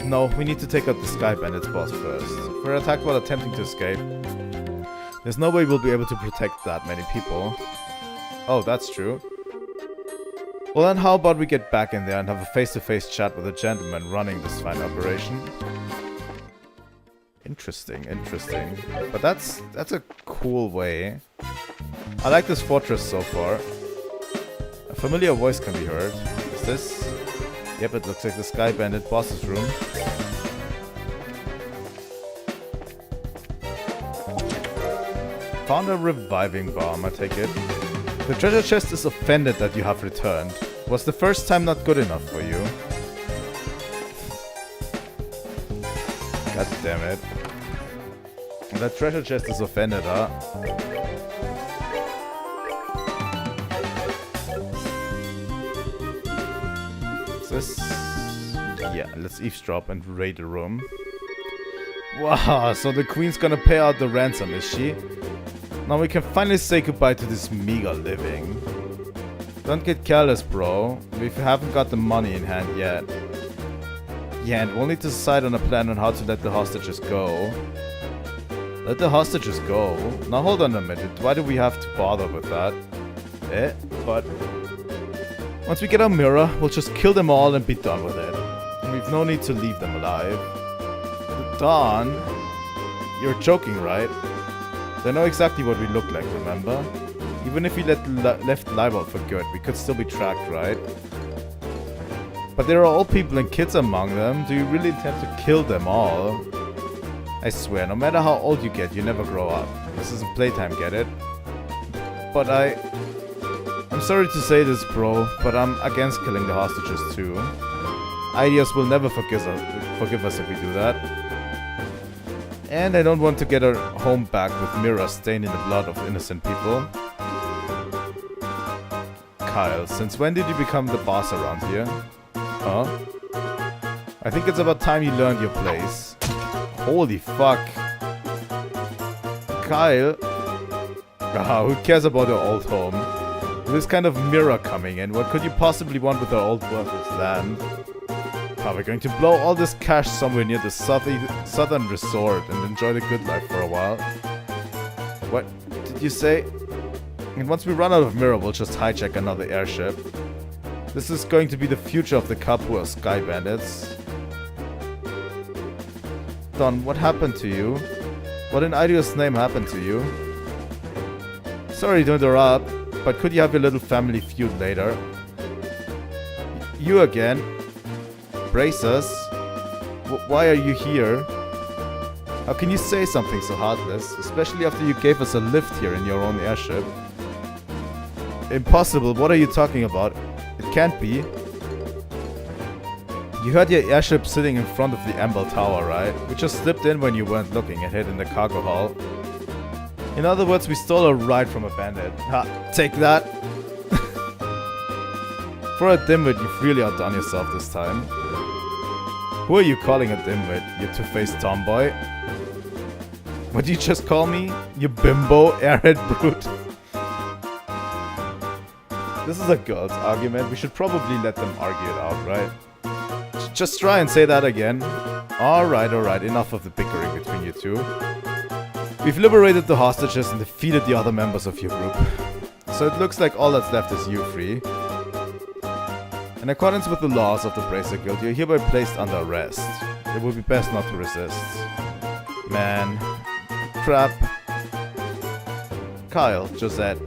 No, we need to take out the Sky Bandits boss first. If we're attacked while attempting to escape, there's no way we'll be able to protect that many people. Oh, that's true. Well then, how about we get back in there and have a face-to-face chat with the gentleman running this fine operation? Interesting, interesting. But that's a cool way. I like this fortress so far. A familiar voice can be heard. Is this? Yep, it looks like the Sky Bandit boss's room. Found a reviving bomb, I take it. The treasure chest is offended that you have returned. Was the first time not good enough for you? God damn it. The treasure chest is offended, huh? Is this? Yeah, let's eavesdrop and raid the room. Wow, so the queen's gonna pay out the ransom, is she? Now we can finally say goodbye to this meager living. Don't get careless, bro. We haven't got the money in hand yet. Yeah, and we'll need to decide on a plan on how to let the hostages go. Let the hostages go? Now hold on a minute. Why do we have to bother with that? But once we get our mirror, we'll just kill them all and be done with it. And we've no need to leave them alive. Dawn? You're joking, right? They know exactly what we look like, remember? Even if we left Libel for good, we could still be tracked, right? But there are old people and kids among them. Do you really intend to kill them all? I swear, no matter how old you get, you never grow up. This isn't playtime, get it? But I'm sorry to say this, bro, but I'm against killing the hostages too. Ideas will never forgive us if we do that. And I don't want to get our home back with Mira stained in the blood of innocent people. Kyle, since when did you become the boss around here? Huh? I think it's about time you learned your place. Holy fuck. Kyle? Who cares about our old home? With this kind of mirror coming in, what could you possibly want with our old worthless land? Are we going to blow all this cash somewhere near the southern resort and enjoy the good life for a while? What did you say? And once we run out of mirror, we'll just hijack another airship. This is going to be the future of the Kapua Sky Bandits. Don, what happened to you? What in Idea's name happened to you? Sorry to interrupt, but could you have your little family feud later? You again? Braces? Why are you here? How can you say something so heartless, especially after you gave us a lift here in your own airship? Impossible, what are you talking about? It can't be. You had your airship sitting in front of the Amber Tower, right? We just slipped in when you weren't looking and hid in the cargo hull. In other words, we stole a ride from a bandit. Ha, take that! For a dimwit, you've really outdone yourself this time. Who are you calling a dimwit, you two-faced tomboy? What did you just call me? You bimbo, airhead brute? This is a girl's argument. We should probably let them argue it out, right? Just try and say that again. Alright, enough of the bickering between you two. We've liberated the hostages and defeated the other members of your group. So it looks like all that's left is you three. In accordance with the laws of the Bracer Guild, you're hereby placed under arrest. It would be best not to resist. Man. Crap. Kyle, Josette,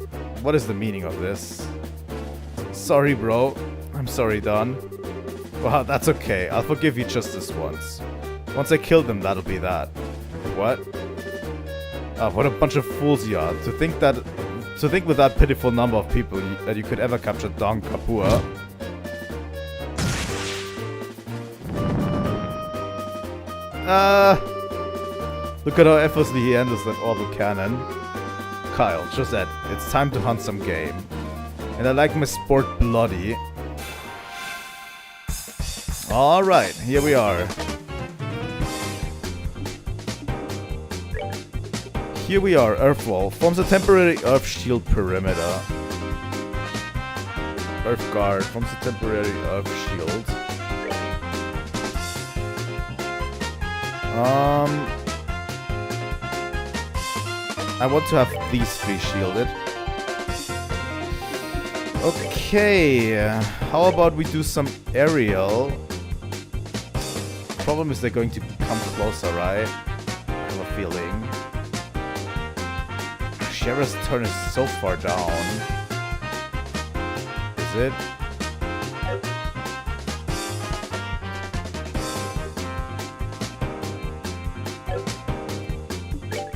what is the meaning of this? Sorry, bro. I'm sorry, Don. Well, that's okay. I'll forgive you just this once. Once I kill them, that'll be that. What? Ah, what a bunch of fools you are. To think with that pitiful number of people that you could ever capture Don Kapua. Look at how effortlessly he handles that orbital cannon. Kyle, Josette, it's time to hunt some game. And I like my sport bloody. Alright, here we are. here we are. Earth Wall forms a temporary Earth Shield perimeter. Earth Guard forms a temporary Earth Shield. I want to have these three shielded. Okay, how about we do some aerial? Problem is they're going to come closer, right? I have a feeling. Shara's turn is so far down. Is it?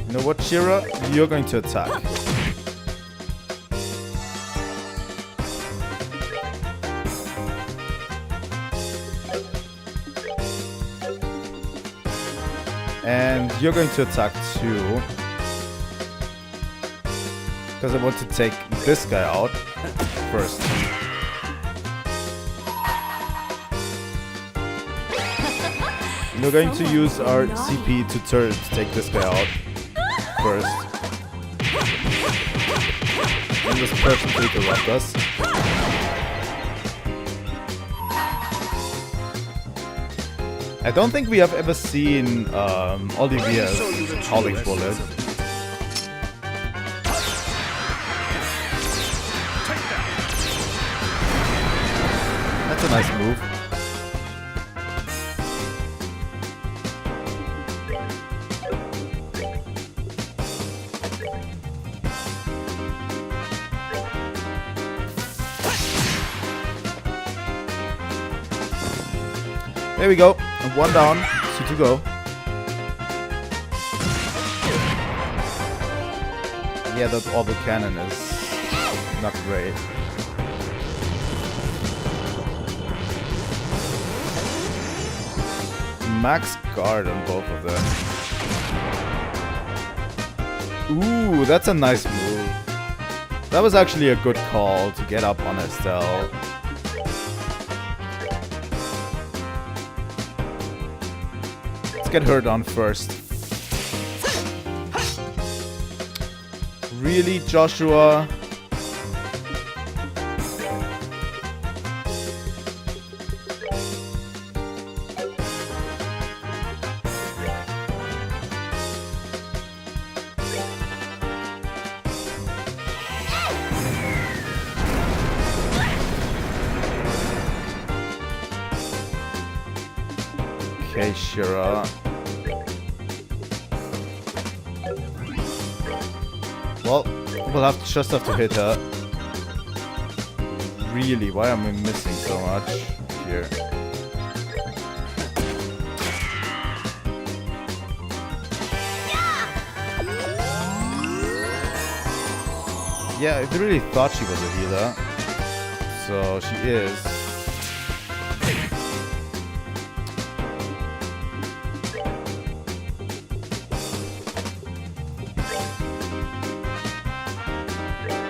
You know what, Shira? You're going to attack. And you're going to attack too. Because I want to take this guy out first. And we're going to use our CP to take this guy out first. And this person to interrupt us. I don't think we have ever seen Olivia's Howling Bullet. That's a nice move. There we go. And one down, 2 to go. Yeah, that orbital cannon is not great. Max guard on both of them. Ooh, that's a nice move. That was actually a good call to get up on Estelle. Let's get her done first. Really, Joshua? Okay, Shira. Well, we'll just have to hit her. Really, why am I missing so much here? Yeah, I really thought she was a healer. So she is.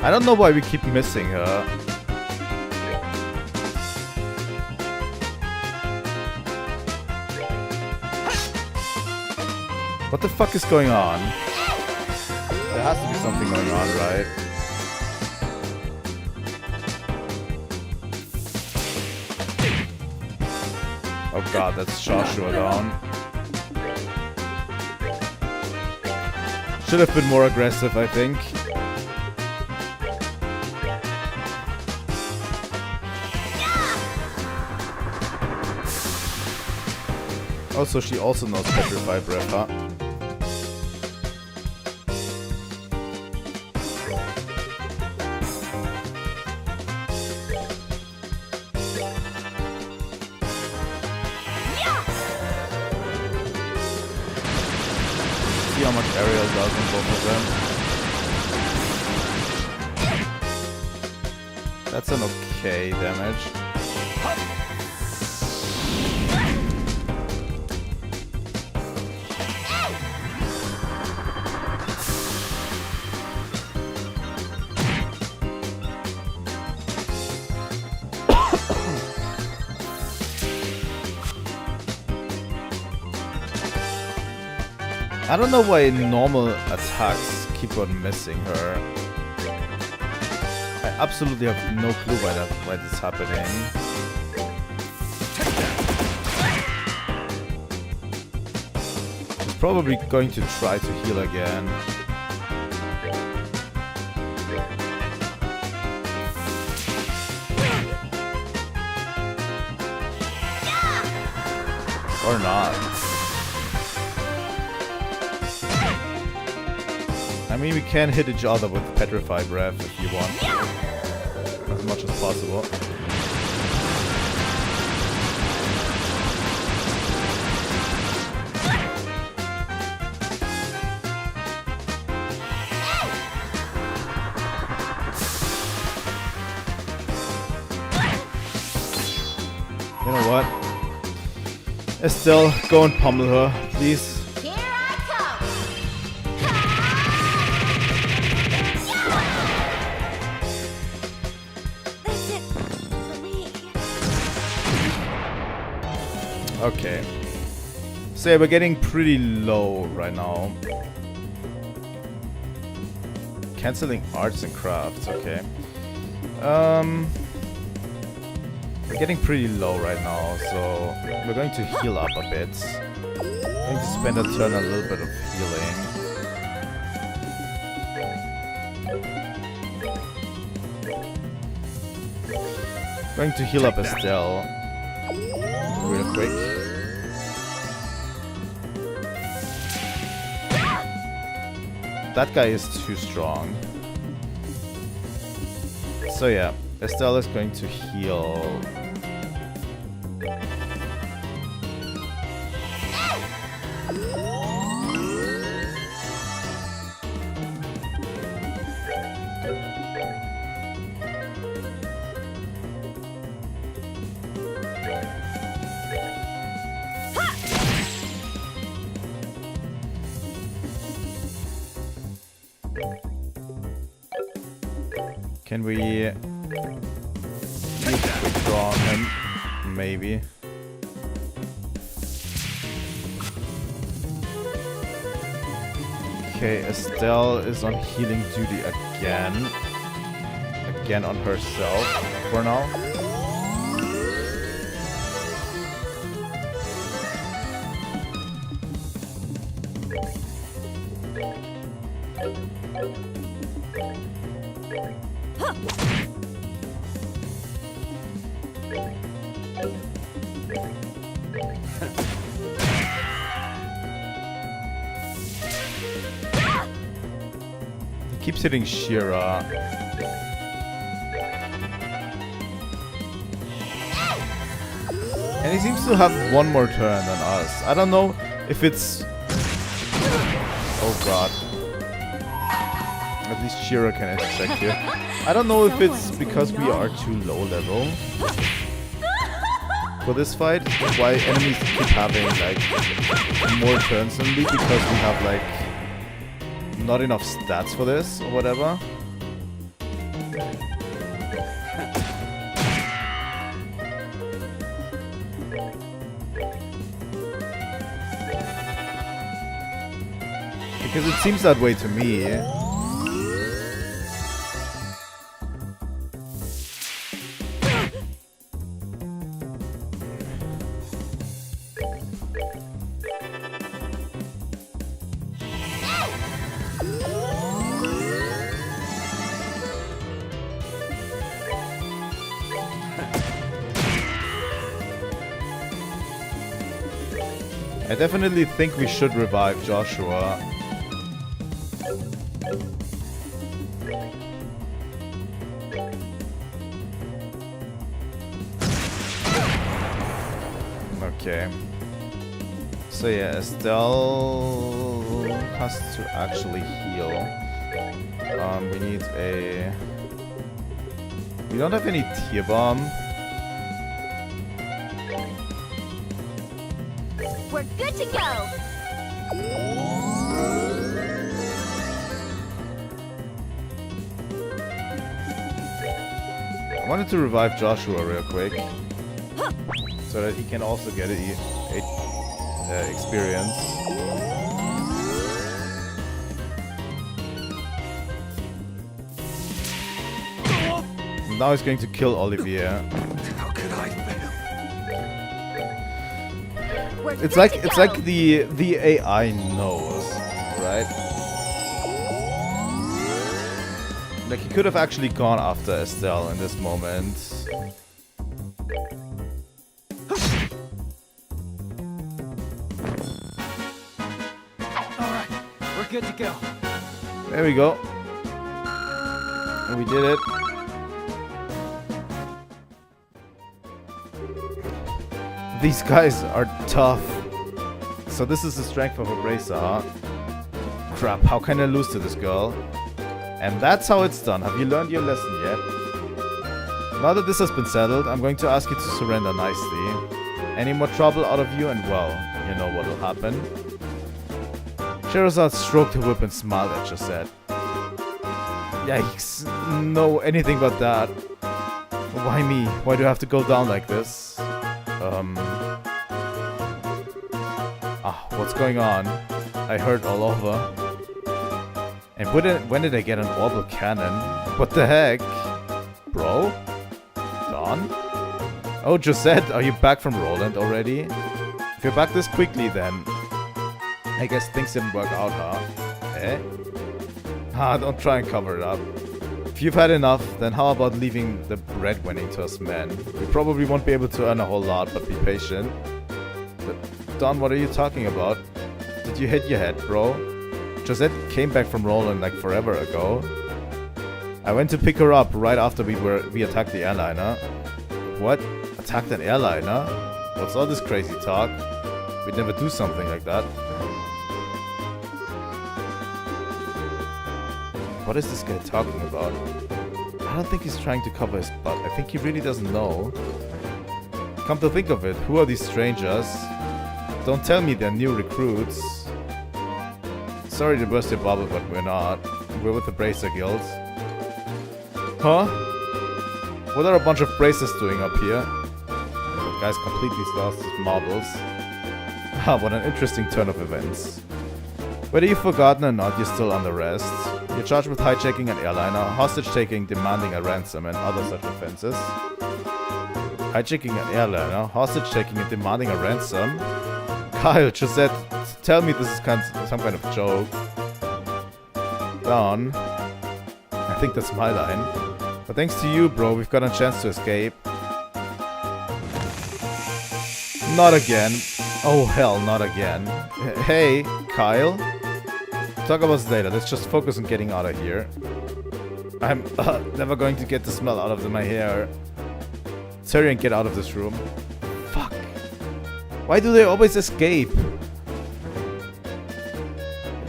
I don't know why we keep missing her. What the fuck is going on? There has to be something going on, right? Oh god, that's Joshua down. Should have been more aggressive, I think. Also, she also knows Petrify Breath, huh? See how much Ariel does on both of them. That's an okay damage. I don't know why normal attacks keep on missing her. I absolutely have no clue why this is happening. She's probably going to try to heal again. Or not. I mean, we can hit each other with Petrify Breath if you want. As much as possible. You know what? Estelle, go and pummel her, please. Here I come. That's it for me. Okay. So yeah, we're getting pretty low right now. Canceling arts and crafts, okay. We're getting pretty low right now, so we're going to heal up a bit. I'm going to spend a turn on a little bit of healing. Going to heal up Estelle real quick. That guy is too strong. So yeah, Estelle is going to heal. Can we use quick draw on him? Maybe. Okay, Estelle is on healing duty again. Again on herself for now. Keeps hitting Shira. And he seems to have one more turn than us. I don't know if it's... Oh god. At least Shira can intersect here. I don't know if it's because we are too low level for this fight. Why enemies keep having like more turns than me, because we have like not enough stats for this or whatever. Because it seems that way to me. I definitely think we should revive Joshua. Okay. So yeah, Estelle has to actually heal. We need a... We don't have any tear bomb. We're good to go. I wanted to revive Joshua real quick, so that he can also get a experience. now he's going to kill Olivier. How could I fail? We're It's good like to it's go. like the AI knows, right? Like he could have actually gone after Estelle in this moment. Alright, we're good to go. There we go. And we did it. These guys are tough. So this is the strength of a bracer, huh? Crap, how can I lose to this girl? And that's how it's done. Have you learned your lesson yet? Now that this has been settled, I'm going to ask you to surrender nicely. Any more trouble out of you and well, you know what will happen. Sherazade stroked her whip and smiled at Josette. Yikes, no, anything but that. Why me? Why do I have to go down like this? What's going on? I heard all over. And when did I get an orbital cannon? What the heck? Bro? Don? Oh, Josette, are you back from Roland already? If you're back this quickly then... I guess things didn't work out, huh? Eh? Don't try and cover it up. If you've had enough, then how about leaving the breadwinning to us men? We probably won't be able to earn a whole lot, but be patient. Don, what are you talking about? Did you hit your head, bro? Josette came back from Roland like forever ago. I went to pick her up right after we attacked the airliner. What? Attacked an airliner? What's all this crazy talk? We'd never do something like that. What is this guy talking about? I don't think he's trying to cover his butt. I think he really doesn't know. Come to think of it, who are these strangers? Don't tell me they're new recruits. Sorry to burst your bubble, but we're not. We're with the Bracer Guild. Huh? What are a bunch of bracers doing up here? The guy's completely lost his marbles. Ah, what an interesting turn of events. Whether you've forgotten or not, you're still under arrest. You're charged with hijacking an airliner, hostage-taking, demanding a ransom, and other such offenses. Hijacking an airliner, hostage-taking, and demanding a ransom? Kyle, Josette, tell me this is some kind of joke. Don. I think that's my line. But thanks to you, bro, we've got a chance to escape. Not again. Oh hell, not again. Hey, Kyle. Talk about this later. Let's just focus on getting out of here. I'm never going to get the smell out of my hair. Hurry and get out of this room. Fuck. Why do they always escape?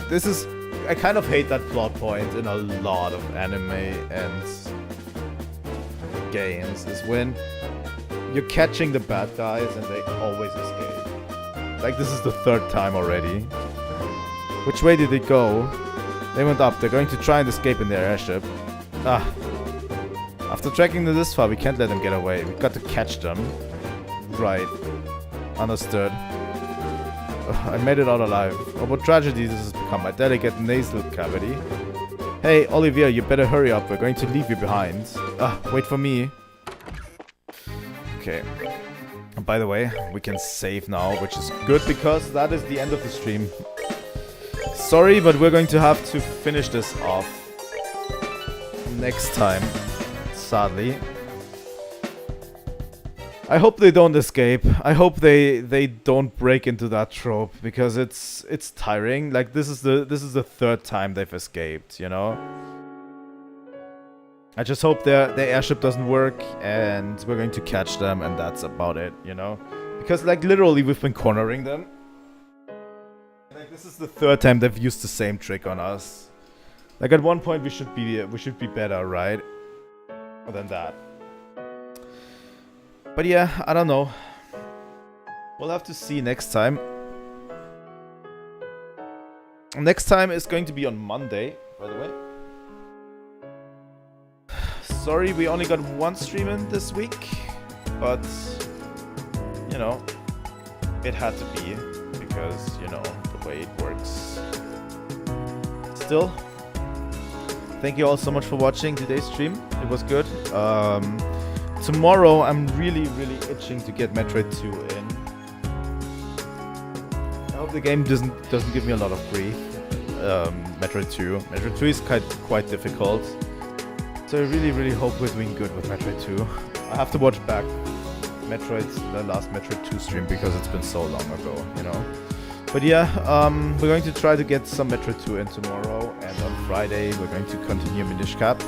This is... I kind of hate that plot point in a lot of anime and games. Is when you're catching the bad guys and they always escape. Like this is the third time already. Which way did they go? They went up. They're going to try and escape in their airship. After tracking them this far, we can't let them get away. We've got to catch them. Right. Understood. I made it out alive. Oh, what tragedy this has become. My delicate nasal cavity. Hey, Olivier, you better hurry up. We're going to leave you behind. Wait for me. Okay. And by the way, we can save now, which is good because that is the end of the stream. Sorry, but we're going to have to finish this off next time, sadly. I hope they don't escape. I hope they don't break into that trope because it's tiring. Like this is the third time they've escaped, you know? I just hope their airship doesn't work and we're going to catch them and that's about it, you know? Because like literally we've been cornering them. Like this is the third time they've used the same trick on us. Like at one point we should be better, right? Than that. But yeah, I don't know. We'll have to see next time. Next time is going to be on Monday, by the way. Sorry, we only got one stream in this week, but you know, it had to be because, you know, the way it works. Still, thank you all so much for watching today's stream. It was good. Tomorrow, I'm really itching to get Metroid 2 in. I hope the game doesn't give me a lot of grief. Metroid 2. Metroid 2 is quite difficult. So I really hope we're doing good with Metroid 2. I have to watch back the last Metroid 2 stream because it's been so long ago, you know. But yeah, we're going to try to get some Metroid 2 in tomorrow, and on Friday we're going to continue Minish Cap.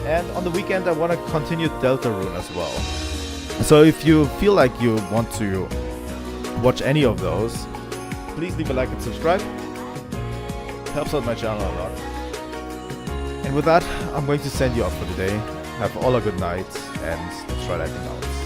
And on the weekend I want to continue Deltarune as well. So if you feel like you want to watch any of those, please leave a like and subscribe. Helps out my channel a lot. And with that, I'm going to send you off for today. Have all a good night, and Trilightning out.